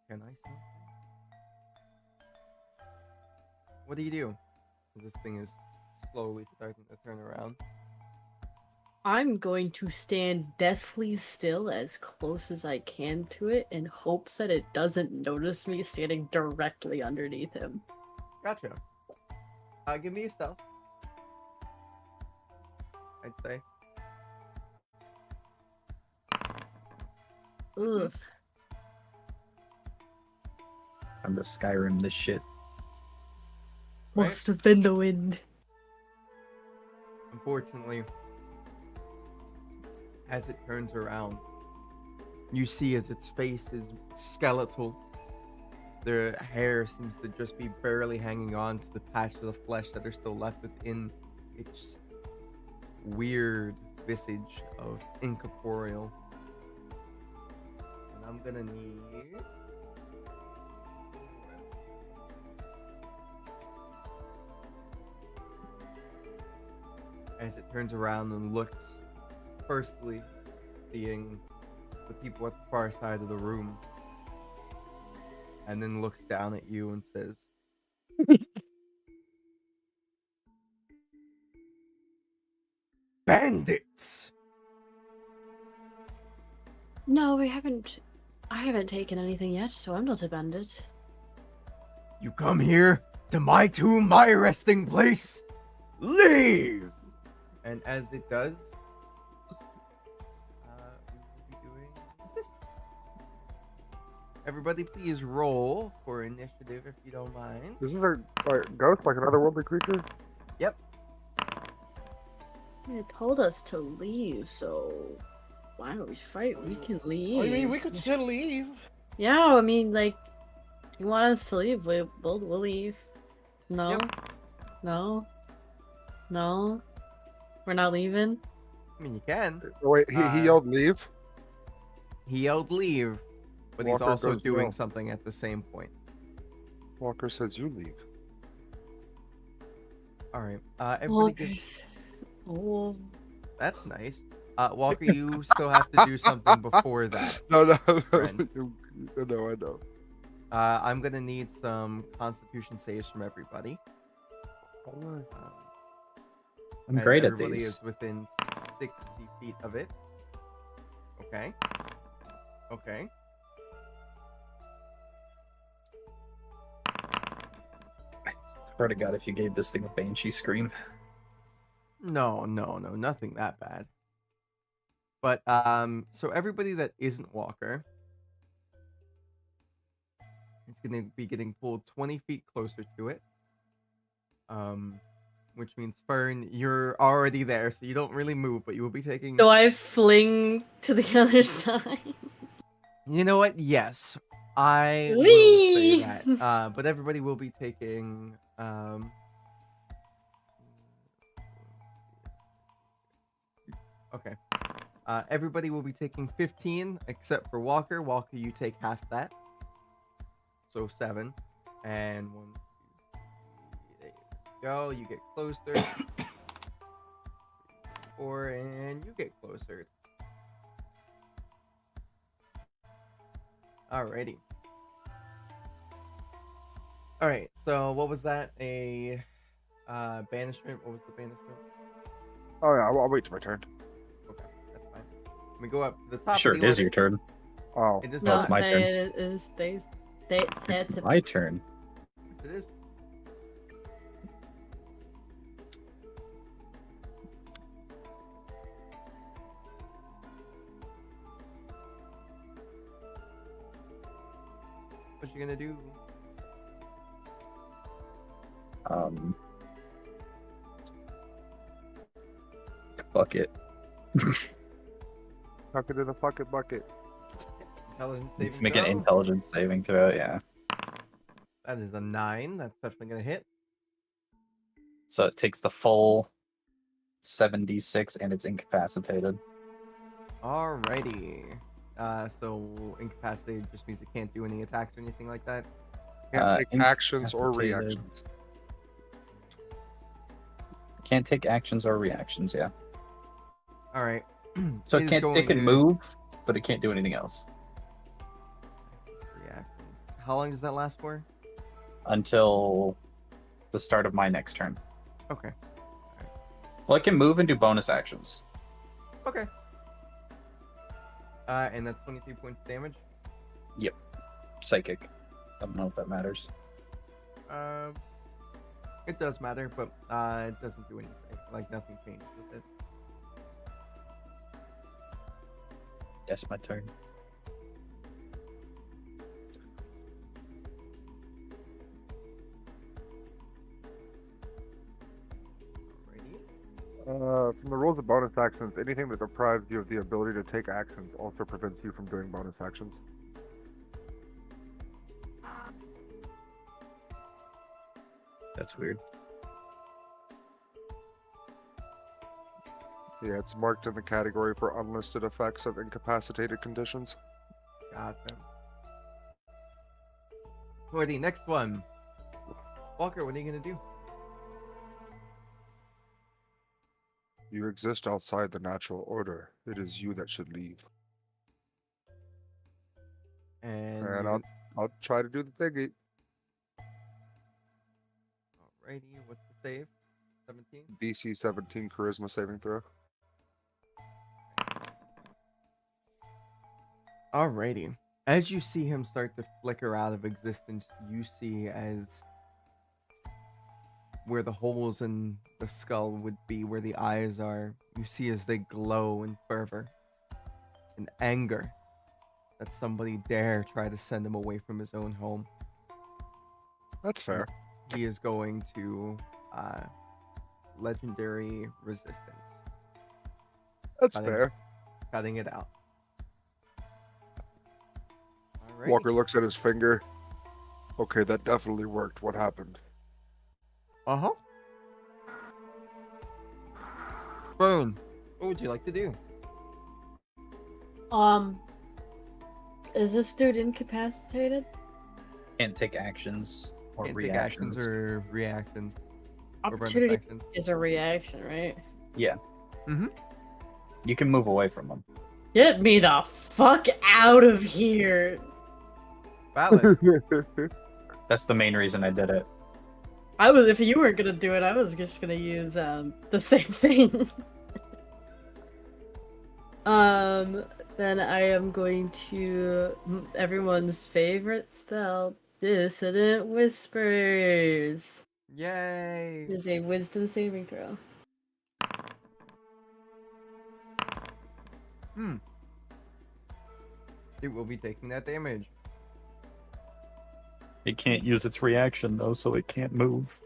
Speaker 1: Can I smell things? What do you do? This thing is slowly starting to turn around.
Speaker 4: I'm going to stand deathly still as close as I can to it in hopes that it doesn't notice me standing directly underneath him.
Speaker 1: Gotcha. Give me a stealth. I'd say.
Speaker 4: Ugh.
Speaker 8: I'm to Skyrim this shit.
Speaker 1: Right?
Speaker 4: Must have been the wind.
Speaker 1: Unfortunately, as it turns around, you see as its face is skeletal. The hair seems to just be barely hanging on to the patches of flesh that are still left within its weird visage of incorporeal. And I'm gonna need... As it turns around and looks, firstly seeing the people at the far side of the room, and then looks down at you and says, "Bandits!"
Speaker 7: No, we haven't. I haven't taken anything yet, so I'm not a bandit.
Speaker 1: You come here to my tomb, my resting place. Leave! And as it does, we will be doing this. Everybody, please roll for initiative if you don't mind.
Speaker 2: Is this a ghost, like an otherworldly creature?
Speaker 1: Yep.
Speaker 4: It told us to leave, so why don't we fight? We can leave.
Speaker 5: I mean, we could still leave.
Speaker 4: Yeah, I mean, like, if you want us to leave, we'll leave. No?
Speaker 1: Yep.
Speaker 4: No? No? We're not leaving?
Speaker 1: I mean, you can.
Speaker 2: Oh, wait, he yelled leave?
Speaker 1: He yelled leave, but he's
Speaker 2: Walker
Speaker 1: also
Speaker 2: goes
Speaker 1: doing
Speaker 2: no.
Speaker 1: something at the same point.
Speaker 2: Walker says you leave.
Speaker 1: All right. Everybody give...
Speaker 4: Walkers. Oh.
Speaker 1: That's nice. Walker, you still have to do something before that.
Speaker 2: No,
Speaker 1: Friend.
Speaker 2: no, I know.
Speaker 1: I'm gonna need some Constitution saves from everybody.
Speaker 2: Alright.
Speaker 8: I'm
Speaker 1: As
Speaker 8: great at
Speaker 1: everybody
Speaker 8: these.
Speaker 1: is within 60 feet of it. Okay. Okay.
Speaker 8: I swear to God, if you gave this thing a banshee scream.
Speaker 1: No, nothing that bad. But so everybody that isn't Walker is gonna be getting pulled 20 feet closer to it. Which means Fern, you're already there, so you don't really move, but you will be taking.
Speaker 4: Do I fling to the other side?
Speaker 1: You know what? Yes, I will
Speaker 4: Whee!
Speaker 1: say that. But everybody will be taking. Okay. Everybody will be taking 15, except for Walker. Walker, you take half that. So 7. And 1, 2, 3, there you go. You get closer. 4, and you get closer. Alrighty. Alright, so what was that? A banishment? What was the banishment?
Speaker 2: Oh yeah, I'll wait till my turn.
Speaker 1: Okay, that's fine. We go up to the top.
Speaker 8: Sure,
Speaker 1: of
Speaker 8: it
Speaker 1: the
Speaker 8: is
Speaker 1: order.
Speaker 8: your turn.
Speaker 2: Oh,
Speaker 1: It is
Speaker 8: No, it's
Speaker 1: not.
Speaker 8: my turn.
Speaker 4: It is,
Speaker 8: It's my turn.
Speaker 1: it is. What you gonna do?
Speaker 8: Fuck it.
Speaker 2: Tuck it in a fucking bucket.
Speaker 1: Intelligence
Speaker 8: Let's
Speaker 1: saving
Speaker 8: make an
Speaker 1: throw?
Speaker 8: intelligence saving throw. Yeah.
Speaker 1: That is a 9. That's definitely gonna hit.
Speaker 8: So it takes the full 7d6 and it's incapacitated.
Speaker 1: Alrighty. So incapacitated just means it can't do any attacks or anything like that.
Speaker 2: Can't take actions or
Speaker 8: incapacitated.
Speaker 2: reactions.
Speaker 8: Can't take actions or reactions. Yeah.
Speaker 1: All right.
Speaker 8: So
Speaker 1: It is
Speaker 8: it
Speaker 1: going
Speaker 8: can
Speaker 1: to-
Speaker 8: move, but it can't do anything else
Speaker 1: Reactions. How long does that last for?
Speaker 8: until the start of my next turn.
Speaker 1: Okay.
Speaker 8: Well, it can move and do bonus actions.
Speaker 1: Okay. And that's 23 points of damage.
Speaker 8: Psychic. I don't know if that matters.
Speaker 1: It does matter, but it doesn't do anything. Like nothing changes with it.
Speaker 8: That's my turn.
Speaker 1: Alrighty.
Speaker 2: From the rules of bonus actions, anything that deprives you of the ability to take actions also prevents you from doing bonus actions.
Speaker 8: That's weird.
Speaker 2: Yeah, it's marked in the category for unlisted effects of incapacitated conditions.
Speaker 1: Gotcha. For the next one, Walker, what are you gonna do?
Speaker 2: You exist outside the natural order. It is you that should leave.
Speaker 1: And
Speaker 2: And
Speaker 1: you-
Speaker 2: I'll try to do the thingy.
Speaker 1: alrighty, what's the save? 17.
Speaker 2: DC 17 charisma saving throw.
Speaker 1: Alrighty. As you see him start to flicker out of existence, you see as where the holes in the skull would be, where the eyes are, you see as they glow in fervor and anger that somebody dare try to send him away from his own home.
Speaker 2: That's fair.
Speaker 1: He is going to legendary resistance,
Speaker 2: That's
Speaker 1: Cutting.
Speaker 2: fair.
Speaker 1: cutting it out. Alrighty.
Speaker 2: Walker looks at his finger. Okay, that definitely worked. What happened?
Speaker 1: Uh-huh. Boom. What would you like to do?
Speaker 7: Is this dude incapacitated?
Speaker 8: Can't take actions or
Speaker 1: Can't take
Speaker 8: reactions.
Speaker 1: actions or reactions. Or bonus
Speaker 7: Opportunity
Speaker 1: actions.
Speaker 7: is a reaction, right?
Speaker 8: Yeah.
Speaker 1: Mm-hmm.
Speaker 8: You can move away from them.
Speaker 7: Get me the fuck out of here!
Speaker 1: Valid.
Speaker 8: That's the main reason I did it.
Speaker 7: If you weren't gonna do it, I was just gonna use the same thing. Then I am going to everyone's favorite spell, Dissonant Whispers.
Speaker 1: Yay.
Speaker 7: It is a wisdom saving throw.
Speaker 1: It will be taking that damage.
Speaker 8: It can't use its reaction though, so it can't move.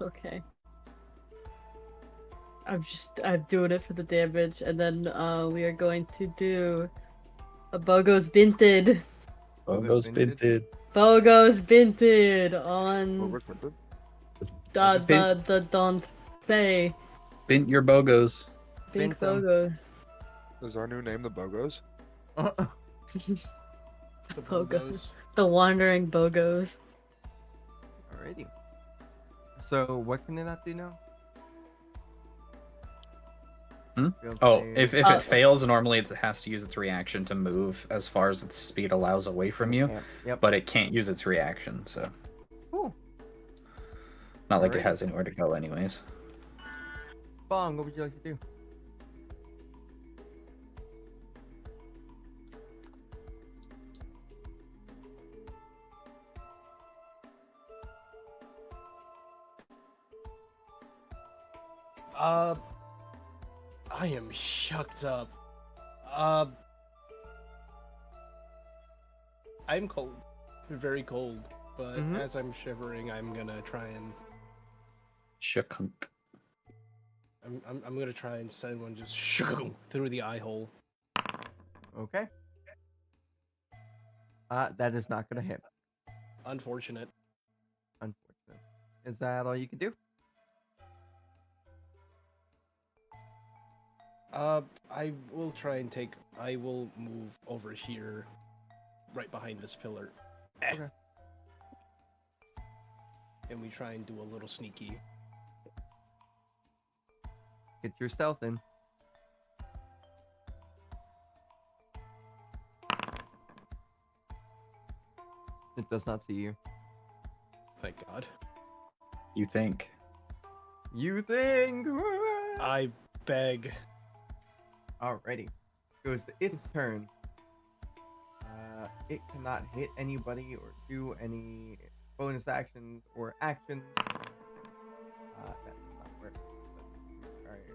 Speaker 7: Okay. I'm doing it for the damage, and then we are going to do a Bogo's Binted.
Speaker 8: Bogo's Binted.
Speaker 7: Bogo's Binted on
Speaker 2: What was it?
Speaker 7: the Don Fay.
Speaker 8: Bint your Bogos.
Speaker 7: Big
Speaker 1: Bint them.
Speaker 7: Bogo.
Speaker 2: Is our new name the Bogos?
Speaker 5: The
Speaker 7: Bogos.
Speaker 5: Bogos.
Speaker 7: The Wandering Bogos.
Speaker 1: Alrighty. So what can they not do now?
Speaker 8: Hmm?
Speaker 1: Failed
Speaker 8: Oh,
Speaker 1: save.
Speaker 8: if it fails, normally it has to use its reaction to move as far as its speed allows away from you,
Speaker 1: Yep.
Speaker 8: but it can't use its reaction, so
Speaker 1: Cool.
Speaker 8: not like it
Speaker 1: Alrighty.
Speaker 8: has anywhere to go anyways.
Speaker 1: Bong, what would you like to do?
Speaker 5: I am shucked up. I'm cold. Very cold. But
Speaker 1: Mhm.
Speaker 5: as I'm shivering, I'm gonna try and
Speaker 3: Shukunk.
Speaker 5: I'm gonna try and send one just through the eye hole.
Speaker 1: Okay. That is not gonna hit.
Speaker 5: Unfortunate.
Speaker 1: Unfortunate. Is that all you can do?
Speaker 5: I will try and take. I will move over here, right behind this pillar.
Speaker 1: Okay.
Speaker 5: And we try and do a little sneaky.
Speaker 1: Get your stealth in. It does not see you.
Speaker 5: Thank God.
Speaker 3: You think?
Speaker 1: You think?
Speaker 5: I beg.
Speaker 1: Alrighty. Goes to its turn. It cannot hit anybody or do any bonus actions or actions. That does not work. Alright.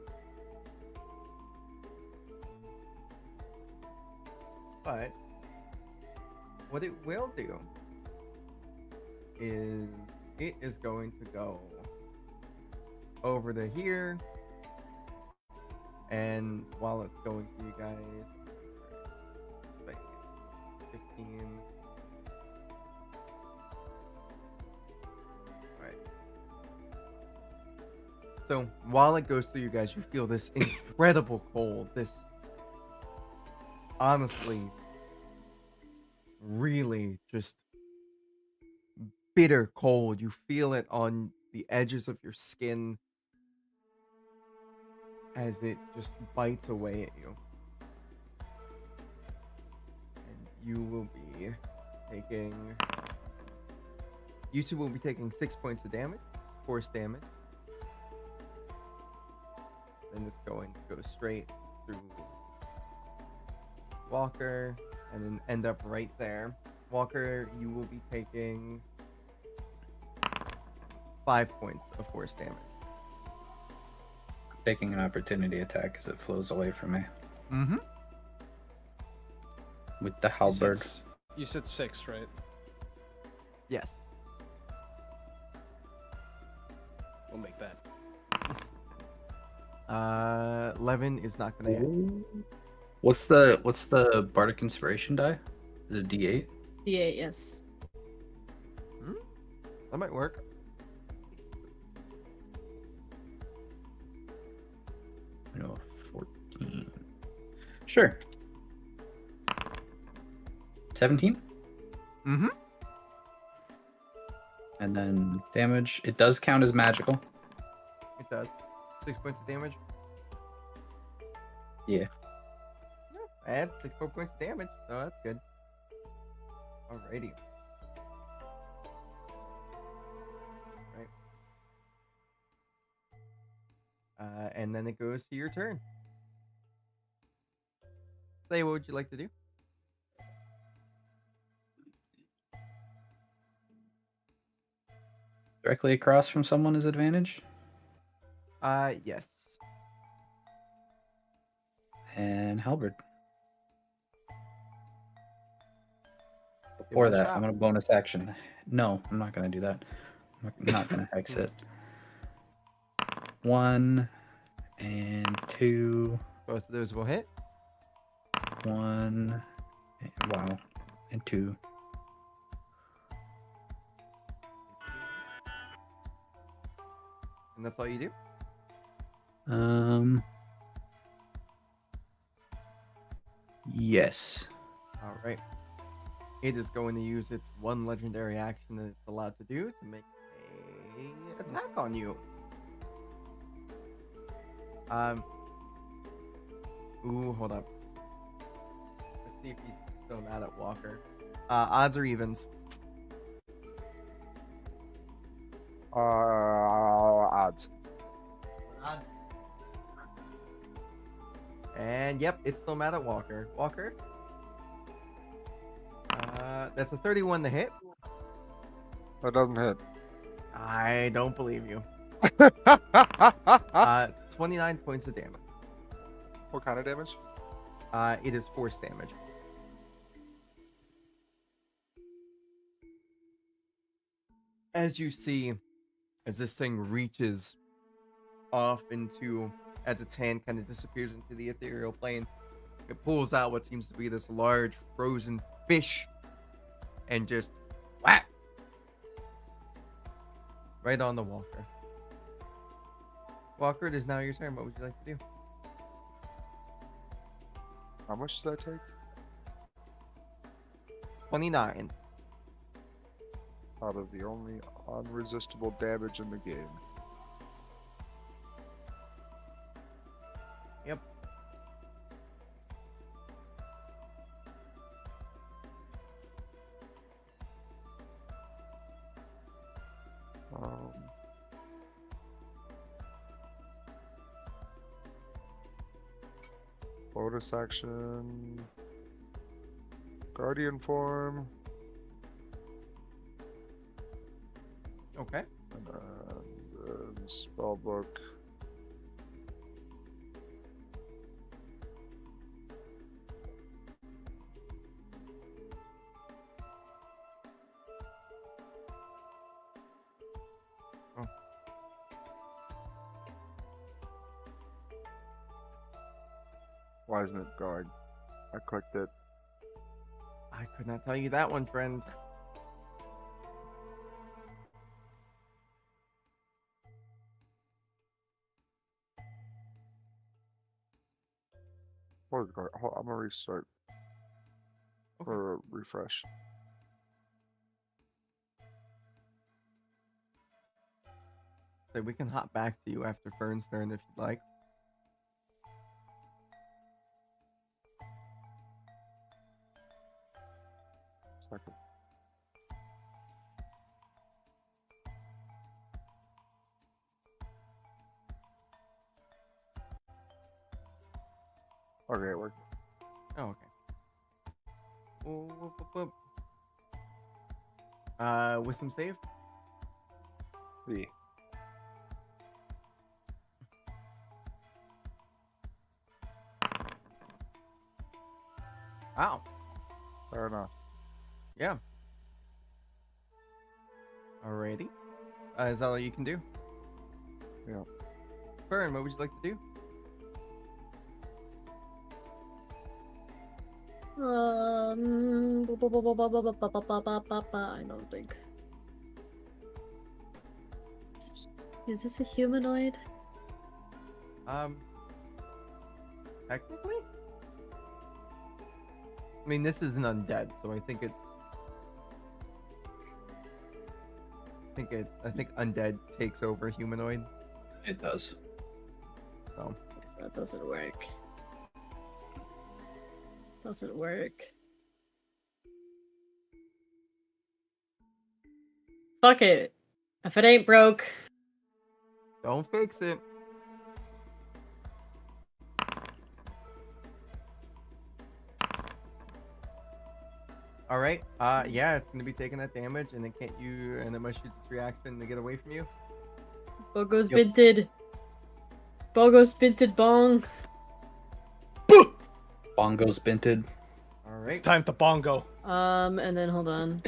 Speaker 1: But what it will do is it is going to go over to here, and while it's going to you guys, it's like 15. Right. So while it goes through you guys, you feel this incredible cold. This honestly really just bitter cold. You feel it on the edges of your skin as it just bites away at you. And you will be taking... You two will be taking 6 points of damage, force damage. Then it's going to go straight through Walker and then end up right there. Walker, you will be taking 5 points of force damage.
Speaker 3: Taking an opportunity attack as it flows away from me
Speaker 1: Mm-hmm.
Speaker 3: with the halberd.
Speaker 5: You said 6, right?
Speaker 1: Yes.
Speaker 5: We'll make that.
Speaker 1: 11 is not gonna hit.
Speaker 3: What's the bardic inspiration die? Is it D8?
Speaker 4: D8, yes.
Speaker 1: That might work.
Speaker 3: No, 14. Sure. 17.
Speaker 1: Mm-hmm.
Speaker 3: And then damage. It does count as magical.
Speaker 1: It does. 6 points of damage.
Speaker 3: Yeah.
Speaker 1: Add 6 more points of damage. Oh, that's good. Alrighty. Right. And then it goes to your turn. Say, what would you like to do?
Speaker 3: Directly across from someone is advantage.
Speaker 1: Yes.
Speaker 3: And halberd.
Speaker 1: Give
Speaker 3: Before
Speaker 1: it a
Speaker 3: that,
Speaker 1: shot.
Speaker 3: I'm gonna bonus action. No, I'm not gonna do that. I'm not gonna hex it. 1 and 2.
Speaker 1: Both of those will hit.
Speaker 3: 1. Wow. And 2.
Speaker 1: And that's all you do?
Speaker 3: Yes.
Speaker 1: Alright. It is going to use its one legendary action that it's allowed to do to make a attack on you. Ooh, hold up. Let's see if he's still mad at Walker. Odds or evens?
Speaker 2: Odds.
Speaker 1: And yep, it's still mad at Walker. Walker? That's a 31 to hit.
Speaker 2: That doesn't hit.
Speaker 1: I don't believe you. 29 points of damage.
Speaker 2: What kind of damage?
Speaker 1: It is force damage. As you see, as this thing reaches off into, as its hand kind of disappears into the ethereal plane, it pulls out what seems to be this large frozen fish and just whack right on the walker. Walker, it is now your turn. What would you like to do?
Speaker 2: How much did I take?
Speaker 1: 29.
Speaker 2: Out of the only unresistible damage in the game.
Speaker 1: Yep.
Speaker 2: Bonus action. Guardian form.
Speaker 1: Okay.
Speaker 2: And spell book.
Speaker 1: Oh.
Speaker 2: Why isn't it going? I clicked it.
Speaker 1: I could not tell you that one, friend.
Speaker 2: What is going? I'm gonna restart
Speaker 1: Okay.
Speaker 2: or refresh.
Speaker 1: So we can hop back to you after Fern's turn if you'd like.
Speaker 2: Second. Okay, it worked.
Speaker 1: Oh, okay. Whoop, whoop, whoop, whoop. Wisdom save?
Speaker 2: V.
Speaker 1: Wow.
Speaker 2: Fair enough.
Speaker 1: Yeah. Alrighty. Is that all you can do?
Speaker 2: Yeah.
Speaker 1: Fern, what would you like to do?
Speaker 4: I don't think. Is this a humanoid?
Speaker 1: Technically? I mean, this is an undead, so I think undead takes over humanoid,
Speaker 3: It does.
Speaker 1: so.
Speaker 4: That doesn't work. Doesn't work. Fuck it. If it ain't broke.
Speaker 1: Don't fix it. All right. Yeah, it's gonna be taking that damage, and it must use its reaction to get away from you.
Speaker 4: Bogo's
Speaker 3: Yep.
Speaker 4: binted. Bogo's binted bong.
Speaker 3: Bongo's binted.
Speaker 1: All
Speaker 5: It's
Speaker 1: right.
Speaker 5: time to bongo.
Speaker 4: And then hold on.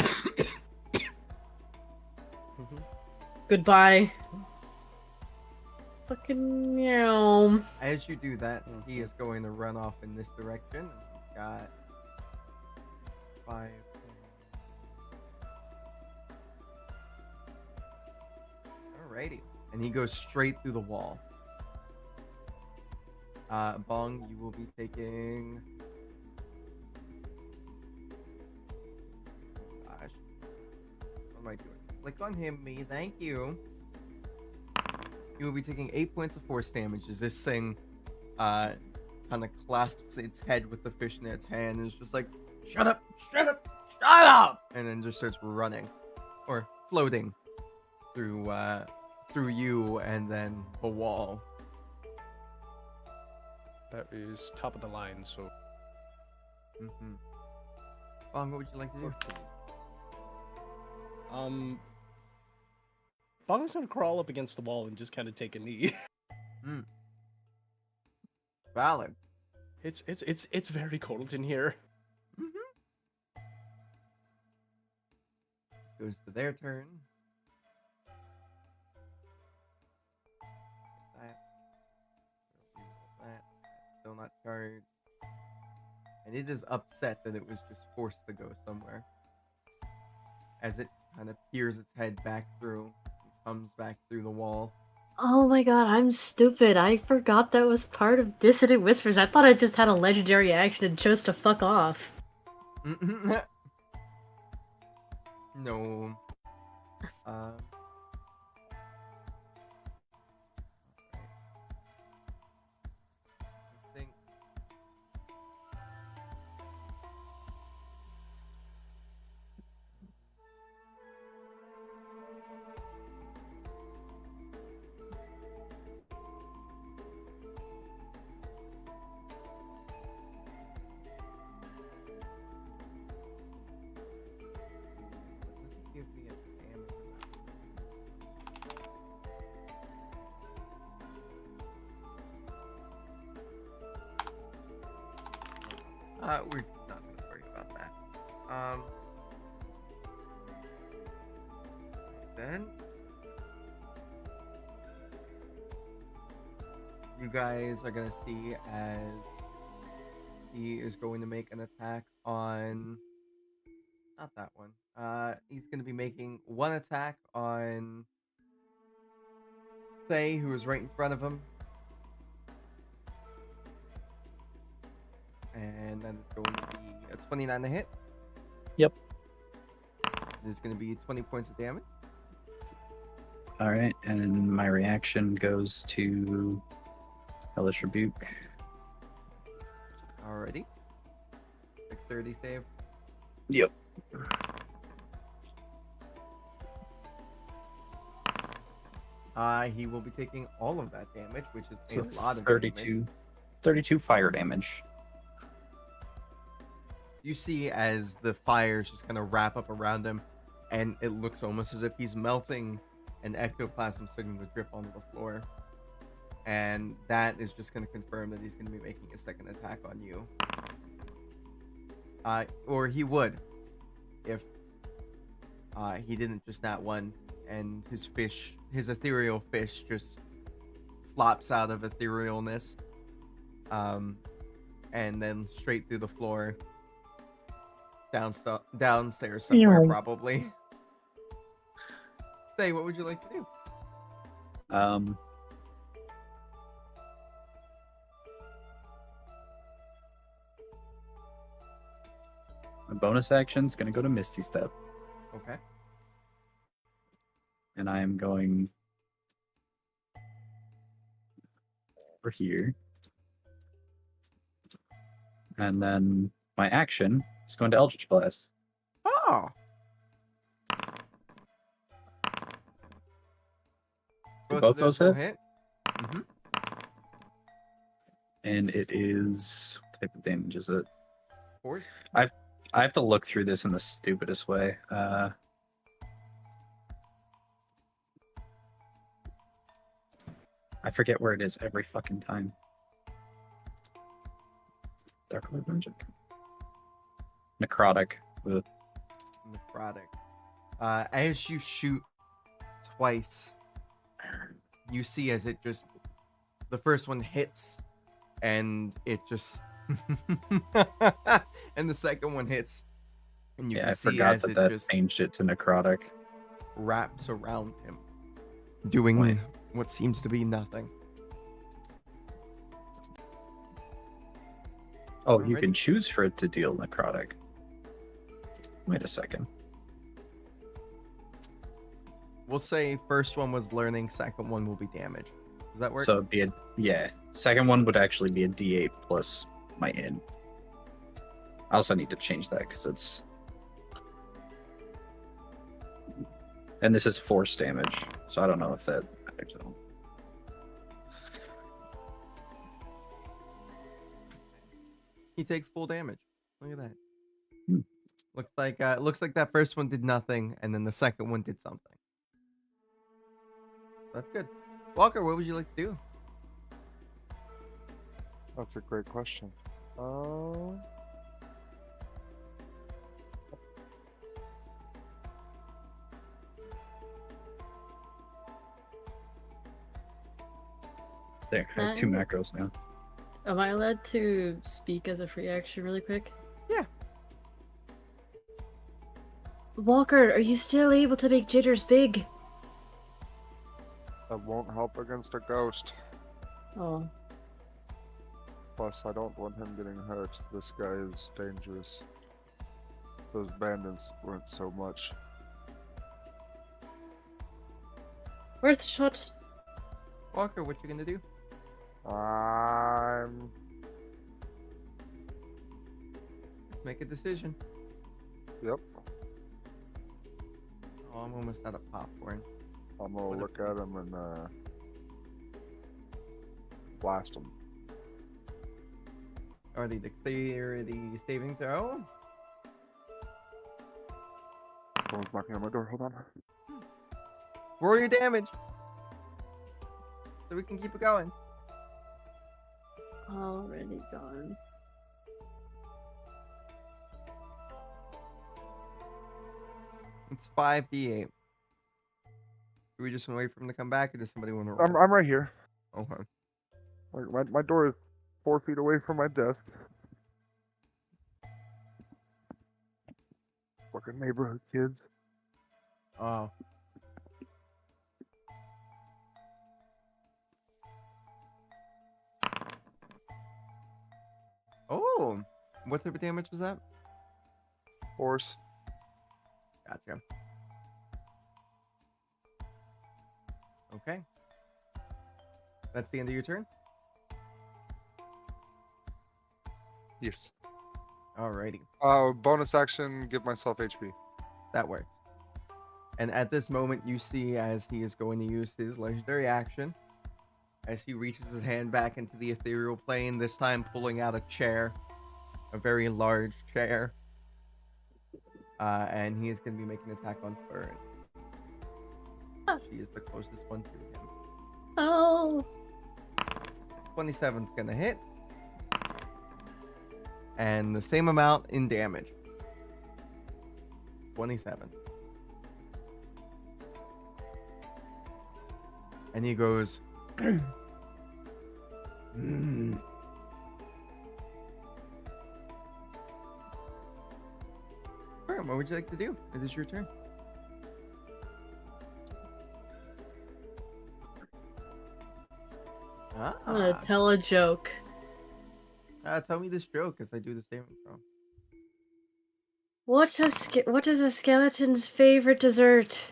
Speaker 4: Goodbye. Fucking meow.
Speaker 1: As you do that, he is going to run off in this direction. He's got 5. Alrighty. And he goes straight through the wall. Bong, you will be taking. Gosh. What am I doing? Click on him, me. Thank you. You will be taking 8 points of force damage as this thing kind of clasps its head with the fish in its hand and is just like, shut up, shut up, shut up! And then just starts running or floating through you and then the wall.
Speaker 5: That is top of the line, so.
Speaker 1: Mm-hmm. Bong, what would you like to do?
Speaker 5: Bog's gonna crawl up against the wall and just kind of take a knee.
Speaker 1: Valid.
Speaker 5: It's very cold in here.
Speaker 1: Goes to their turn. That. That. Still not charged. And it is upset that it was just forced to go somewhere. As it kind of peers its head back through, and comes back through the wall.
Speaker 7: Oh my god, I'm stupid. I forgot that was part of Dissonant Whispers. I thought I just had a legendary action and chose to fuck off.
Speaker 1: No. I think. Doesn't give me a damage amount. We're not gonna worry about that. Then you guys are gonna see as he is going to make an attack on not that one. He's gonna be making one attack on Faye, who is right in front of him. And then it's going to be a 29 to hit.
Speaker 3: Yep.
Speaker 1: There's going to be 20 points of damage.
Speaker 3: All right, and my reaction goes to Hellish Rebuke.
Speaker 1: Alrighty. 30 save.
Speaker 3: Yep.
Speaker 1: He will be taking all of that damage, which is
Speaker 3: So
Speaker 1: a lot of
Speaker 3: 32, 32 fire damage.
Speaker 1: You see as the fires just kind of wrap up around him, and it looks almost as if he's melting, and ectoplasm starting to drip onto the floor. And that is just going to confirm that he's going to be making a second attack on you. Or he would, if he didn't just that one, and his ethereal fish just flops out of etherealness, and then straight through the floor, downstairs somewhere, probably. Say, what would you like to do?
Speaker 3: My bonus action's gonna go to Misty Step,
Speaker 1: Okay.
Speaker 3: and I am going over here, and then my action is going to Eldritch Blast.
Speaker 1: Oh.
Speaker 3: Do both those
Speaker 1: will
Speaker 3: hit?
Speaker 1: Mm-hmm.
Speaker 3: And it is what type of damage is it?
Speaker 1: Force.
Speaker 3: I have to look through this in the stupidest way. I forget where it is every fucking time. Dark Lord Magic. Necrotic. Ugh.
Speaker 1: Necrotic. As you shoot twice, you see as it just the first one hits, and it just and the second one hits, and you
Speaker 3: Yeah,
Speaker 1: can
Speaker 3: I
Speaker 1: see
Speaker 3: forgot
Speaker 1: as
Speaker 3: that
Speaker 1: it
Speaker 3: that
Speaker 1: just
Speaker 3: changed it to Necrotic.
Speaker 1: wraps around him, doing
Speaker 3: Wait.
Speaker 1: what seems to be nothing.
Speaker 3: Oh, you
Speaker 1: Alrighty.
Speaker 3: can choose for it to deal Necrotic. Wait a second.
Speaker 1: We'll say first one was learning, second one will be damage. Does that work?
Speaker 3: So it'd be yeah. Second one would actually be a D8 plus my in. I also need to change that because it's. And this is force damage, so I don't know if that matters at all.
Speaker 1: He takes full damage. Look at that.
Speaker 3: Hmm.
Speaker 1: Looks like that first one did nothing, and then the second one did something. That's good. Walker, what would you like to do?
Speaker 2: That's a great question.
Speaker 8: There, I have 2
Speaker 4: Nice.
Speaker 8: macros now.
Speaker 4: Am I allowed to speak as a free action really quick?
Speaker 7: Walker, are you still able to make jitters big?
Speaker 2: That won't help against a ghost.
Speaker 4: Oh.
Speaker 2: Plus, I don't want him getting hurt. This guy is dangerous. Those bandits weren't so much.
Speaker 7: Worth a shot.
Speaker 1: Walker, what you gonna do? Let's make a decision.
Speaker 2: Yep.
Speaker 1: Oh, I'm almost out of popcorn.
Speaker 2: I'm gonna look at him and blast him.
Speaker 1: Are the dexterity saving throw?
Speaker 2: Someone's knocking on my door. Hold on.
Speaker 1: Roll your damage. So we can keep it going.
Speaker 4: Already gone.
Speaker 1: It's 5d8. Do we just want to wait for him to come back, or does somebody want to roll?
Speaker 2: I'm right here.
Speaker 1: Okay.
Speaker 2: My door is 4 feet away from my desk. Fucking neighborhood kids.
Speaker 1: Oh. Oh. What type of damage was that?
Speaker 2: Horse.
Speaker 1: Gotcha. Okay. That's the end of your turn?
Speaker 2: Yes.
Speaker 1: Alrighty.
Speaker 2: Bonus action, give myself HP.
Speaker 1: That works. And at this moment, you see as he is going to use his legendary action, as he reaches his hand back into the ethereal plane, this time pulling out a chair, a very large chair. And he is going to be making an attack on Fern. She is the closest one to him.
Speaker 7: Oh.
Speaker 1: 27's going to hit. And the same amount in damage. 27. And he goes, Alright, what would you like to do? It is your turn.
Speaker 4: I'm gonna tell a joke.
Speaker 1: Tell me this joke as I do the saving throw.
Speaker 7: What is a skeleton's favorite dessert?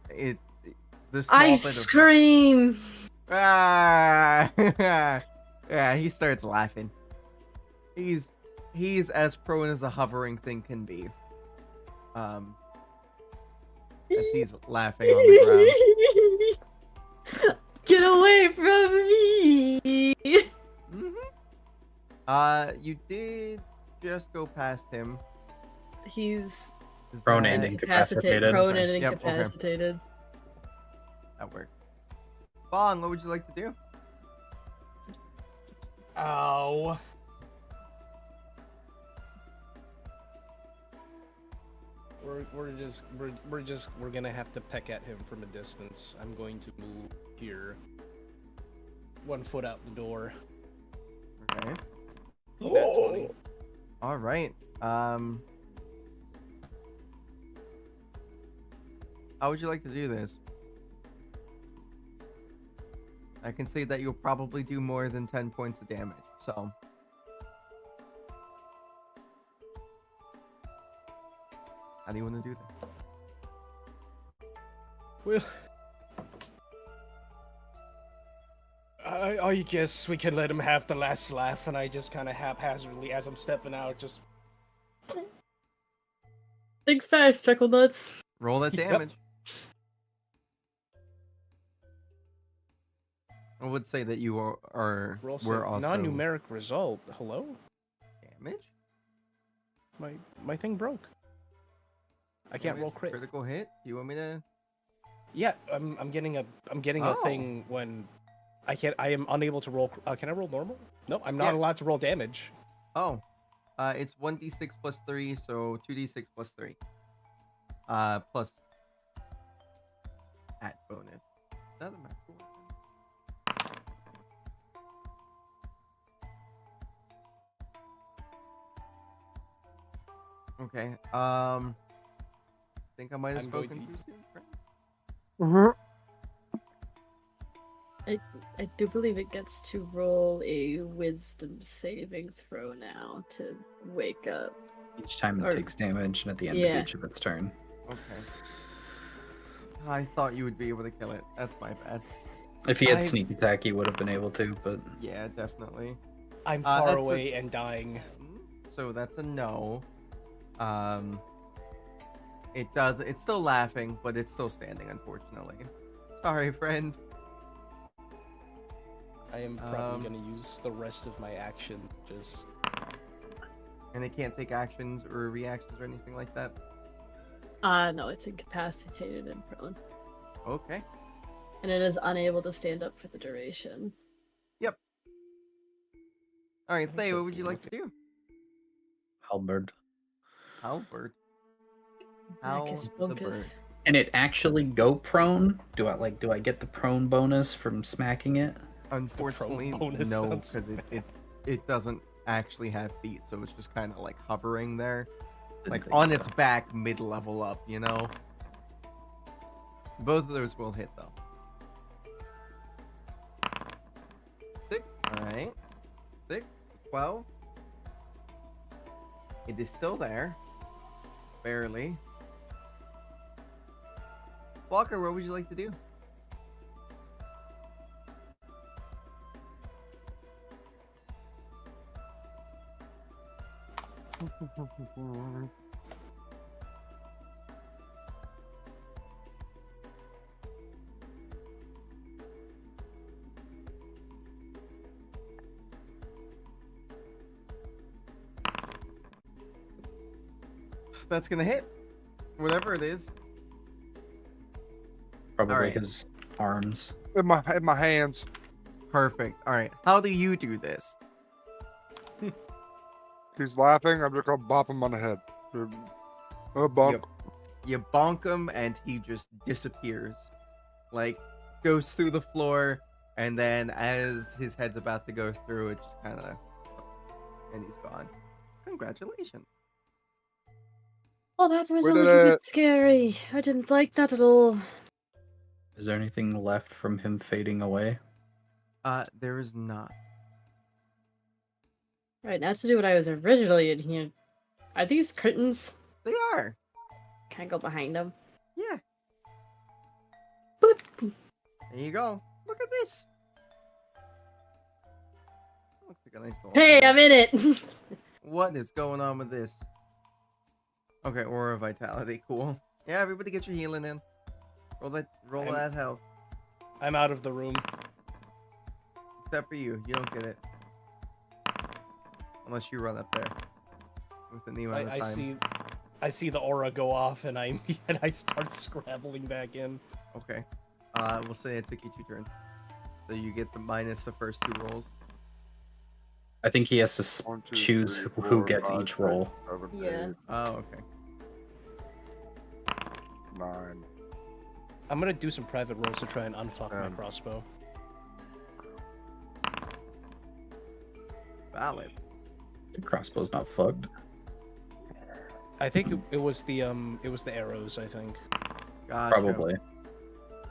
Speaker 1: The small bit
Speaker 7: Ice
Speaker 1: of-
Speaker 7: cream.
Speaker 1: Ah, yeah, he starts laughing. He's as prone as a hovering thing can be. As he's laughing on the ground.
Speaker 4: Get away from me!
Speaker 1: You did just go past him.
Speaker 4: He's
Speaker 1: Is
Speaker 8: Prone
Speaker 1: that-
Speaker 8: and
Speaker 4: incapacitated.
Speaker 8: incapacitated.
Speaker 4: Prone and
Speaker 1: Yep, okay.
Speaker 4: incapacitated.
Speaker 1: That works. Bong, what would you like to do?
Speaker 5: Ow. We're gonna have to peck at him from a distance. I'm going to move here. 1 foot out the door.
Speaker 1: Okay.
Speaker 5: Nat 20.
Speaker 1: All right. How would you like to do this? I can say that you'll probably do more than 10 points of damage, so. How do you want to do that?
Speaker 5: Well, I guess we can let him have the last laugh, and I just kind of haphazardly, as I'm stepping out, just
Speaker 4: Think fast, Chuckle Nuts.
Speaker 1: Roll that
Speaker 5: Yep.
Speaker 1: damage. I would say that you are
Speaker 5: roll
Speaker 1: were also
Speaker 5: non-numeric result. Hello,
Speaker 1: damage.
Speaker 5: my thing broke. I can't roll crit.
Speaker 1: Critical hit? Do you want me to?
Speaker 5: Yeah, I'm getting a
Speaker 1: Oh.
Speaker 5: thing when I am unable to roll. Can I roll normal? No, I'm not
Speaker 1: Yeah.
Speaker 5: allowed to roll damage.
Speaker 1: Oh, it's 1d6 plus 3, so 2d6 plus 3. Plus at bonus. Doesn't matter. Okay. Think I might have
Speaker 5: I'm going
Speaker 1: spoken
Speaker 5: to-
Speaker 1: too soon. Right?
Speaker 4: I do believe it gets to roll a wisdom saving throw now to wake up.
Speaker 3: Each time it
Speaker 4: Or-
Speaker 3: takes damage, and at the end
Speaker 4: Yeah.
Speaker 3: of each of its turn.
Speaker 1: Okay. I thought you would be able to kill it. That's my bad.
Speaker 3: If he had
Speaker 5: I-
Speaker 3: sneak attack, he would have been able to, but
Speaker 1: Yeah, definitely.
Speaker 5: I'm far
Speaker 1: that's a-
Speaker 5: away and dying.
Speaker 1: So that's a no. It does. It's still laughing, but it's still standing. Unfortunately. Sorry, friend.
Speaker 5: I am probably
Speaker 1: Um,
Speaker 5: gonna use the rest of my action. Just
Speaker 1: And it can't take actions or reactions or anything like that.
Speaker 4: No, it's incapacitated and prone.
Speaker 1: Okay.
Speaker 4: And it is unable to stand up for the duration.
Speaker 1: All right, Thay, what would you like to do?
Speaker 3: halberd.
Speaker 1: Halberd.
Speaker 4: Marcus
Speaker 1: How the bird.
Speaker 4: Bunkus.
Speaker 3: Can it actually go prone? Do I get the prone bonus from smacking it?
Speaker 1: Unfortunately,
Speaker 5: bonus
Speaker 1: no,
Speaker 5: sounds
Speaker 1: because it doesn't actually have feet, so it's just kind of like hovering there,
Speaker 3: Didn't
Speaker 1: like
Speaker 3: think
Speaker 1: on
Speaker 3: so.
Speaker 1: its back, mid-level up. You know. Both of those will hit though. 6. All right. 6. 12. It is still there. Barely. Walker, what would you like to do? That's gonna hit. Whatever it is.
Speaker 3: Probably
Speaker 1: Alright.
Speaker 3: his arms.
Speaker 2: In my hands.
Speaker 1: Perfect. All right. How do you do this?
Speaker 2: He's laughing. I'm just gonna bop him on the head. Bonk.
Speaker 1: Yep. You bonk him and he just disappears. Like, goes through the floor, and then as his head's about to go through, it just kind of. And he's gone. Congratulations.
Speaker 7: Oh, that was
Speaker 2: We
Speaker 7: a
Speaker 2: did
Speaker 7: little bit
Speaker 2: it.
Speaker 7: scary. I didn't like that at all.
Speaker 3: Is there anything left from him fading away?
Speaker 1: There is not.
Speaker 4: Right, now to do what I was originally in here. Are these curtains?
Speaker 1: They are.
Speaker 4: Can I go behind them?
Speaker 1: Yeah.
Speaker 4: Boop.
Speaker 1: There you go. Look at this. Looks like a nice little.
Speaker 4: Hey, I'm in it!
Speaker 1: What is going on with this? Okay, aura vitality, cool. Yeah, everybody get your healing in. Roll
Speaker 5: I'm-
Speaker 1: that health.
Speaker 5: I'm out of the room.
Speaker 1: Except for you, you don't get it. Unless you run up there. With the new amount of
Speaker 5: I
Speaker 1: time.
Speaker 5: see the aura go off, and I start scrabbling back in.
Speaker 1: Okay. We'll say it took you 2 turns. So you get to minus the first 2 rolls.
Speaker 3: I think he has to
Speaker 2: 1, 2,
Speaker 3: choose
Speaker 2: 3,
Speaker 3: who
Speaker 2: 4,
Speaker 3: gets
Speaker 2: 5,
Speaker 3: each
Speaker 2: 6,
Speaker 3: roll.
Speaker 2: 7,
Speaker 4: Yeah.
Speaker 2: 8,
Speaker 1: Oh, okay.
Speaker 2: 9.
Speaker 5: I'm gonna do some private rolls to try and unfuck my
Speaker 2: 10.
Speaker 5: crossbow.
Speaker 1: Valid.
Speaker 3: The crossbow's not fucked.
Speaker 5: I think it was the arrows. I think.
Speaker 1: Gotcha.
Speaker 3: Probably.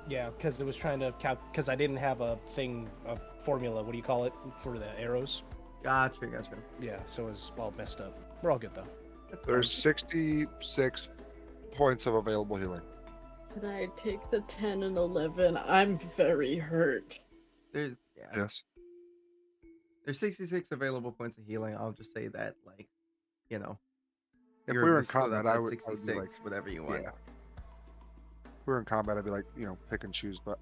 Speaker 5: Yeah, because it was trying to because I didn't have a formula. What do you call it for the arrows?
Speaker 1: Gotcha.
Speaker 5: Yeah, so it was all messed up. We're all good though.
Speaker 1: That's
Speaker 2: There's
Speaker 1: fine.
Speaker 2: 66 points of available healing.
Speaker 4: Can I take the 10 and 11? I'm very hurt.
Speaker 1: There's
Speaker 2: Yes.
Speaker 1: There's 66 available points of healing. I'll just say that, like, you know.
Speaker 2: If
Speaker 1: you're
Speaker 2: we were in
Speaker 1: to split
Speaker 2: combat,
Speaker 1: up
Speaker 2: I
Speaker 1: that
Speaker 2: would be
Speaker 1: 66,
Speaker 2: like,
Speaker 1: whatever you want.
Speaker 2: yeah. If we were in combat, I'd be like, pick and choose, but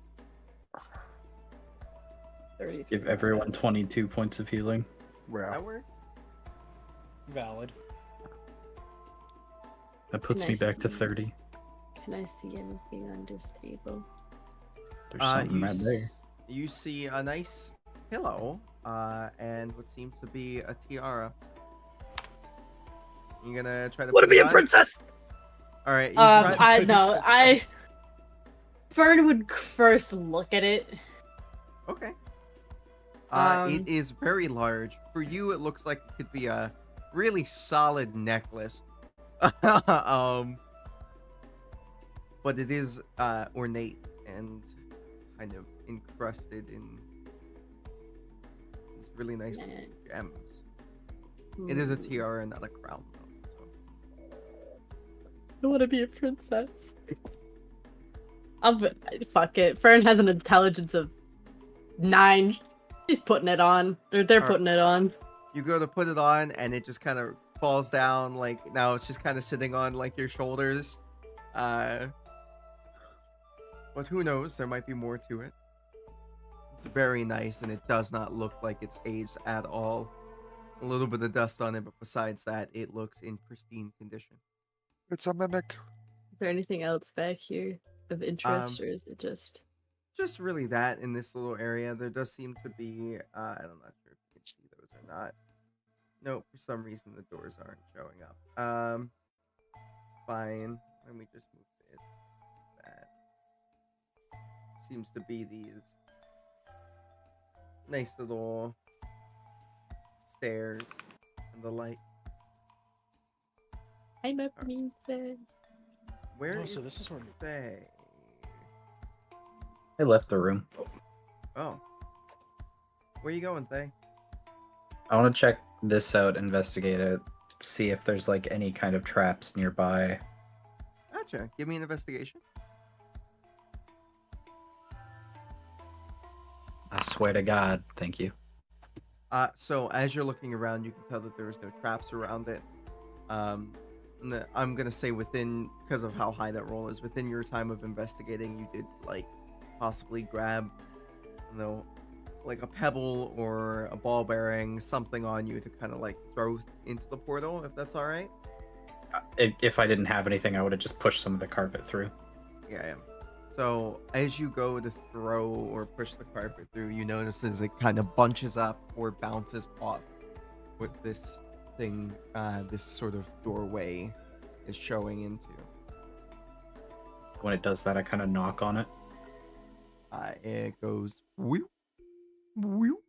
Speaker 4: 33.
Speaker 3: Give everyone 22 points of healing.
Speaker 1: That
Speaker 2: well,
Speaker 1: work?
Speaker 5: Valid.
Speaker 8: That puts
Speaker 4: Can
Speaker 8: me
Speaker 4: I
Speaker 8: back to
Speaker 4: see-
Speaker 8: 30.
Speaker 4: Can I see anything on this table?
Speaker 8: There's something
Speaker 1: you
Speaker 8: right there.
Speaker 1: you see a nice pillow, and what seems to be a tiara. You gonna try to
Speaker 8: Want to
Speaker 1: put it
Speaker 8: be a
Speaker 1: on?
Speaker 8: princess?
Speaker 1: All right, you try.
Speaker 4: I
Speaker 5: Could be
Speaker 4: no, I
Speaker 5: princess.
Speaker 4: Fern would first look at it.
Speaker 1: Okay.
Speaker 4: Um,
Speaker 1: It is very large. For you, it looks like it could be a really solid necklace. But it is ornate and kind of encrusted in these really nice
Speaker 4: Nah.
Speaker 1: gems. It is a
Speaker 4: hmm.
Speaker 1: tiara, not a crown, though. So.
Speaker 4: I want to be a princess. Fuck it. Fern has an intelligence of 9. She's putting it on. They're
Speaker 1: Alright.
Speaker 4: putting it on.
Speaker 1: You go to put it on, and it just kind of falls down. Like now, it's just kind of sitting on like your shoulders. But who knows? There might be more to it. It's very nice, and it does not look like it's aged at all. A little bit of dust on it, but besides that, it looks in pristine condition.
Speaker 2: It's a mimic.
Speaker 4: Is there anything else back here of interest, or is it just?
Speaker 1: Just really that in this little area. There does seem to be, I'm not sure if you can see those or not. No, for some reason the doors aren't showing up. It's fine. Let me just move it. That seems to be these nice little stairs and the light.
Speaker 4: I'm a princess.
Speaker 1: Where
Speaker 5: Oh,
Speaker 1: is
Speaker 5: so this is where.
Speaker 1: they?
Speaker 3: I left the room.
Speaker 1: Oh. Where you going, Thay?
Speaker 3: I want to check this out, investigate it, see if there's like any kind of traps nearby.
Speaker 1: Gotcha. Give me an investigation.
Speaker 3: I swear to God, thank you.
Speaker 1: So as you're looking around, you can tell that there is no traps around it. I'm gonna say because of how high that roll is, within your time of investigating, you did like possibly grab, like a pebble or a ball bearing, something on you to kind of like throw into the portal, if that's all right.
Speaker 3: If I didn't have anything, I would have just pushed some of the carpet through.
Speaker 1: Yeah. So as you go to throw or push the carpet through, you notice as it kind of bunches up or bounces off what this thing, this sort of doorway is showing into.
Speaker 3: When it does that, I kind of knock on it.
Speaker 1: It goes whoop, whoop.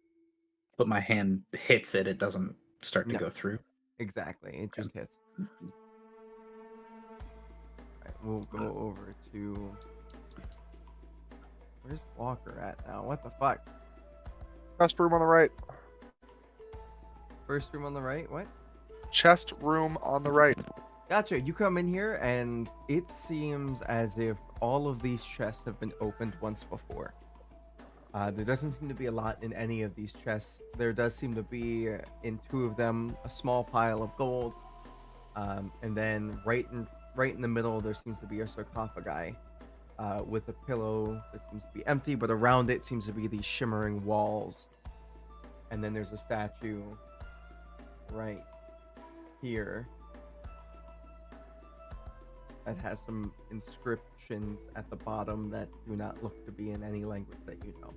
Speaker 3: But my hand hits it, it doesn't start to
Speaker 1: No.
Speaker 3: go through.
Speaker 1: Exactly. It just hits. Alright, we'll go over to... Where's Walker at now? What the fuck?
Speaker 2: Chest room on the right.
Speaker 1: First room on the right? What?
Speaker 2: Chest room on the right.
Speaker 1: Gotcha. You come in here, and it seems as if all of these chests have been opened once before. There doesn't seem to be a lot in any of these chests. There does seem to be, in 2 of them, a small pile of gold. And then right in the middle, there seems to be a sarcophagi with a pillow that seems to be empty, but around it seems to be these shimmering walls. And then there's a statue right here that has some inscriptions at the bottom that do not look to be in any language that you know.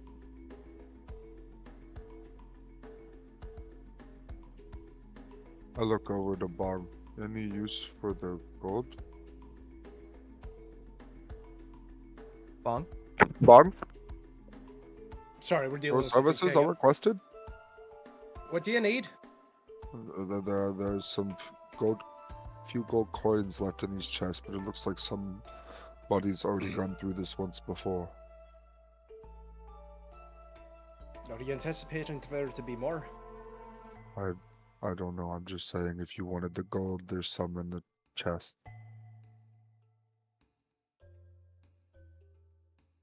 Speaker 2: I look over to Bob. Any use for the gold?
Speaker 1: Bong?
Speaker 2: Bob?
Speaker 5: Sorry, we're dealing
Speaker 2: Those
Speaker 5: with something.
Speaker 2: services are requested?
Speaker 5: What do you need?
Speaker 2: There's some few gold coins left in these chests, but it looks like somebody's already gone through this once before.
Speaker 5: Are you anticipating there to be more?
Speaker 2: I don't know, I'm just saying if you wanted the gold, there's some in the chest.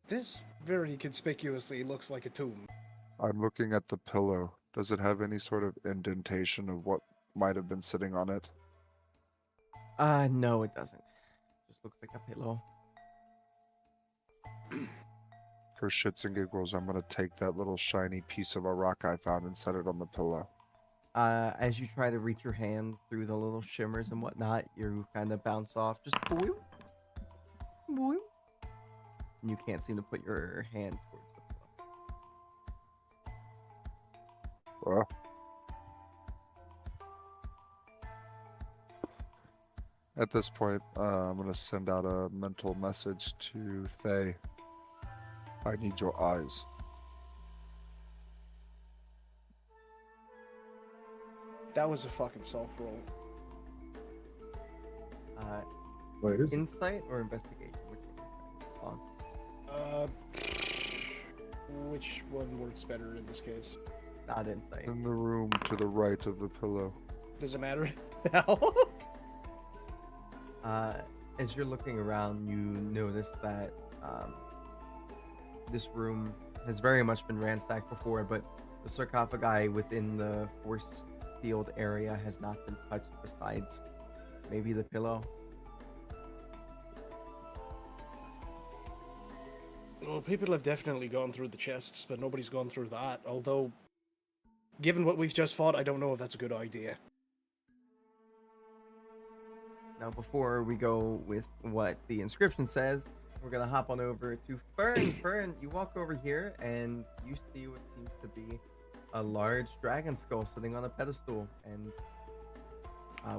Speaker 5: This very conspicuously looks like a tomb.
Speaker 2: I'm looking at the pillow. Does it have any sort of indentation of what might have been sitting on it?
Speaker 1: No, it doesn't. Just looks like a pillow.
Speaker 2: For shits and giggles, I'm gonna take that little shiny piece of a rock I found and set it on the pillow.
Speaker 1: As you try to reach your hand through the little shimmers and whatnot, you kind of bounce off. Just boing, boing. And you can't seem to put your hand towards the pillow.
Speaker 2: Well, at this point, I'm gonna send out a mental message to Thay. I need your eyes.
Speaker 5: That was a fucking soft roll.
Speaker 8: What is it?
Speaker 1: Insight or investigation? Which one are you on?
Speaker 5: Which one works better in this case?
Speaker 1: Not insight.
Speaker 2: In the room to the right of the pillow.
Speaker 5: Does it matter now?
Speaker 1: As you're looking around, you notice that this room has very much been ransacked before, but the sarcophagi within the force field area has not been touched besides maybe the pillow.
Speaker 5: Well, people have definitely gone through the chests, but nobody's gone through that. Although, given what we've just fought, I don't know if that's a good idea.
Speaker 1: Now, before we go with what the inscription says, we're gonna hop on over to Fern. Fern, you walk over here and you see what seems to be a large dragon skull sitting on a pedestal, and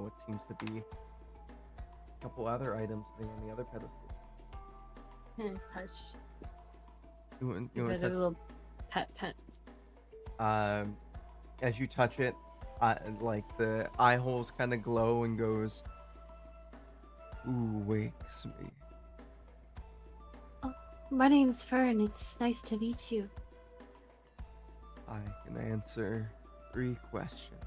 Speaker 1: what seems to be a couple other items sitting on the other pedestal.
Speaker 7: Hush.
Speaker 1: You want
Speaker 7: Give
Speaker 1: to
Speaker 7: it a
Speaker 1: touch?
Speaker 7: little pet.
Speaker 1: As you touch it, like the eye holes kind of glow and goes, "Ooh, wakes me."
Speaker 7: My name's Fern. It's nice to meet you.
Speaker 1: I can answer 3 questions.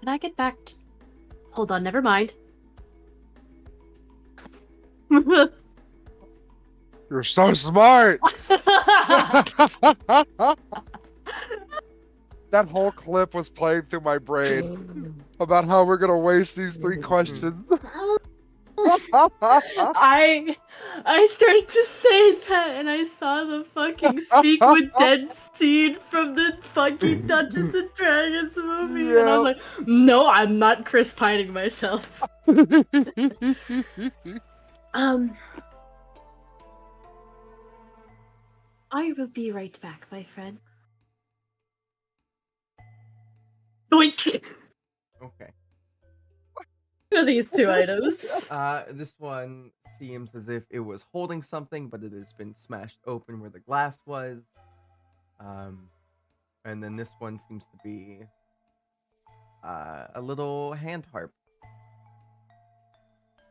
Speaker 7: Can I get back to... Hold on, never mind.
Speaker 2: You're so smart! That whole clip was playing through my brain about how we're gonna waste these 3 questions.
Speaker 4: I started to say that and I saw the fucking Speak with Dead scene from the fucking Dungeons and Dragons movie, and I was like, no, I'm not Chris Pining myself.
Speaker 7: I will be right back, my friend.
Speaker 4: Wait,
Speaker 1: Okay.
Speaker 4: what are these 2 items?
Speaker 1: This one seems as if it was holding something, but it has been smashed open where the glass was. And then this one seems to be a little hand harp.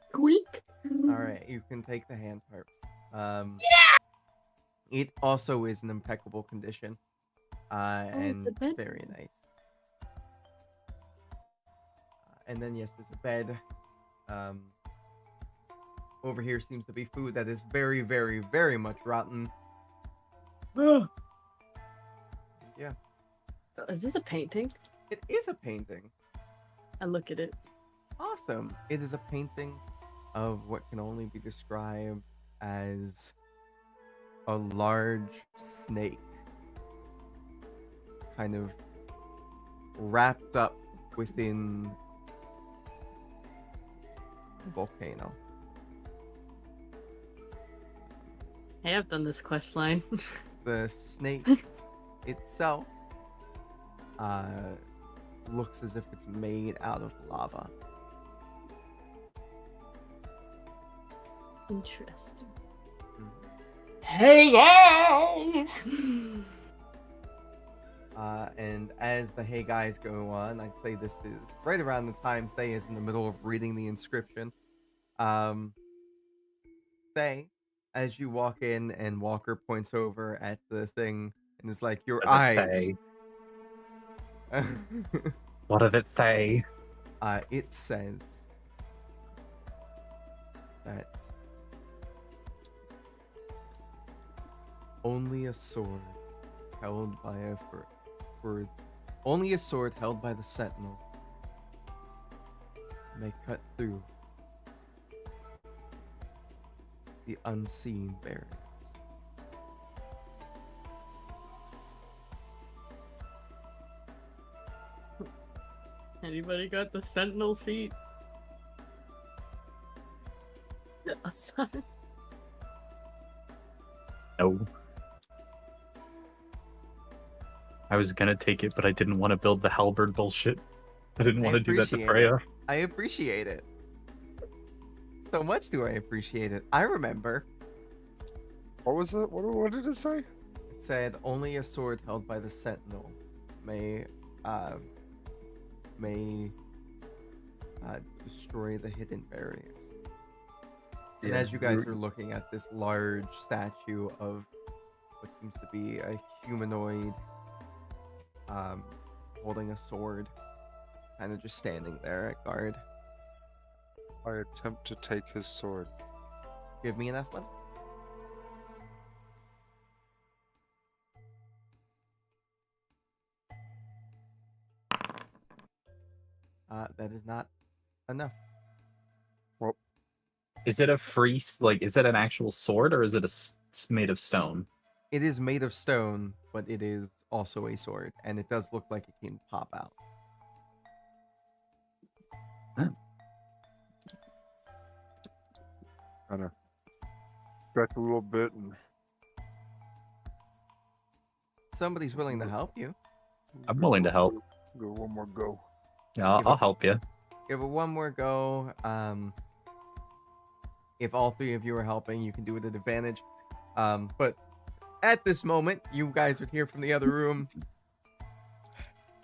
Speaker 4: Squeak.
Speaker 1: All right, you can take the hand harp. It also is in impeccable condition, and
Speaker 7: a bed?
Speaker 1: very nice. And then yes, there's a bed. Over here seems to be food that is very, very, very much rotten. Yeah,
Speaker 4: Is this a painting?
Speaker 1: it is a painting.
Speaker 4: I look at it.
Speaker 1: Awesome. It is a painting of what can only be described as a large snake, kind of wrapped up within a volcano.
Speaker 4: Hey, I've done this quest line.
Speaker 1: The snake itself looks as if it's made out of lava.
Speaker 7: Interesting.
Speaker 4: Hey guys!
Speaker 1: And as the hey guys go on, I'd say this is right around the time Thay is in the middle of reading the inscription. Thay, as you walk in and Walker points over at the thing and is like, your eyes.
Speaker 8: What did it say?
Speaker 1: It says that only a sword held by only a sword held by the sentinel may cut through the unseen barriers.
Speaker 4: Anybody got the sentinel feet? I'm sorry.
Speaker 8: No. I was gonna take it, but I didn't want to build the halberd bullshit. I didn't want to do that to
Speaker 1: appreciate
Speaker 8: Freya.
Speaker 1: it. I appreciate it. So much do I appreciate it. I remember.
Speaker 2: What was it? What did it say?
Speaker 1: It said only a sword held by the sentinel may destroy the hidden barriers. And
Speaker 2: Yeah,
Speaker 1: as you guys are looking at this large statue of what seems to be a humanoid holding a sword, kind of just standing there at guard.
Speaker 2: I attempt to take his sword.
Speaker 1: Give me an F1. That is not enough.
Speaker 8: Is it a free, like, is it an actual sword or is it made of stone?
Speaker 1: It is made of stone, but it is also a sword, and it does look like it can pop out.
Speaker 2: Kind of stretch a little bit and
Speaker 1: Somebody's willing to help you.
Speaker 8: I'm willing to help.
Speaker 2: go one more go.
Speaker 8: Yeah, I'll help you.
Speaker 1: Give it one more go. If all three of you are helping, you can do it at advantage. But at this moment, you guys would hear from the other room.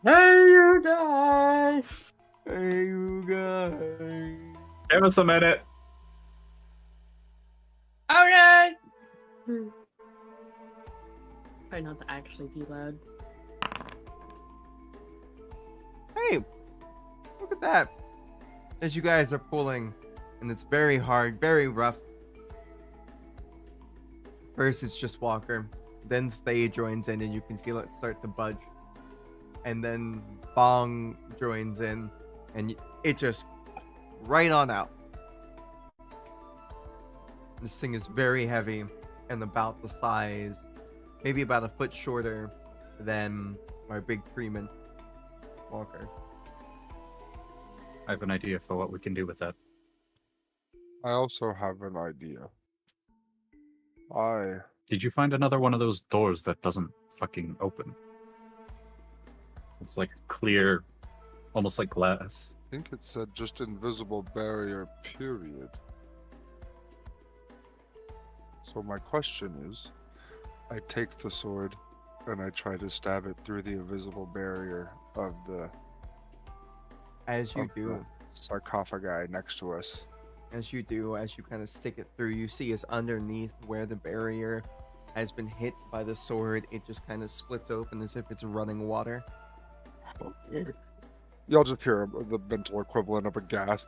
Speaker 4: Hey, you guys!
Speaker 1: Hey, you guys.
Speaker 8: Give us a minute.
Speaker 4: Okay! Try not to actually be loud.
Speaker 1: Hey, look at that. As you guys are pulling, and it's very hard, very rough. First, it's just Walker. Then Thaye joins in, and you can feel it start to budge. And then Bong joins in, and it just right on out. This thing is very heavy and about the size, maybe about a foot shorter than my big Freeman Walker.
Speaker 8: I have an idea for what we can do with that.
Speaker 2: I also have an idea.
Speaker 8: Did you find another one of those doors that doesn't fucking open? It's like clear, almost like glass.
Speaker 2: think it said just invisible barrier, period. So my question is, I take the sword and I try to stab it through the invisible barrier of the
Speaker 1: As you
Speaker 2: of
Speaker 1: do,
Speaker 2: the sarcophagi next to us.
Speaker 1: as you kind of stick it through, you see is underneath where the barrier has been hit by the sword, it just kind of splits open as if it's running water.
Speaker 2: Y'all just hear the mental equivalent of a gasp.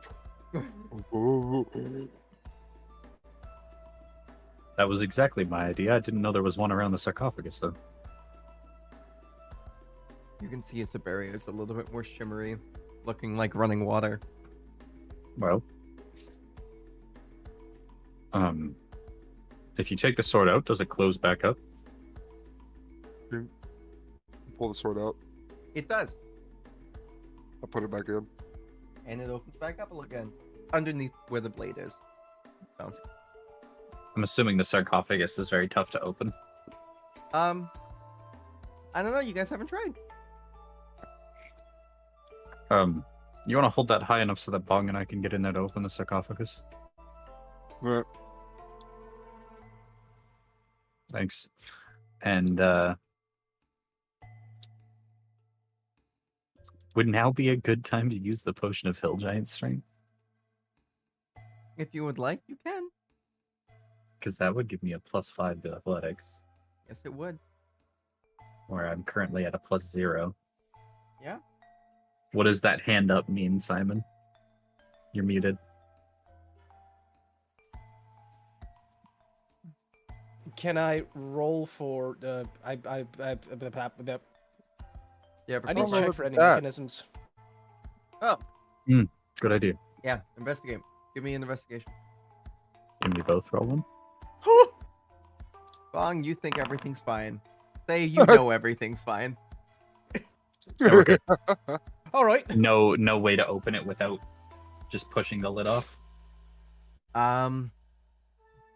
Speaker 8: That was exactly my idea. I didn't know there was one around the sarcophagus, though.
Speaker 1: You can see as the barrier is a little bit more shimmery, looking like running water.
Speaker 8: Well, if you take the sword out, does it close back up?
Speaker 2: Pull the sword out.
Speaker 1: It does,
Speaker 2: I put it back in.
Speaker 1: and it opens back up again, underneath where the blade is. Sounds.
Speaker 8: I'm assuming the sarcophagus is very tough to open.
Speaker 1: I don't know. You guys haven't tried.
Speaker 8: You want to hold that high enough so that Bong and I can get in there to open the sarcophagus?
Speaker 2: Right.
Speaker 8: Thanks. And, would now be a good time to use the potion of Hill Giant Strength?
Speaker 1: If you would like, you can.
Speaker 8: Because that would give me a +5 to athletics,
Speaker 1: Yes, it would.
Speaker 8: where I'm currently at a +0.
Speaker 1: Yeah.
Speaker 8: What does that hand up mean, Simon? You're muted.
Speaker 5: Can I roll for I
Speaker 1: Yeah.
Speaker 5: need to
Speaker 2: roll
Speaker 5: check
Speaker 2: with
Speaker 5: for any
Speaker 2: that.
Speaker 5: mechanisms.
Speaker 1: Oh,
Speaker 8: Good idea.
Speaker 1: yeah. Investigate. Give me an investigation.
Speaker 8: Can we both roll one?
Speaker 1: Bong, you think everything's fine. Say you know everything's fine.
Speaker 8: Yeah, we're good.
Speaker 5: All right.
Speaker 8: No way to open it without just pushing the lid off.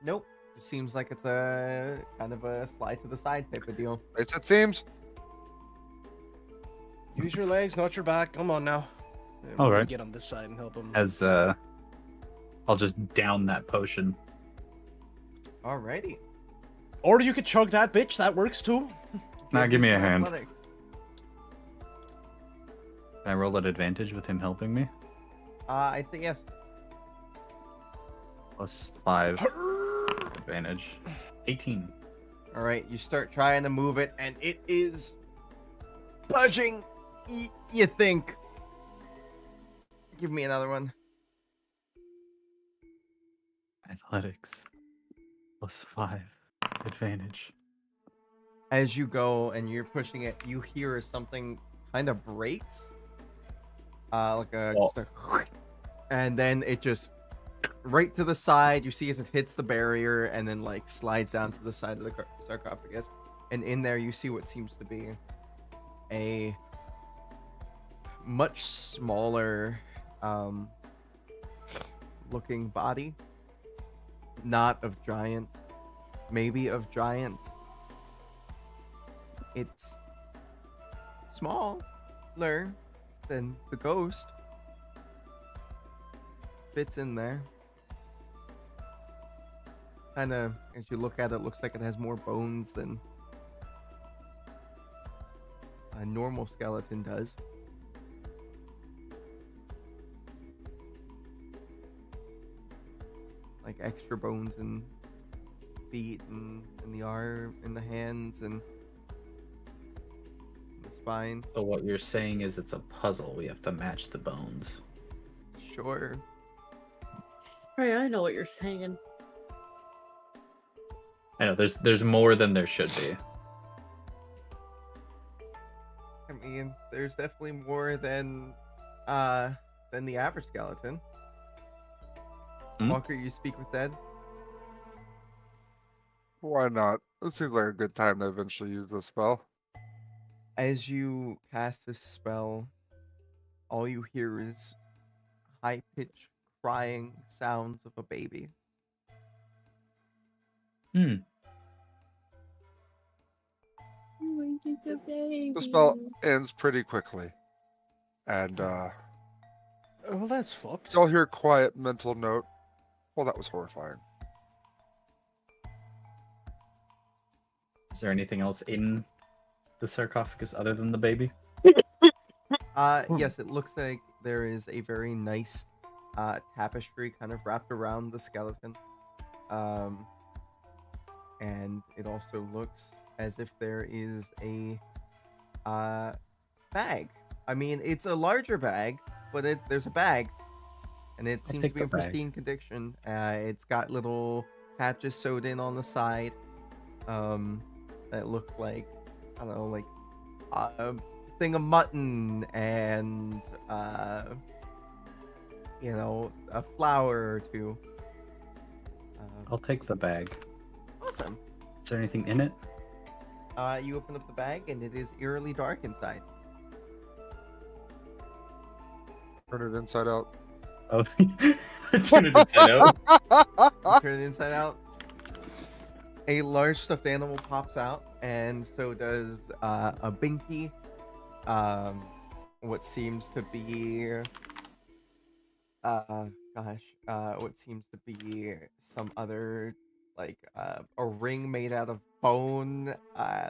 Speaker 1: Nope. It seems like it's a kind of a slide to the side type of deal.
Speaker 2: Right, it seems.
Speaker 5: Use your legs, not your back. Come on now.
Speaker 8: All
Speaker 5: We're gonna
Speaker 8: right.
Speaker 5: Get on this side and help him.
Speaker 8: As I'll just down that potion.
Speaker 1: Alrighty.
Speaker 5: Or you could chug that bitch. That works too.
Speaker 8: Nah, give me a
Speaker 1: some
Speaker 8: hand.
Speaker 1: athletics.
Speaker 8: Can I roll at advantage with him helping me?
Speaker 1: I'd say yes.
Speaker 8: Plus 5 advantage. 18.
Speaker 1: All right, you start trying to move it, and it is budging. You think? Give me another one.
Speaker 8: Athletics. Plus 5 advantage.
Speaker 1: As you go and you're pushing it, you hear as something kind of breaks, like a,
Speaker 8: Oh.
Speaker 1: just a, and then it just right to the side. You see as it hits the barrier and then like slides down to the side of the sarcophagus, and in there you see what seems to be a much smaller looking body, not of giant, maybe of giant. It's smaller than the ghost. Fits in there. Kind of, as you look at it, looks like it has more bones than a normal skeleton does. Like extra bones in feet and in the arm, in the hands, and the spine.
Speaker 8: So what you're saying is it's a puzzle. We have to match the bones.
Speaker 1: Sure.
Speaker 4: Right, I know what you're saying.
Speaker 8: I know there's more than there should be.
Speaker 1: I mean, there's definitely more than the average skeleton.
Speaker 8: Hmm?
Speaker 1: Walker, you speak with Dead.
Speaker 2: Why not? It seems like a good time to eventually use the spell.
Speaker 1: As you cast this spell, all you hear is high-pitched crying sounds of a baby.
Speaker 2: The spell ends pretty quickly. And
Speaker 5: Well, that's fucked.
Speaker 2: you'll hear quiet mental note. Well, that was horrifying.
Speaker 8: Is there anything else in the sarcophagus other than the baby?
Speaker 1: Yes, it looks like there is a very nice tapestry kind of wrapped around the skeleton. And it also looks as if there is a bag. I mean, it's a larger bag, but there's a bag, and it seems to
Speaker 8: take
Speaker 1: be
Speaker 8: the
Speaker 1: in
Speaker 8: bag.
Speaker 1: pristine condition. It's got little patches sewed in on the side, that look like, I don't know, like a thing of mutton and you know, a flower or two.
Speaker 8: I'll take the bag.
Speaker 1: Awesome.
Speaker 8: Is there anything in it?
Speaker 1: You open up the bag, and it is eerily dark inside.
Speaker 2: Turn it inside out.
Speaker 8: Oh, turn it inside out.
Speaker 1: You turn it inside out. A large stuffed animal pops out, and so does a binky. What seems to be, what seems to be some other, like a ring made out of bone,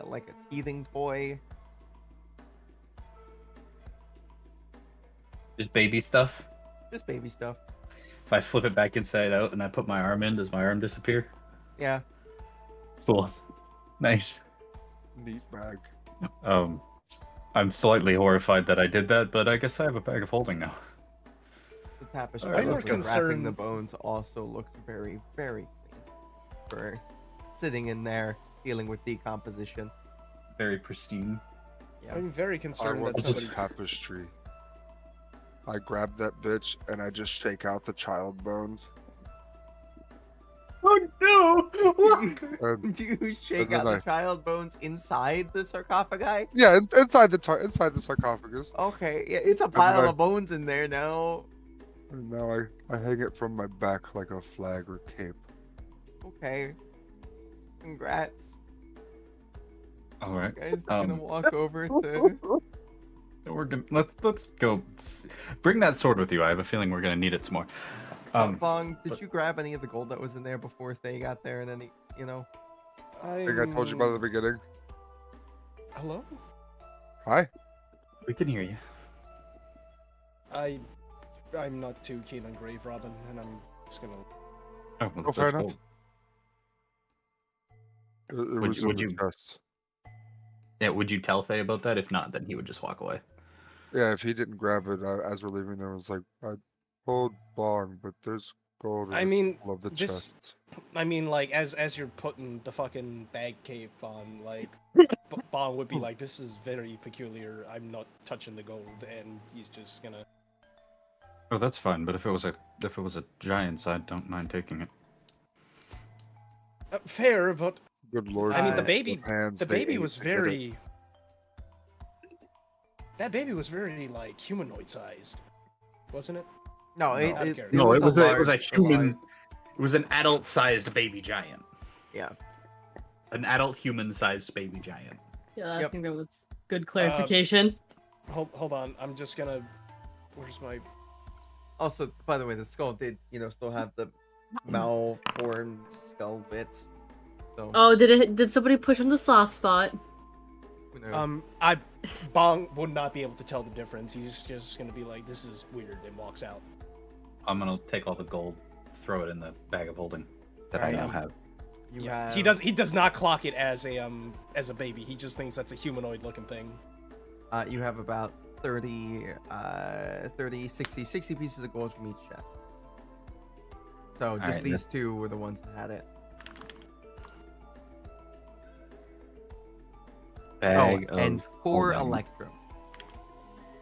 Speaker 1: like a teething toy.
Speaker 8: Just baby stuff.
Speaker 1: Just baby stuff.
Speaker 8: If I flip it back inside out and I put my arm in, does my arm disappear?
Speaker 1: Yeah.
Speaker 8: Cool. Nice.
Speaker 2: Neat bag.
Speaker 8: I'm slightly horrified that I did that, but I guess I have a bag of holding now.
Speaker 1: The tapestry
Speaker 8: Alright,
Speaker 1: that's
Speaker 5: let's
Speaker 1: wrapping
Speaker 5: concern-
Speaker 1: the bones also looks very, very clean for sitting in there dealing with decomposition.
Speaker 8: Very pristine.
Speaker 1: Yeah.
Speaker 5: I'm very
Speaker 2: I
Speaker 5: concerned
Speaker 2: want
Speaker 5: that
Speaker 2: the
Speaker 5: somebody.
Speaker 2: tapestry. I grab that bitch and I just shake out the child bones.
Speaker 8: Oh no! Walker!
Speaker 2: And,
Speaker 1: Do you shake
Speaker 2: then
Speaker 1: out the
Speaker 2: I-
Speaker 1: child bones inside the sarcophagi?
Speaker 2: yeah, inside the sarcophagus.
Speaker 1: Okay, yeah, it's a
Speaker 2: then
Speaker 1: pile
Speaker 2: I-
Speaker 1: of bones in there now.
Speaker 2: And now I hang it from my back like a flag or cape.
Speaker 1: Okay. Congrats.
Speaker 8: All right.
Speaker 1: You guys gonna
Speaker 8: Um,
Speaker 1: walk over to.
Speaker 8: We're gonna let's go. Bring that sword with you. I have a feeling we're gonna need it some more.
Speaker 1: Bong, did
Speaker 8: but-
Speaker 1: you grab any of the gold that was in there before Thay got there and any, you know?
Speaker 2: I think I told you about the beginning.
Speaker 5: Hello?
Speaker 2: Hi.
Speaker 8: we can hear you.
Speaker 5: I'm not too keen on grave robbing, and I'm just gonna.
Speaker 8: Oh, well,
Speaker 2: Oh, fair
Speaker 8: that's
Speaker 2: enough.
Speaker 8: cool.
Speaker 2: It
Speaker 8: Would
Speaker 2: was
Speaker 8: you-
Speaker 2: in
Speaker 8: would
Speaker 2: the
Speaker 8: you-
Speaker 2: chest.
Speaker 8: Yeah, would you tell Faye about that? If not, then he would just walk away.
Speaker 2: Yeah, if he didn't grab it as we're leaving, there was like, I told Bong, but there's gold.
Speaker 5: I mean,
Speaker 2: Love the
Speaker 5: this-
Speaker 2: chest.
Speaker 5: I mean, like, as you're putting the fucking bag cape on, like, Bong would be like, "This is very peculiar. I'm not touching the gold," and he's just gonna.
Speaker 8: Oh, that's fine. But if it was a giant, I don't mind taking it.
Speaker 5: Fair, but
Speaker 2: Good lord.
Speaker 5: I mean, the
Speaker 1: Uh,
Speaker 5: baby,
Speaker 2: hands,
Speaker 5: the
Speaker 2: they
Speaker 5: baby
Speaker 2: ate
Speaker 5: was
Speaker 2: to get it.
Speaker 5: very. That baby was very like humanoid sized, wasn't it?
Speaker 1: No, it,
Speaker 5: Out of
Speaker 1: it,
Speaker 5: character.
Speaker 8: No, it was a
Speaker 1: large-
Speaker 8: human.
Speaker 1: large-
Speaker 8: It was an adult-sized baby giant.
Speaker 1: Yeah.
Speaker 8: An adult human-sized baby giant.
Speaker 4: Yeah, I
Speaker 1: Yep.
Speaker 4: think that was good clarification.
Speaker 5: Hold on, I'm just gonna. Where's my?
Speaker 1: Also, by the way, the skull did, still have the malformed skull bits. So,
Speaker 4: Oh, did somebody push on the soft spot?
Speaker 1: who knows?
Speaker 5: Bong would not be able to tell the difference. He's just gonna be like, "This is weird," and walks out.
Speaker 8: I'm gonna take all the gold, throw it in the bag of holding that I
Speaker 1: Alright.
Speaker 8: now have.
Speaker 1: You
Speaker 5: Yeah,
Speaker 1: have,
Speaker 5: he does not clock it as a baby. He just thinks that's a humanoid looking thing.
Speaker 1: You have about 30, 60 pieces of gold from each chest. So just
Speaker 8: Alright,
Speaker 1: these two were the ones that had it.
Speaker 8: Bag
Speaker 1: Oh, and
Speaker 8: of
Speaker 1: 4
Speaker 8: holding.
Speaker 1: electrum.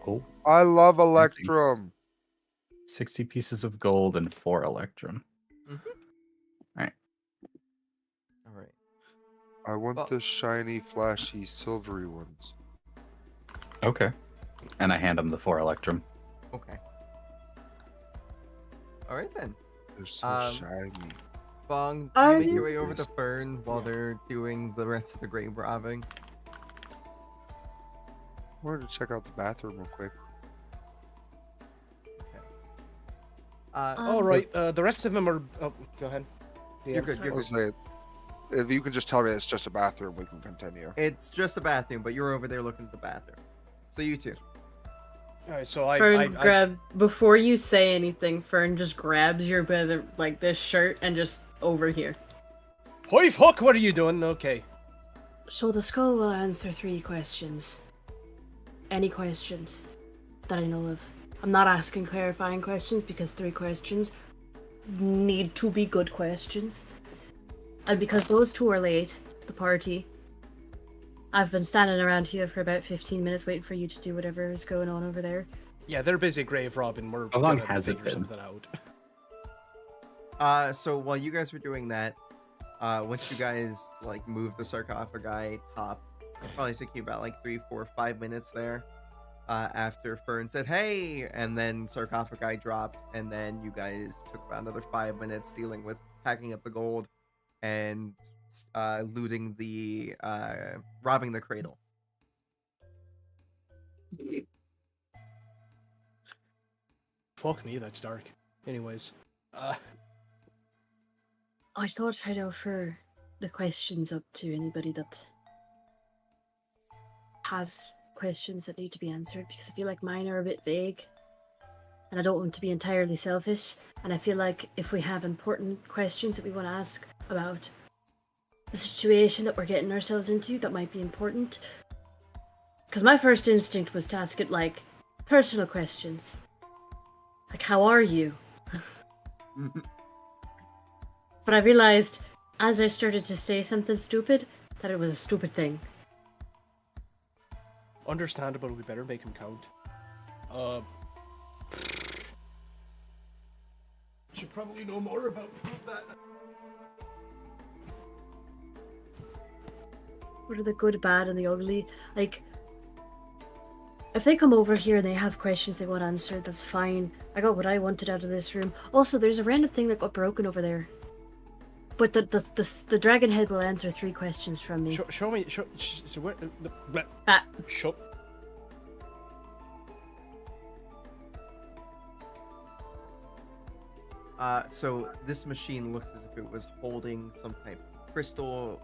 Speaker 8: Oh,
Speaker 2: I love Electrum.
Speaker 8: 60 pieces of gold and 4 electrum.
Speaker 1: All right.
Speaker 2: I want
Speaker 1: Well-
Speaker 2: the shiny, flashy, silvery ones.
Speaker 8: Okay. And I hand him the 4 electrum.
Speaker 1: Okay. All right then.
Speaker 2: They're so
Speaker 1: Um,
Speaker 2: shiny.
Speaker 1: Bong, do
Speaker 4: Are
Speaker 1: you make
Speaker 4: you-
Speaker 1: your way over to Fern while they're doing the rest of the grave robbing?
Speaker 2: I wanted to check out the bathroom real quick.
Speaker 5: All right, the rest of them are. Oh, go ahead.
Speaker 1: You're good.
Speaker 2: I
Speaker 1: You're
Speaker 2: was
Speaker 1: good.
Speaker 2: saying, if you can just tell me it's just a bathroom, we can continue.
Speaker 1: It's just a bathroom, but you're over there looking at the bathroom. So you two.
Speaker 5: All right, so I
Speaker 4: Fern before you say anything. Fern just grabs your bit of like this shirt and just over here.
Speaker 5: Hoif Hook, what are you doing? Okay.
Speaker 7: So the skull will answer 3 questions. Any questions that I know of. I'm not asking clarifying questions because 3 questions need to be good questions. And because those 2 are late to the party, I've been standing around here for about 15 minutes waiting for you to do whatever is going on over there.
Speaker 5: Yeah, they're busy grave robbing. We're
Speaker 8: How long
Speaker 5: gonna
Speaker 8: has it
Speaker 5: figure
Speaker 8: been?
Speaker 5: something out.
Speaker 1: So while you guys were doing that, once you guys like moved the sarcophagi top, it probably took you about like 3, 4, 5 minutes there. After Fern said, "Hey," and then sarcophagi dropped, and then you guys took about another 5 minutes dealing with packing up the gold and looting the robbing the cradle.
Speaker 5: Fuck me, that's dark. Anyways,
Speaker 7: I thought I'd offer the questions up to anybody that has questions that need to be answered because I feel like mine are a bit vague and I don't want to be entirely selfish. And I feel like if we have important questions that we want to ask about the situation that we're getting ourselves into, that might be important. Because my first instinct was to ask it like personal questions. Like, how are you? But I realized as I started to say something stupid that it was a stupid thing.
Speaker 5: understandable. We better make him count. Should probably know more about that.
Speaker 7: What are the good, bad, and the ugly? Like, if they come over here and they have questions they want answered, that's fine. I got what I wanted out of this room. Also, there's a random thing that got broken over there. But the dragon head will answer 3 questions from me.
Speaker 5: Show me. So where?
Speaker 7: Ah.
Speaker 5: Show.
Speaker 1: So this machine looks as if it was holding some type of crystal,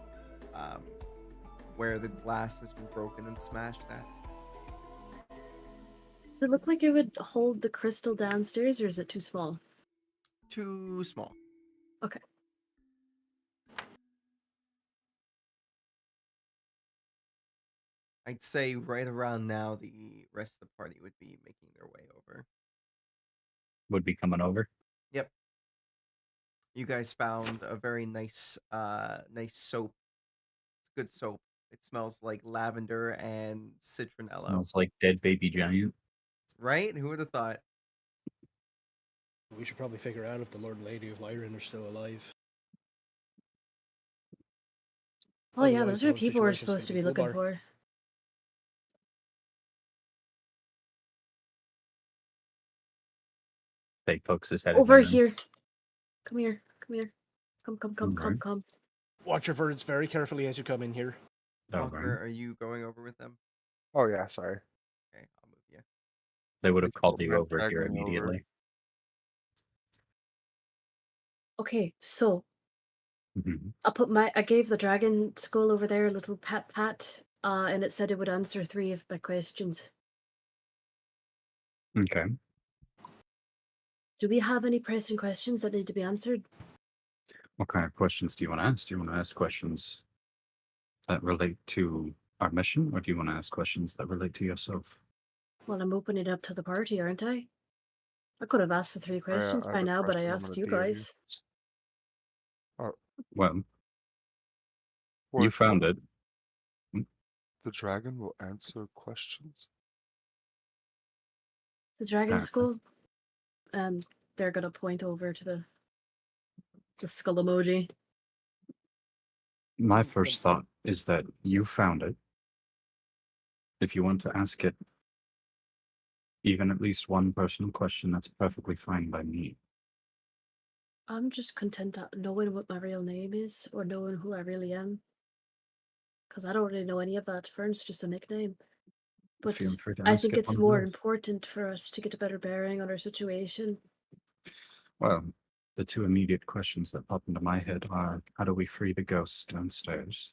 Speaker 1: where the glass has been broken and smashed at.
Speaker 7: Does it look like it would hold the crystal downstairs, or is it too small?
Speaker 1: Too small.
Speaker 7: Okay.
Speaker 1: I'd say right around now, the rest of the party would be making their way over.
Speaker 8: Would be coming over.
Speaker 1: Yep. You guys found a very nice soap. It's good soap. It smells like lavender and citronella.
Speaker 8: Smells like dead baby giant.
Speaker 1: Right? Who would have thought?
Speaker 5: We should probably figure out if the Lord and Lady of Lyran are still alive.
Speaker 7: Oh yeah,
Speaker 5: Otherwise,
Speaker 7: those
Speaker 5: the
Speaker 7: are
Speaker 5: whole
Speaker 7: people we're
Speaker 5: situation's
Speaker 7: supposed to
Speaker 5: gonna
Speaker 7: be
Speaker 5: be
Speaker 7: looking
Speaker 5: full
Speaker 7: for.
Speaker 8: Fake pokes his head
Speaker 7: Over
Speaker 8: in the room.
Speaker 7: here. Come here. Come here. Come.
Speaker 8: Alright.
Speaker 5: Watch your words very carefully as you come in here.
Speaker 1: Walker,
Speaker 8: Alright.
Speaker 1: are you going over with them?
Speaker 2: Oh yeah, sorry.
Speaker 1: Okay, I'll move you.
Speaker 8: They would have
Speaker 2: Thank you
Speaker 8: called
Speaker 2: for
Speaker 8: you over
Speaker 2: dragging
Speaker 8: here
Speaker 2: me over.
Speaker 8: immediately.
Speaker 7: Okay, so
Speaker 8: Mhm.
Speaker 7: I gave the dragon skull over there a little pat, and it said it would answer 3 of my questions.
Speaker 8: Okay.
Speaker 7: Do we have any pressing questions that need to be answered?
Speaker 8: What kind of questions do you want to ask? Do you want to ask questions that relate to our mission, or do you want to ask questions that relate to yourself?
Speaker 7: Well, I'm opening it up to the party, aren't I? I could have asked the 3 questions
Speaker 2: I
Speaker 7: by
Speaker 2: have a
Speaker 7: now, but I
Speaker 2: question I'm
Speaker 7: asked
Speaker 2: gonna
Speaker 7: you
Speaker 2: DM you.
Speaker 7: guys.
Speaker 8: Well, you
Speaker 2: What
Speaker 8: found it.
Speaker 2: the dragon will answer questions?
Speaker 7: The dragon
Speaker 8: Okay.
Speaker 7: skull, and they're gonna point over to the skull emoji.
Speaker 8: My first thought is that you found it. If you want to ask it even at least one personal question, that's perfectly fine by me.
Speaker 7: I'm just content at knowing what my real name is, or knowing who I really am. Because I don't really know any of that. Fern's just a nickname. But
Speaker 8: Feel free to
Speaker 7: I
Speaker 8: ask
Speaker 7: think
Speaker 8: it
Speaker 7: it's
Speaker 8: one of
Speaker 7: more
Speaker 8: those.
Speaker 7: important for us to get a better bearing on our situation.
Speaker 8: Well, the 2 immediate questions that pop into my head are, how do we free the ghosts downstairs?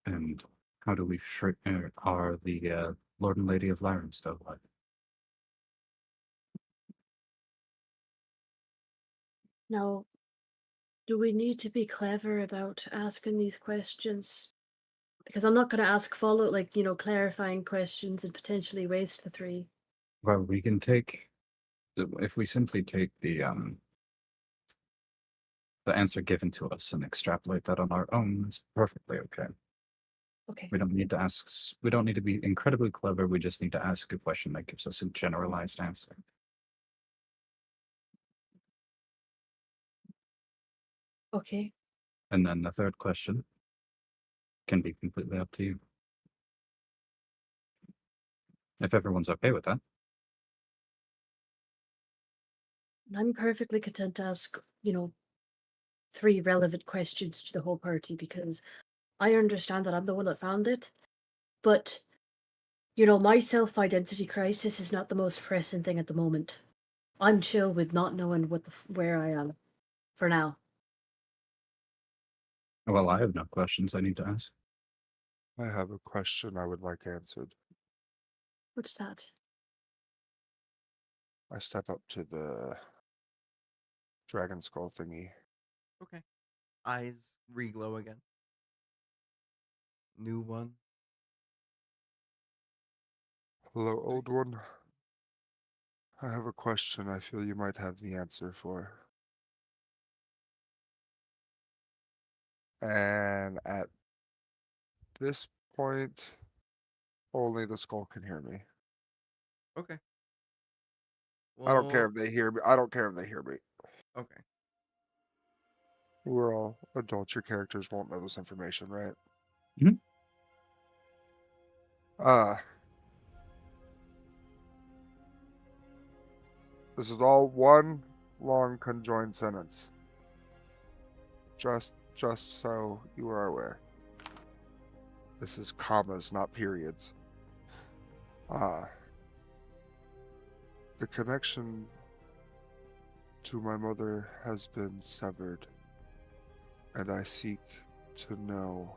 Speaker 8: And how do we free, are the Lord and Lady of Lyran still alive?
Speaker 7: Now, do we need to be clever about asking these questions? Because I'm not going to ask clarifying questions and potentially waste the 3.
Speaker 8: Well, we can take, if we simply take the answer given to us and extrapolate that on our own, it's perfectly okay.
Speaker 7: Okay.
Speaker 8: We don't need to ask, we don't need to be incredibly clever, we just need to ask a question that gives us a generalized answer.
Speaker 7: Okay.
Speaker 8: And then the third question can be completely up to you. If everyone's okay with that.
Speaker 7: I'm perfectly content to ask, 3 relevant questions to the whole party because I understand that I'm the one that found it, but my self-identity crisis is not the most pressing thing at the moment. I'm chill with not knowing where I am for now.
Speaker 8: Well, I have no questions I need to ask.
Speaker 2: I have a question I would like answered.
Speaker 7: What's that?
Speaker 2: I step up to the dragon skull thingy.
Speaker 1: Okay. Eyes reglow again. New one.
Speaker 2: Hello, old one. I have a question I feel you might have the answer for. And at this point, only the skull can hear me.
Speaker 1: Okay.
Speaker 2: I don't care
Speaker 1: Well,
Speaker 2: if they hear me. I don't care if they hear me.
Speaker 1: Okay.
Speaker 2: We're all adults. Your characters won't know this information, right?
Speaker 8: Mhm.
Speaker 2: This is all one long conjoined sentence. Just so you are aware. This is commas, not periods. The connection to my mother has been severed, and I seek to know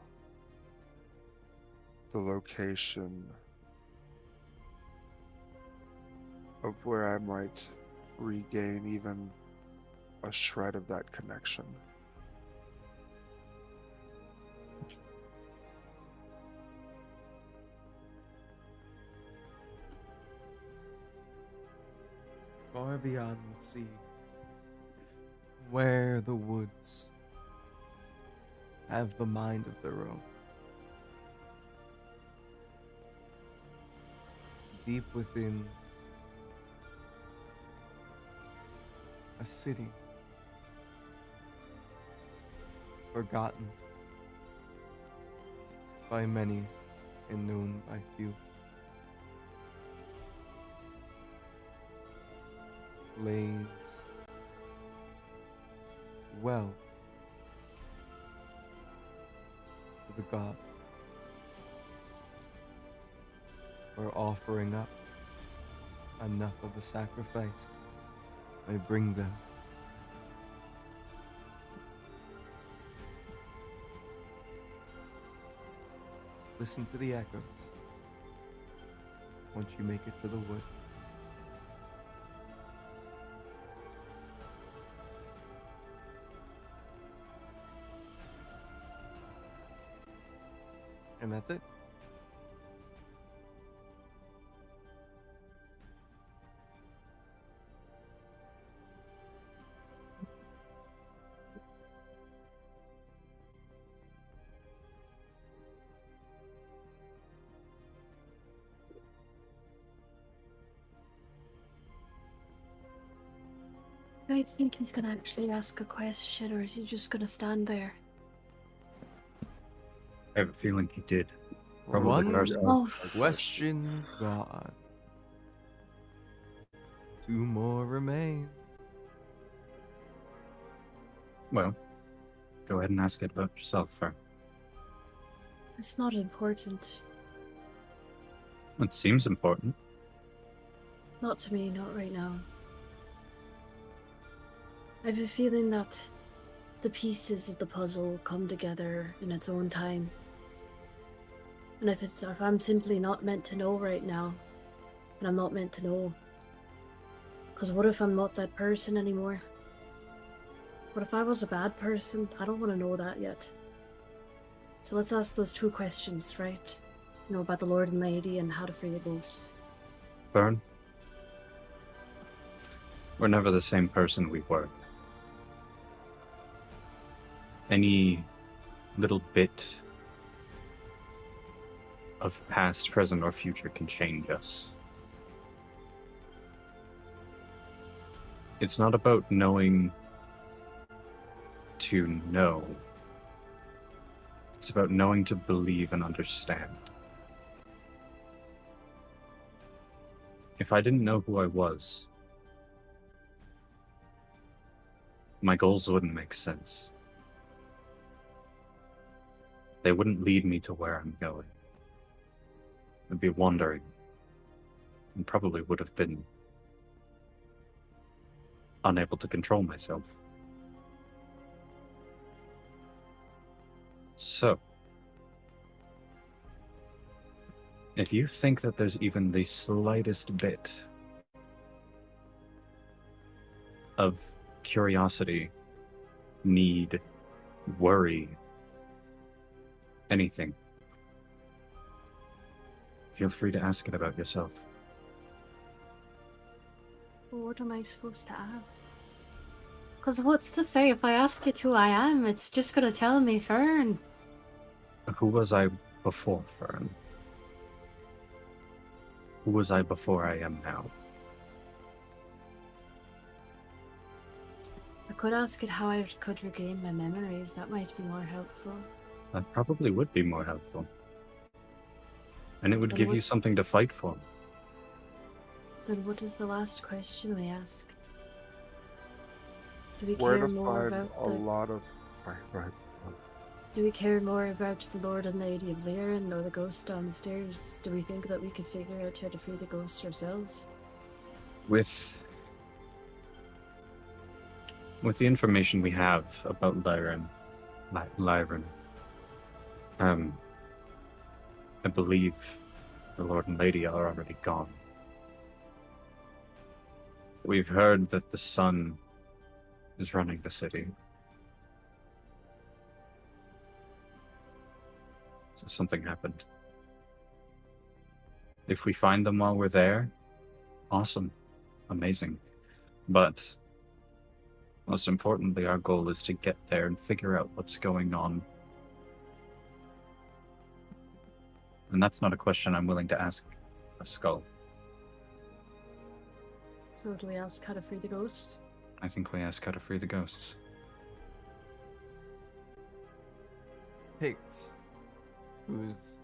Speaker 2: the location of where I might regain even a shred of that connection.
Speaker 1: Far beyond the sea, where the woods have the mind of their own. Deep within a city, forgotten by many and known by few, lays well to the god, or offering up enough of a sacrifice may bring them listen to the echoes once you make it to the woods. And that's it.
Speaker 7: You guys think he's gonna actually ask a question, or is he just gonna stand there?
Speaker 8: I have a feeling he did. Probably
Speaker 1: One
Speaker 8: first.
Speaker 7: Oh,
Speaker 1: question gone. Two more remain.
Speaker 8: Well, go ahead and ask it about yourself, Fern.
Speaker 7: it's not important.
Speaker 8: It seems important.
Speaker 7: Not to me, not right now. I have a feeling that the pieces of the puzzle come together in its own time. And if I'm simply not meant to know right now, then I'm not meant to know. Because what if I'm not that person anymore? What if I was a bad person? I don't want to know that yet. So let's ask those two questions, right? You know, about the Lord and Lady and how to free the ghosts.
Speaker 8: Fern, we're never the same person we were. Any little bit of past, present, or future can change us. It's not about knowing to know. It's about knowing to believe and understand. If I didn't know who I was, my goals wouldn't make sense. They wouldn't lead me to where I'm going. I'd be wandering, and probably would have been unable to control myself. So, if you think that there's even the slightest bit of curiosity, need, worry, anything, feel free to ask it about yourself.
Speaker 7: What am I supposed to ask? Because what's to say if I ask it who I am, it's just gonna tell me Fern.
Speaker 8: Who was I before, Fern? Who was I before I am now?
Speaker 7: A could ask it how I could regain my memories. That might be more helpful.
Speaker 8: That probably would be more helpful. And it would
Speaker 7: Then
Speaker 8: give you
Speaker 7: what's-
Speaker 8: something to fight for.
Speaker 7: Then what is the last question we ask? Do we
Speaker 2: Where
Speaker 7: care
Speaker 2: to
Speaker 7: more
Speaker 2: find
Speaker 7: about
Speaker 2: a
Speaker 7: the
Speaker 2: lot of. Right.
Speaker 7: Do we care more about the Lord and Lady of Lyran or the ghost downstairs? Do we think that we could figure out how to free the ghost ourselves?
Speaker 8: With the information we have about Lyran, I believe the Lord and Lady are already gone. We've heard that the sun is running the city. So something happened. If we find them while we're there, awesome. Amazing. But most importantly, our goal is to get there and figure out what's going on. And that's not a question I'm willing to ask a skull.
Speaker 7: So do we ask how to free the ghosts?
Speaker 8: I think we ask how to free the ghosts.
Speaker 1: Pigs, who's,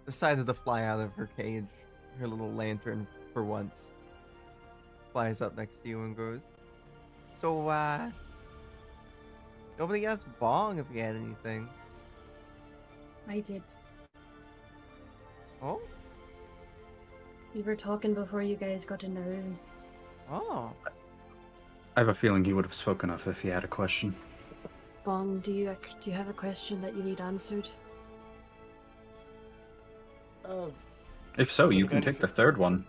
Speaker 1: decided to fly out of her cage, her little lantern for once, flies up next to you and goes, "So, nobody asked Bong if he had anything."
Speaker 7: I did.
Speaker 1: Oh?
Speaker 7: We were talking before you guys got in the room.
Speaker 1: Oh.
Speaker 8: I have a feeling he would have spoken up if he had a question.
Speaker 7: Bong, do you have a question that you need answered?
Speaker 8: If so,
Speaker 5: For
Speaker 8: you
Speaker 5: the
Speaker 8: can take the
Speaker 5: benefit-
Speaker 8: third one.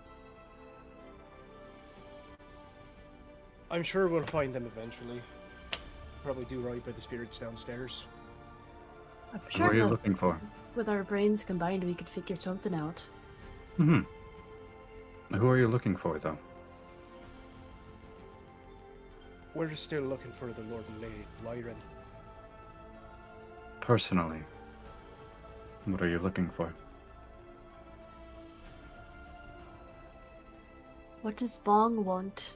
Speaker 5: I'm sure we'll find them eventually. Probably do right by the spirits downstairs.
Speaker 7: I'm
Speaker 8: What
Speaker 7: sure
Speaker 8: are you
Speaker 7: that
Speaker 8: looking for?
Speaker 7: with our brains combined we could figure something out.
Speaker 8: Hmm. Who are you looking for, though?
Speaker 5: We're still looking for the Lord and Lady Lyran.
Speaker 8: Personally, what are you looking for?
Speaker 7: What does Bong want?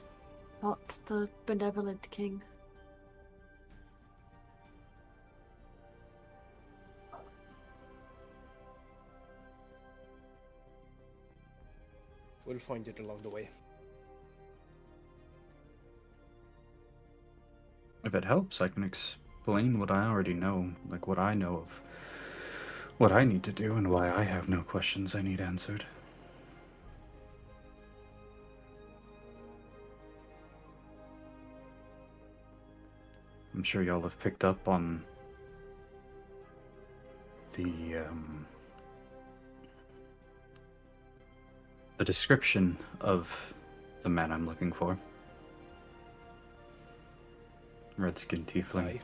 Speaker 7: Not the benevolent king.
Speaker 5: We'll find it along the way.
Speaker 8: If it helps, I can explain what I already know, like what I know of what I need to do and why I have no questions I need answered. I'm sure y'all have picked up on the description of the man I'm looking for. Red-skinned tiefling.
Speaker 5: Aye.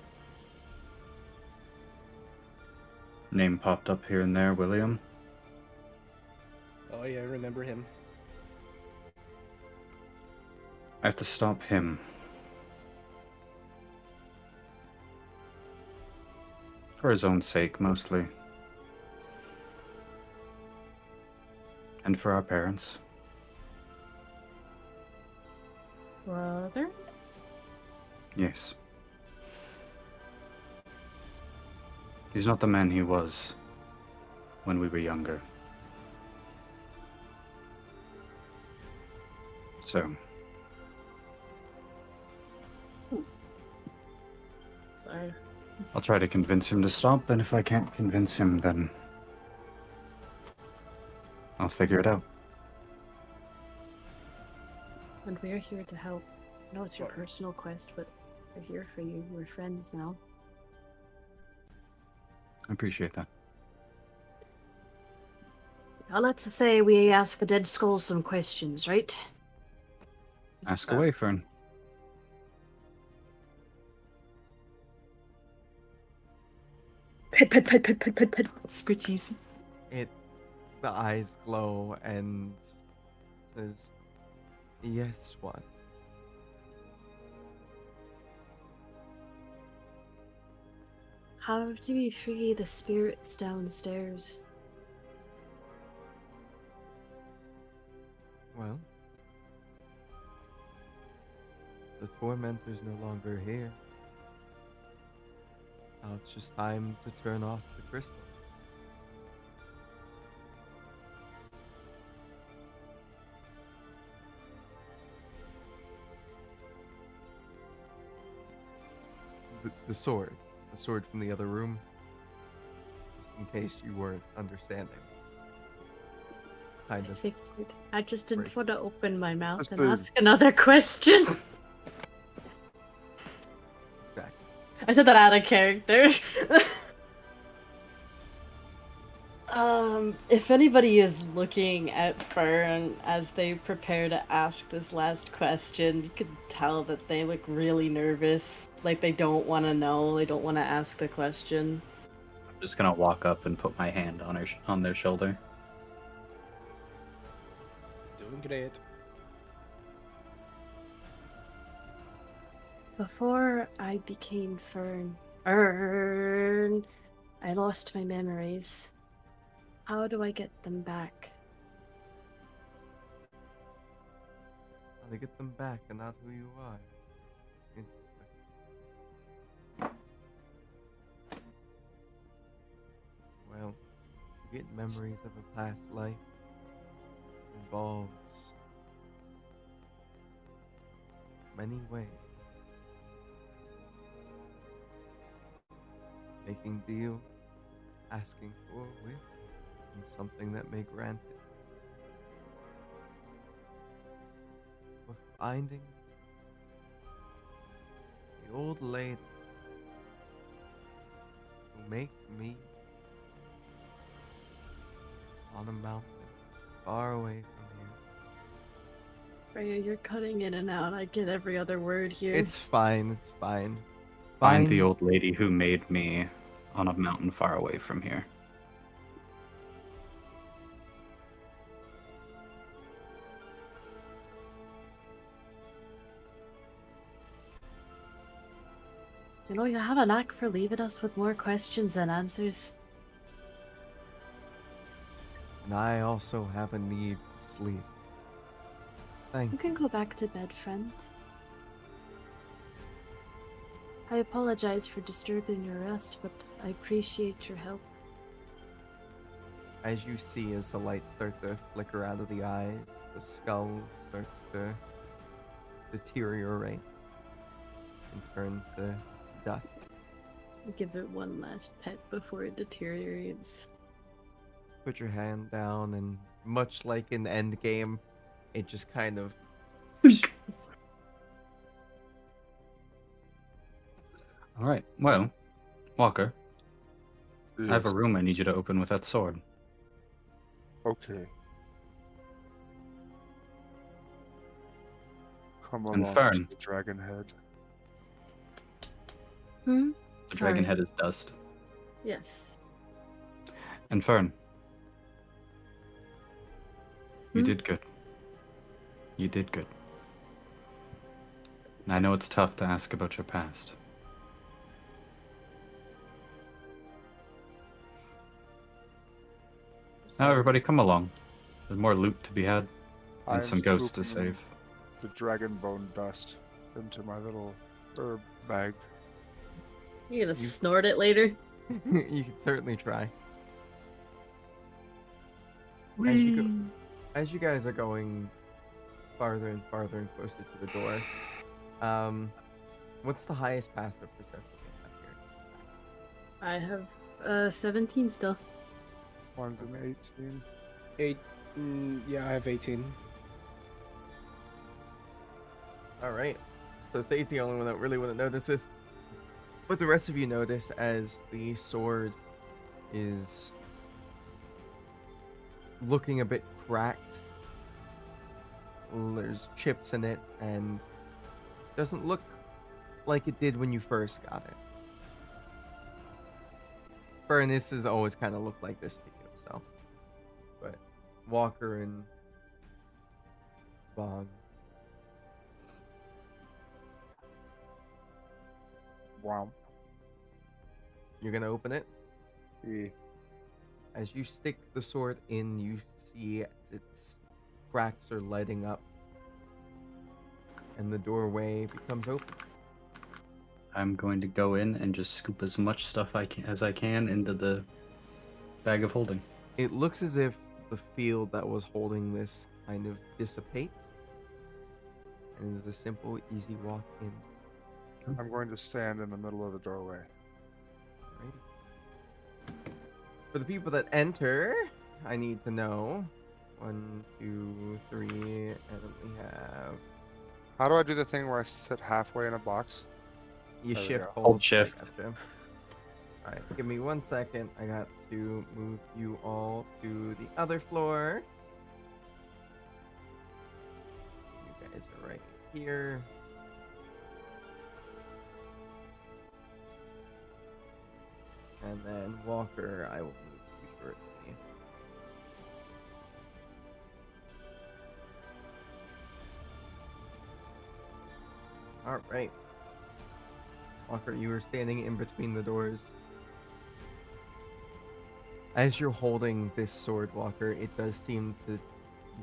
Speaker 8: Name popped up here and there, William.
Speaker 5: Oh yeah, I remember him.
Speaker 8: I have to stop him. For his own sake, mostly. And for our parents.
Speaker 7: Brother?
Speaker 8: Yes. He's not the man he was when we were younger. So,
Speaker 7: Sorry.
Speaker 8: I'll try to convince him to stop, and if I can't convince him, then I'll figure it out.
Speaker 7: And we're here to help. I know it's your personal quest, but we're here for you. We're friends now.
Speaker 8: I appreciate that.
Speaker 7: Now let's say we ask the dead skull some questions, right?
Speaker 8: Ask away, Fern.
Speaker 7: Pet, pet, pet, pet, pet, pet, pet. Scritchies.
Speaker 1: The eyes glow and says, "Yes, what?"
Speaker 7: How do we free the spirits downstairs?
Speaker 1: Well, The tormentor's no longer here. Now it's just time to turn off the crystal. The sword. The sword from the other room. Just in case you weren't understanding. Kind
Speaker 7: I
Speaker 1: of.
Speaker 7: figured. I just didn't
Speaker 1: Great.
Speaker 7: want to open my mouth
Speaker 2: Just
Speaker 7: and
Speaker 2: the-
Speaker 7: ask another question.
Speaker 1: Exactly.
Speaker 4: I said that out of character. If anybody is looking at Fern as they prepare to ask this last question, you could tell that they look really nervous. Like they don't want to know, they don't want to ask the question.
Speaker 3: I'm just gonna walk up and put my hand on on their shoulder.
Speaker 5: Doing great.
Speaker 7: Before I became Fern, I lost my memories. How do I get them back?
Speaker 1: How to get them back and not who you are. Interesting. Well, to get memories of a past life involves many ways. Making deal, asking for a wish from something that may grant it. Or finding the old lady who makes me on a mountain far away from here.
Speaker 4: Freya, you're cutting in and out. I get every other word here.
Speaker 1: It's fine, it's fine.
Speaker 8: Find the old lady who made me on a mountain far away from here.
Speaker 7: You know, you have a knack for leaving us with more questions than answers.
Speaker 1: And I also have a need to sleep. Thank
Speaker 7: You
Speaker 1: you.
Speaker 7: can go back to bed, friend. I apologize for disturbing your rest, but I appreciate your help.
Speaker 1: As you see, as the lights start to flicker out of the eyes, the skull starts to deteriorate and turn to dust.
Speaker 4: Give it one last pet before it deteriorates.
Speaker 1: Put your hand down, and much like in Endgame, it just kind of
Speaker 8: All right. Well, Walker, I have a
Speaker 2: Yes.
Speaker 8: room I need you to open with that sword.
Speaker 2: Okay. Come
Speaker 8: And
Speaker 2: along
Speaker 8: Fern.
Speaker 2: to the dragon head.
Speaker 7: Hmm?
Speaker 8: The dragon
Speaker 7: Sorry.
Speaker 8: head is dust.
Speaker 4: Yes.
Speaker 8: And Fern, you
Speaker 7: Hmm?
Speaker 8: did good. You did good. And I know it's tough to ask about your past. Now, everybody, come along. There's more loot to be had,
Speaker 2: I am
Speaker 8: and some ghosts to
Speaker 2: scooping
Speaker 8: save.
Speaker 2: the dragon bone dust into my little herb bag.
Speaker 4: You gonna
Speaker 1: You-
Speaker 4: snort it later?
Speaker 1: you can certainly try. As you guys are going farther and farther and closer to the door, what's the highest passive perception you have here?
Speaker 4: I have 17 still.
Speaker 2: One's an 18.
Speaker 5: Yeah, I have 18.
Speaker 1: All right. So Thade's the only one that really wouldn't notice this. But the rest of you notice as the sword is looking a bit cracked. There's chips in it and doesn't look like it did when you first got it. Furnace has always kind of looked like this to you, so. But Walker and Bong.
Speaker 2: Wow.
Speaker 1: You're gonna open it.
Speaker 2: Yeah.
Speaker 1: As you stick the sword in, you see as its cracks are lighting up. and the doorway becomes open.
Speaker 3: I'm going to go in and just scoop as much stuff as I can into the bag of holding.
Speaker 1: It looks as if the field that was holding this kind of dissipates, and it's a simple, easy walk in.
Speaker 2: I'm going to stand in the middle of the doorway.
Speaker 1: Alrighty. For the people that enter, I need to know 1, 2, 3, and we have.
Speaker 2: How do I do the thing where I sit halfway in a box?
Speaker 1: You
Speaker 2: There we
Speaker 1: shift,
Speaker 2: go.
Speaker 1: hold,
Speaker 3: Hold shift.
Speaker 1: Gotcha. Alright, give me 1 second. I got to move you all to the other floor. You guys are right here. And then Walker, I will move you shortly. Alright. Walker, you are standing in between the doors. As you're holding this sword, Walker, it does seem to be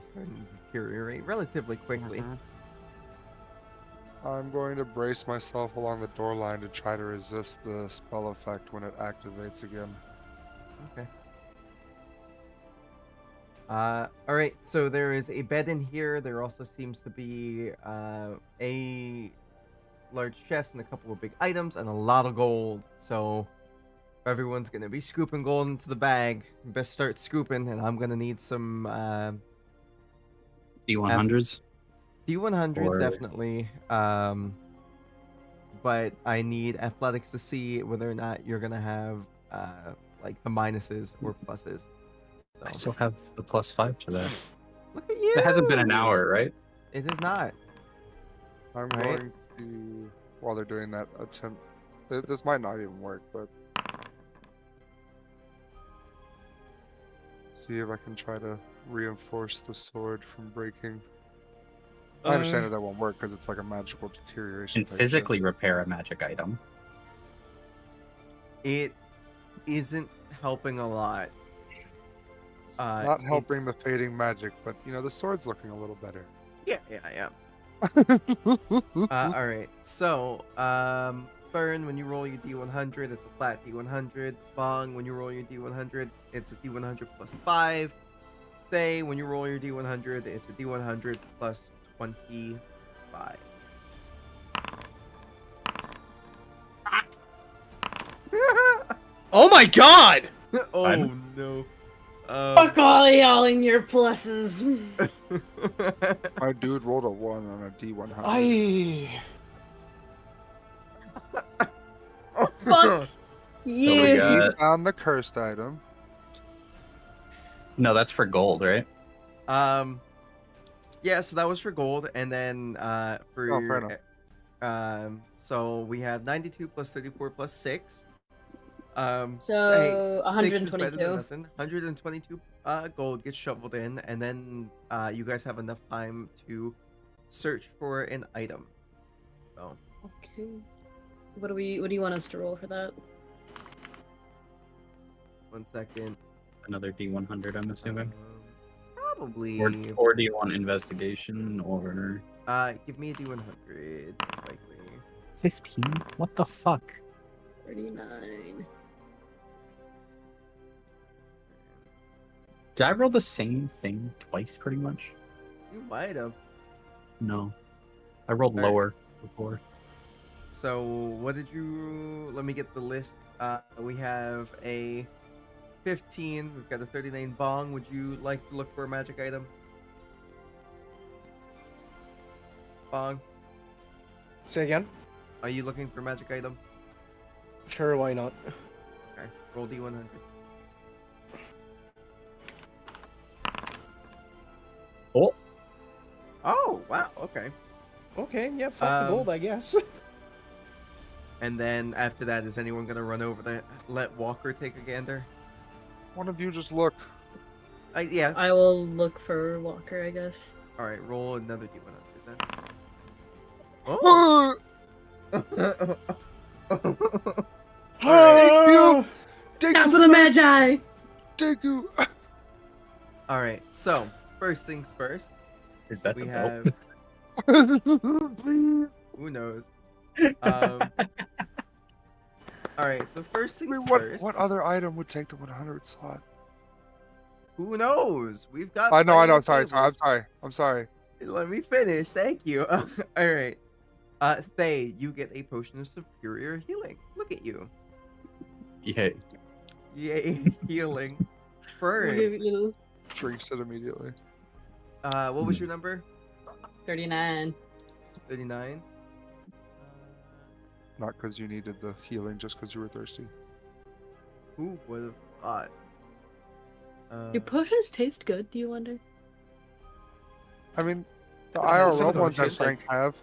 Speaker 1: starting to deteriorate relatively quickly.
Speaker 2: I'm going to brace myself along the door line to try to resist the spell effect when it activates again.
Speaker 1: Okay. Alright, so there is a bed in here. There also seems to be a large chest and a couple of big items and a lot of gold. So everyone's gonna be scooping gold into the bag. Best start scooping, and I'm gonna need some
Speaker 3: D100s?
Speaker 1: D100s
Speaker 3: Or-
Speaker 1: definitely. But I need athletics to see whether or not you're gonna have like the minuses or pluses.
Speaker 3: I
Speaker 1: So
Speaker 3: still have the +5 to that.
Speaker 1: look at you.
Speaker 3: It hasn't been an hour, right?
Speaker 1: It is not.
Speaker 2: I'm
Speaker 1: Right.
Speaker 2: going to, while they're doing that, attempt. This might not even work, but see if I can try to reinforce the sword from breaking. I understand that won't work because it's like a magical deterioration.
Speaker 3: And
Speaker 2: type shit.
Speaker 3: physically repair a magic item.
Speaker 1: It isn't helping a lot.
Speaker 2: It's not helping
Speaker 1: it's-
Speaker 2: the fading magic, but you know the sword's looking a little better.
Speaker 1: Yeah. All right. So, Fern, when you roll your D100, it's a flat D100. Bong, when you roll your D100, it's a D100 plus 5. Say, when you roll your D100, it's a D100 plus 25.
Speaker 5: Oh my god!
Speaker 1: Oh
Speaker 3: Simon?
Speaker 1: no.
Speaker 7: Fuck all y'all and your pluses.
Speaker 2: My dude rolled a 1 on a D100.
Speaker 5: I.
Speaker 7: Fuck
Speaker 3: we
Speaker 7: you.
Speaker 3: got-
Speaker 2: He found the cursed item.
Speaker 3: No, that's for gold, right?
Speaker 1: Yeah, so that was for gold, and then for
Speaker 2: Oh, fair enough.
Speaker 1: so we have 92 plus 34 plus 6.
Speaker 7: So,
Speaker 1: hey, 6 is better
Speaker 7: 122.
Speaker 1: than nothing. 122 gold gets shoveled in, and then you guys have enough time to search for an item. So
Speaker 7: Okay. What do you want us to roll for that?
Speaker 1: 1 second.
Speaker 3: Another D100, I'm assuming.
Speaker 1: Probably.
Speaker 3: Or D1 investigation, or
Speaker 1: give me a D100, most likely.
Speaker 3: 15? What the fuck?
Speaker 7: 39.
Speaker 3: Did I roll the same thing twice, pretty much?
Speaker 1: You might have.
Speaker 3: No. I rolled
Speaker 1: Alright.
Speaker 3: lower before.
Speaker 1: So what did you? Let me get the list. We have a 15. We've got a 39 bong. Would you like to look for a magic item? Bong,
Speaker 5: Say again?
Speaker 1: are you looking for a magic item?
Speaker 5: Sure, why not?
Speaker 1: Okay, roll D100.
Speaker 3: Oh!
Speaker 1: Oh, wow. Okay.
Speaker 5: Okay, yeah, fuck the gold, I guess.
Speaker 1: And then after that, is anyone gonna run over there? Let Walker take a gander.
Speaker 2: One of you just look.
Speaker 1: Yeah.
Speaker 7: I will look for Walker, I guess.
Speaker 1: All right. Roll another D100 then. Oh.
Speaker 2: Thank you. Thank
Speaker 7: Time
Speaker 2: you,
Speaker 7: for the Magi!
Speaker 2: Thank you.
Speaker 1: All right. So first things first.
Speaker 3: Is that
Speaker 1: We
Speaker 3: the
Speaker 1: have
Speaker 3: belt?
Speaker 2: Please.
Speaker 1: Who knows? All right. So first
Speaker 2: I
Speaker 1: things
Speaker 2: mean,
Speaker 1: first.
Speaker 2: what other item would take the 100 slot?
Speaker 1: Who knows? We've got.
Speaker 2: I know.
Speaker 1: plenty of
Speaker 2: Sorry.
Speaker 1: tables.
Speaker 2: I'm sorry.
Speaker 1: Let me finish. Thank you. All right. Thaye, you get a potion of superior healing. Look at you.
Speaker 8: Yay.
Speaker 1: Yay, healing.
Speaker 4: We'll
Speaker 1: Fern,
Speaker 4: give you
Speaker 2: Drinks it immediately.
Speaker 1: what was your number?
Speaker 4: 39.
Speaker 1: 39.
Speaker 2: Not because you needed the healing, just because you were thirsty.
Speaker 1: Who would have thought?
Speaker 4: Do potions taste good, do you wonder?
Speaker 2: I mean, the
Speaker 5: Some of
Speaker 2: IRL
Speaker 5: them
Speaker 2: ones I
Speaker 5: taste like-
Speaker 2: think have.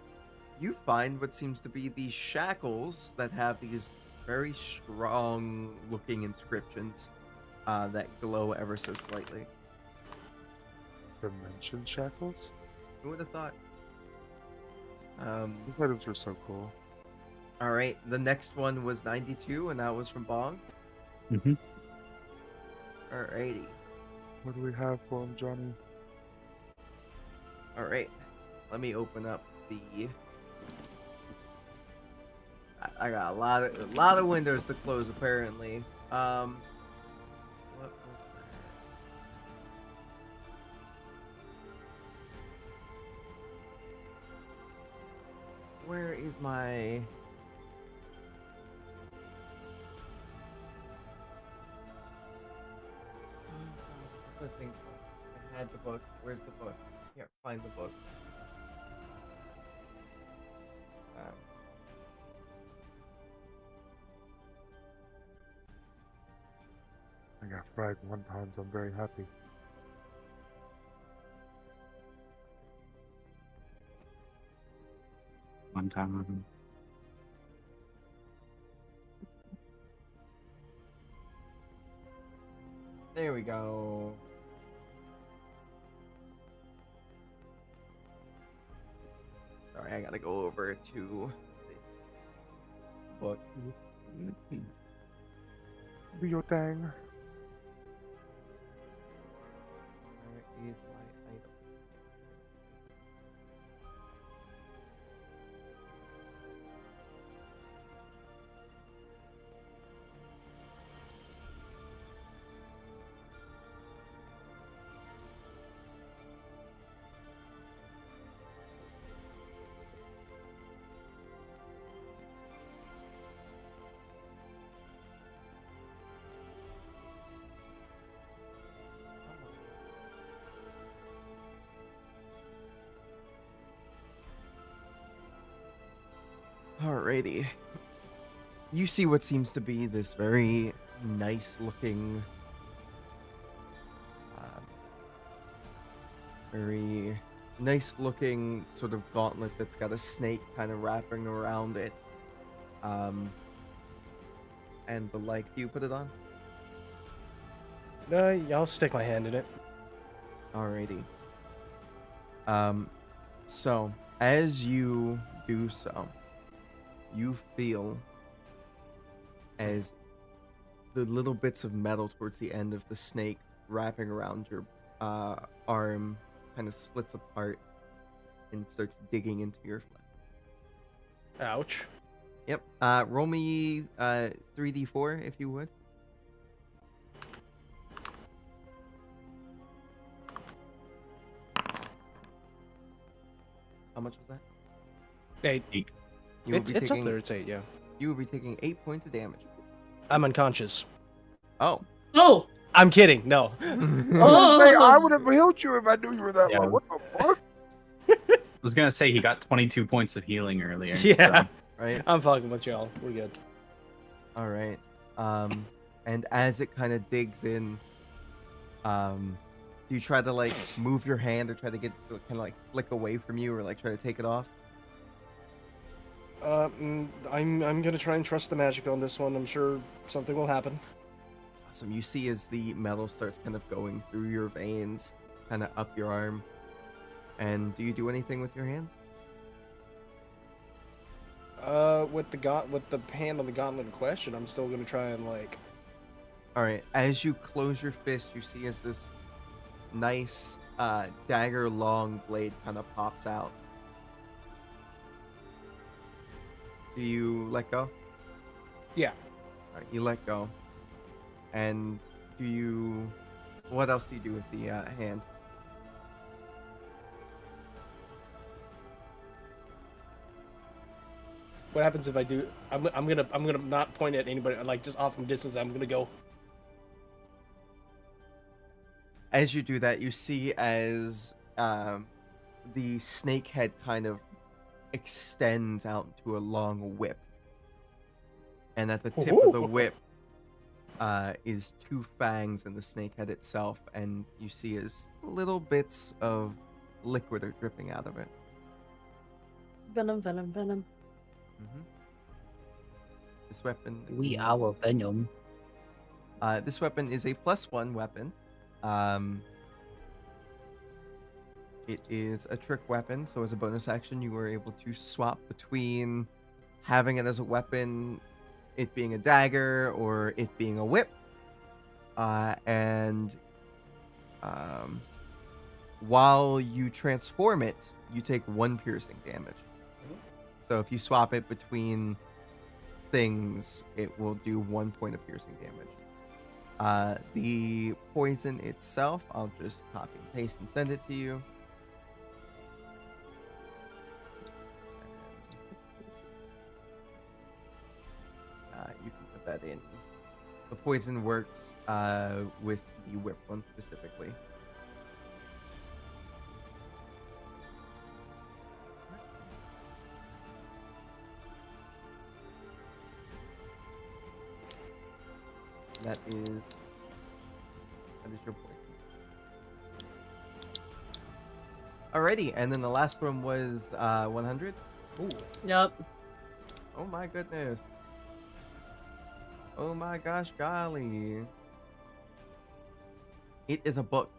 Speaker 1: You find what seems to be these shackles that have these very strong looking inscriptions that glow ever so slightly.
Speaker 2: Dimension shackles?
Speaker 1: Who would have thought?
Speaker 2: These items are so cool.
Speaker 1: All right, the next one was 92, and that was from Bong.
Speaker 8: Mm-hmm.
Speaker 1: Alrighty.
Speaker 2: What do we have for him, Johnny?
Speaker 1: All right, let me open up the. I got a lot of windows to close apparently. What was that? Where is my? I think I had the book. Where's the book? Can't find the book.
Speaker 2: I got fried one time, so I'm very happy.
Speaker 8: One time.
Speaker 1: There we go. Sorry, I gotta go over to this book.
Speaker 2: Do your thing.
Speaker 1: Where is my item? Alrighty. You see what seems to be this very nice looking, very nice looking sort of gauntlet that's got a snake kind of wrapping around it. And the like, do you put it on?
Speaker 5: Yeah, I'll stick my hand in it.
Speaker 1: Alrighty. So as you do so, you feel as the little bits of metal towards the end of the snake wrapping around your arm kind of splits apart and starts digging into your flesh.
Speaker 5: Ouch.
Speaker 1: Yep. Roll me 3d4 if you would. How much was that?
Speaker 5: 8.
Speaker 1: You will
Speaker 5: It's,
Speaker 1: be
Speaker 5: it's up
Speaker 1: taking,
Speaker 5: there. It's 8, yeah.
Speaker 1: You will be taking 8 points of damage.
Speaker 5: I'm unconscious.
Speaker 1: Oh.
Speaker 4: Oh!
Speaker 5: I'm kidding. No.
Speaker 4: Oh!
Speaker 2: Hey, I would have healed you if I knew you were that
Speaker 8: Yeah.
Speaker 2: low. What the fuck?
Speaker 8: I was gonna say he got 22 points of healing earlier.
Speaker 5: Yeah.
Speaker 8: so-
Speaker 1: Right.
Speaker 5: I'm fucking with y'all. We're good.
Speaker 1: All right. And as it kind of digs in, do you try to like move your hand or try to get kind of like flick away from you or like try to take it off?
Speaker 5: I'm gonna try and trust the magic on this one. I'm sure something will happen.
Speaker 1: Awesome. You see as the metal starts kind of going through your veins, kind of up your arm. And do you do anything with your hands?
Speaker 5: With the hand on the gauntlet in question, I'm still gonna try and like.
Speaker 1: All right. As you close your fist, you see as this nice dagger long blade kind of pops out Do you let go?
Speaker 5: Yeah.
Speaker 1: All right, you let go. And do you? What else do you do with the hand?
Speaker 5: What happens if I do? I'm gonna not point at anybody. Like just off in the distance. I'm gonna go.
Speaker 1: As you do that, you see as the snake head kind of extends out into a long whip, and at the tip of the
Speaker 5: Ooh.
Speaker 1: whip is two fangs in the snake head itself, and you see as little bits of liquid are dripping out of it.
Speaker 7: Venom, venom, venom.
Speaker 1: Mm-hmm. This weapon.
Speaker 9: We our venom.
Speaker 1: This weapon is a +1 weapon. It is a trick weapon, so as a bonus action, you were able to swap between having it as a weapon, it being a dagger, or it being a whip. And while you transform it, you take 1 piercing damage. So if you swap it between things, it will do 1 point of piercing damage. The poison itself, I'll just copy and paste and send it to you. You can put that in. The poison works with the whip one specifically. That is your poison. Alrighty, and then the last one was 100.
Speaker 5: Ooh.
Speaker 4: Yup.
Speaker 1: Oh my goodness. Oh my gosh, golly. It is a book.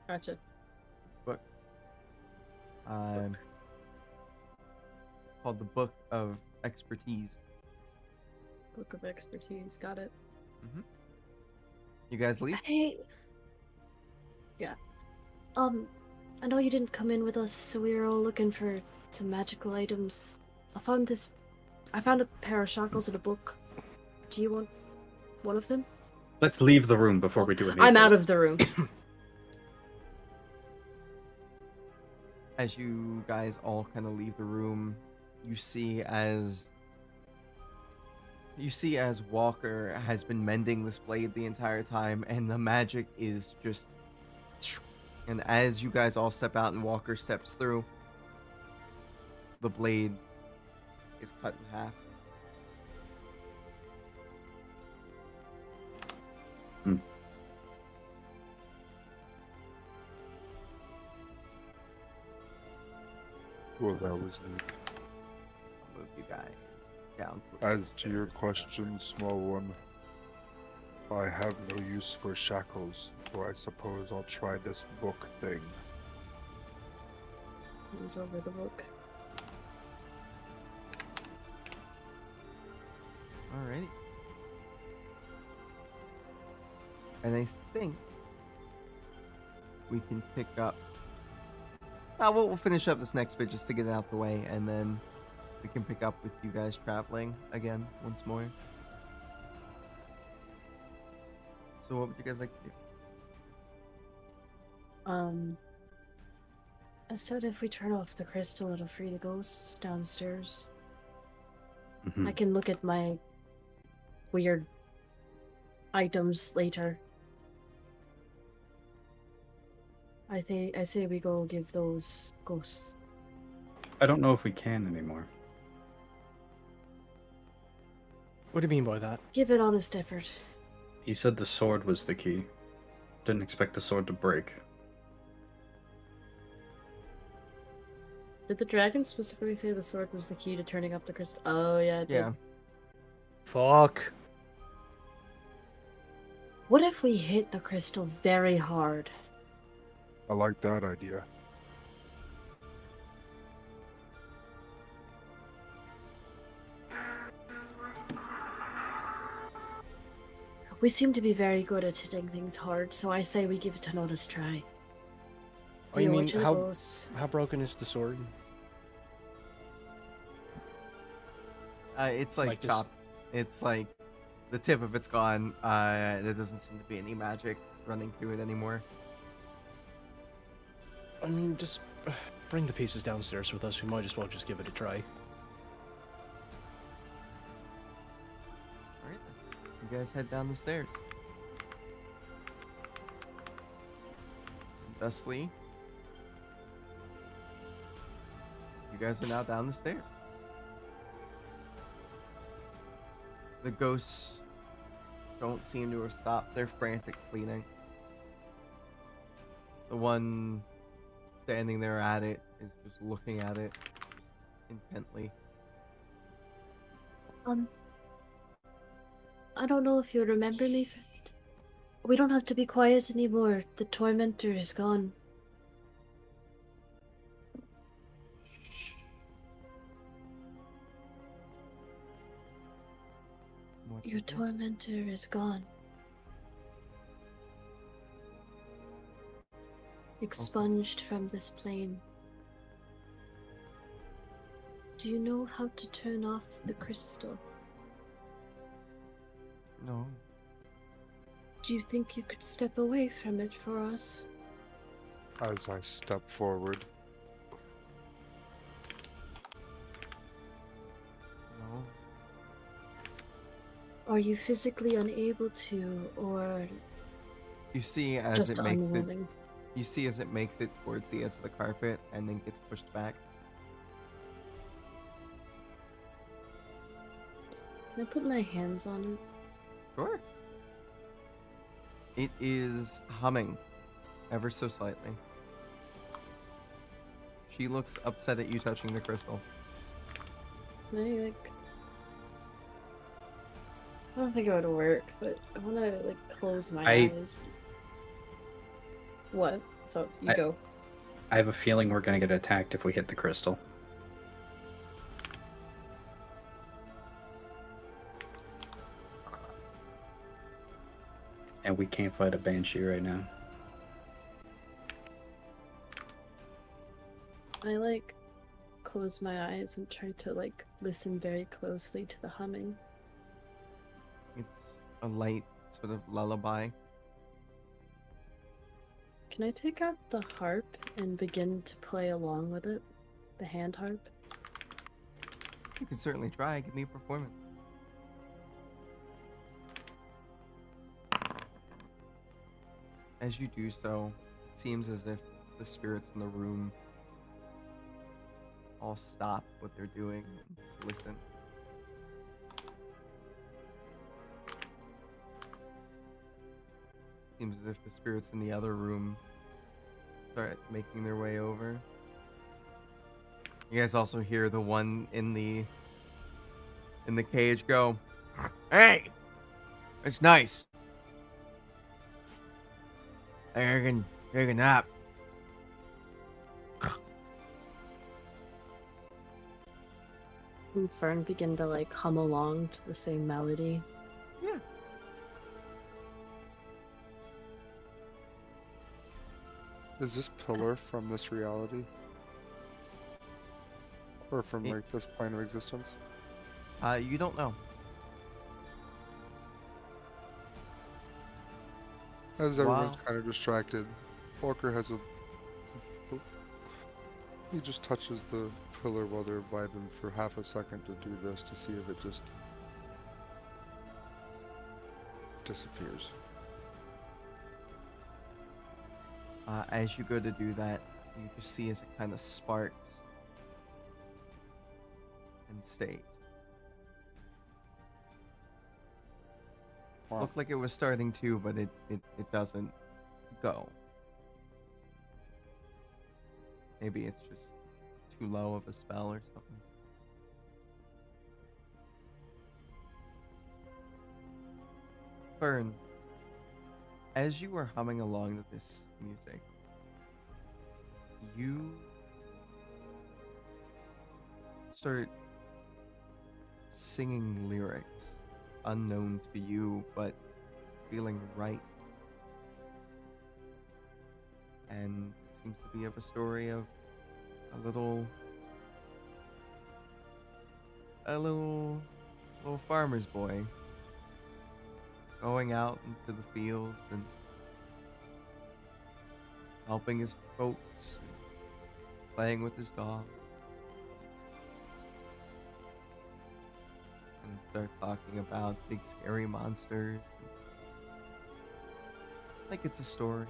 Speaker 4: Gotcha.
Speaker 1: Book. Called the Book of Expertise.
Speaker 4: Book of expertise. Got it.
Speaker 1: You guys leave?
Speaker 7: Hey. Yeah. I know you didn't come in with us, so we were all looking for some magical items. I found a pair of shackles and a book. Do you want one of them?
Speaker 8: Let's leave the room before we do anything.
Speaker 4: I'm out of the room.
Speaker 1: As you guys all kind of leave the room, you see as Walker has been mending this blade the entire time, and the magic is just. And as you guys all step out and Walker steps through, the blade is cut in half.
Speaker 2: Well, that was neat.
Speaker 1: I'll move you guys down.
Speaker 2: As to your question, small one, I have no use for shackles, so I suppose I'll try this book thing.
Speaker 4: Hands over the book.
Speaker 1: Alrighty. And I think we can pick up. We'll finish up this next bit just to get it out the way, and then we can pick up with you guys traveling again once more. So what would you guys like to do?
Speaker 7: I said if we turn off the crystal, it'll free the ghosts downstairs. I can look at my weird items later. I say we go give those ghosts.
Speaker 8: I don't know if we can anymore.
Speaker 5: What do you mean by that?
Speaker 7: Give it honest effort.
Speaker 8: He said the sword was the key. Didn't expect the sword to break.
Speaker 4: Did the dragon specifically say the sword was the key to turning off the crystal? Oh, yeah, it did.
Speaker 1: Yeah.
Speaker 5: Fuck.
Speaker 7: What if we hit the crystal very hard?
Speaker 2: I like that idea.
Speaker 7: We seem to be very good at hitting things hard, so I say we give it an honest try.
Speaker 5: Oh, you
Speaker 7: We owe it
Speaker 5: mean
Speaker 7: to the
Speaker 5: how
Speaker 7: ghosts.
Speaker 5: broken is the sword?
Speaker 1: It's like
Speaker 5: Like just-
Speaker 1: chopped. It's like the tip of it's gone. There doesn't seem to be any magic running through it anymore.
Speaker 5: I mean, just bring the pieces downstairs with us. We might as well just give it a try.
Speaker 1: All right, then. You guys head down the stairs. And thusly, you guys are now down the stairs. The ghosts don't seem to have stopped their frantic pleading. The one standing there at it is just looking at it intently.
Speaker 7: I don't know if you remember me, friend. We don't have to be quiet anymore. The tormentor is gone.
Speaker 1: What
Speaker 7: Your
Speaker 1: is it?
Speaker 7: tormentor is gone. Expunged from this plane. Do you know how to turn off the crystal?
Speaker 1: No.
Speaker 7: Do you think you could step away from it for us?
Speaker 2: As I step forward,
Speaker 1: No.
Speaker 7: Are you physically unable to, or
Speaker 1: You see as
Speaker 7: just
Speaker 1: it makes it.
Speaker 7: unwilling?
Speaker 1: You see as it makes it towards the edge of the carpet and then gets pushed back.
Speaker 7: Can I put my hands on it?
Speaker 1: Sure. It is humming, ever so slightly. She looks upset at you touching the crystal.
Speaker 7: Can I, I don't think it would work, but I want to, close my eyes. What? So, you go.
Speaker 3: I have a feeling we're gonna get attacked if we hit the crystal. And we can't fight a banshee right now.
Speaker 7: I, close my eyes and try to, listen very closely to the humming.
Speaker 1: It's a light sort of lullaby.
Speaker 7: Can I take out the harp and begin to play along with it? The hand harp?
Speaker 1: You can certainly try. Give me a performance. As you do so, it seems as if the spirits in the room all stop what they're doing and just listen. Seems as if the spirits in the other room start making their way over. You guys also hear the one in the cage go, "Hey, it's nice. I can take a nap."
Speaker 7: And Fern begin to hum along to the same melody.
Speaker 1: Yeah.
Speaker 2: is this pillar from this reality? Or from
Speaker 1: It-
Speaker 2: this plane of existence?
Speaker 1: You don't know.
Speaker 2: As everyone's
Speaker 1: Wow.
Speaker 2: kind of distracted, Walker has a... He just touches the pillar while they're vibing for half a second to do this to see if it just disappears.
Speaker 1: As you go to do that, you just see as it kind of sparks and stays.
Speaker 2: Wow.
Speaker 1: Looked like it was starting to, but it doesn't go. Maybe it's just too low of a spell or something. Fern, as you were humming along to this music, you start singing lyrics unknown to you, but feeling right. And it seems to be of a story of a a little farmer's boy going out into the fields and helping his folks and playing with his dog. And start talking about big scary monsters. Like it's a story.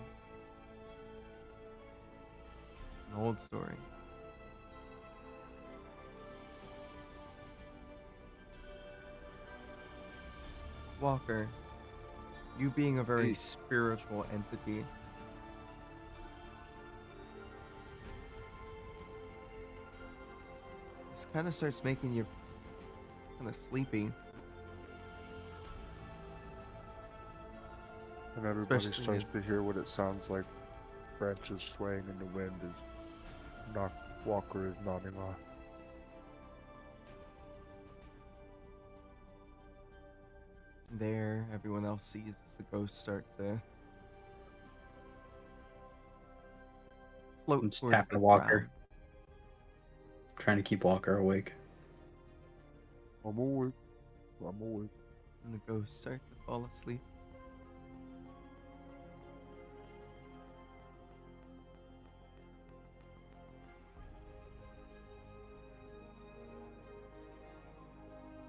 Speaker 1: An old story. Walker, you being a very spiritual entity, this kind of starts making you kind of sleepy.
Speaker 2: And everybody
Speaker 1: Especially
Speaker 2: starts
Speaker 1: as-
Speaker 2: to hear what it sounds like. Branches swaying in the wind as Walker is nodding off.
Speaker 1: There, everyone else sees as the ghosts start to float
Speaker 3: I'm just
Speaker 1: towards
Speaker 3: tapping
Speaker 1: the
Speaker 3: Walker.
Speaker 1: ground.
Speaker 3: Trying to keep Walker awake.
Speaker 2: I'm awake. I'm awake.
Speaker 1: And the ghosts start to fall asleep.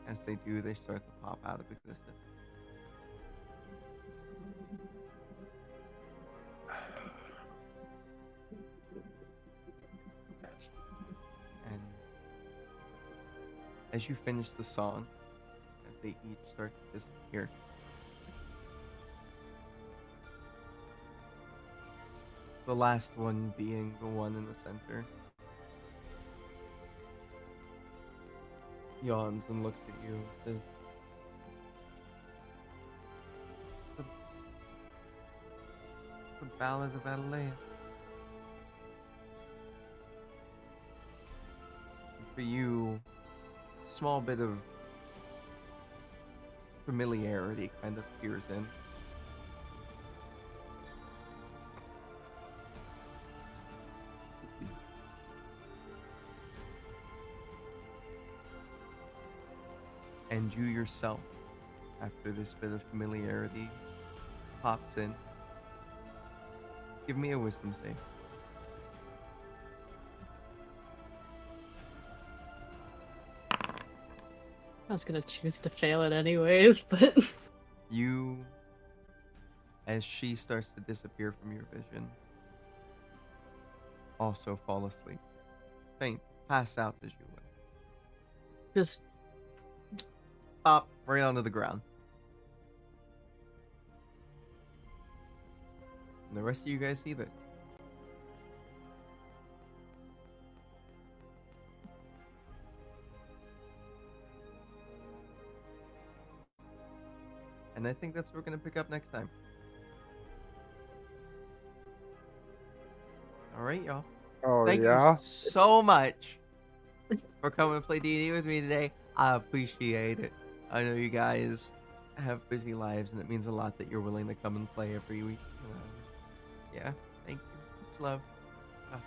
Speaker 1: As they do, they start to pop out of existence. And as you finish the song, as they each start to disappear, the last one being the one in the center, yawns and looks at you and says, "It's the Ballad of Adelaide. For you, a small bit of familiarity kind of peers in. And you yourself, after this bit of familiarity pops in, give me a wisdom save.
Speaker 4: I was gonna choose to fail it anyways, but
Speaker 1: You, as she starts to disappear from your vision, also fall asleep. Faint, pass out as you will.
Speaker 4: just
Speaker 1: Pop right onto the ground. And the rest of you guys see this. And I think that's what we're going to pick up next time. Alright, y'all.
Speaker 2: Oh,
Speaker 1: Thank
Speaker 2: yeah?
Speaker 1: you so much for coming to play D&D with me today. I appreciate it. I know you guys have busy lives, and it means a lot that you're willing to come and play every week. Yeah, thank you. Much love. Ah.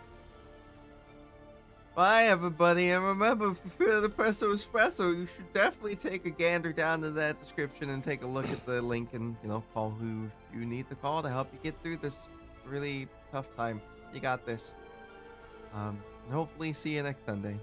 Speaker 1: Bye, everybody, and remember, if you feel the Presso Espresso, you should definitely take a gander down to that description and take a look at the link and, call who you need to call to help you get through this really tough time. You got this. And hopefully see you next Sunday.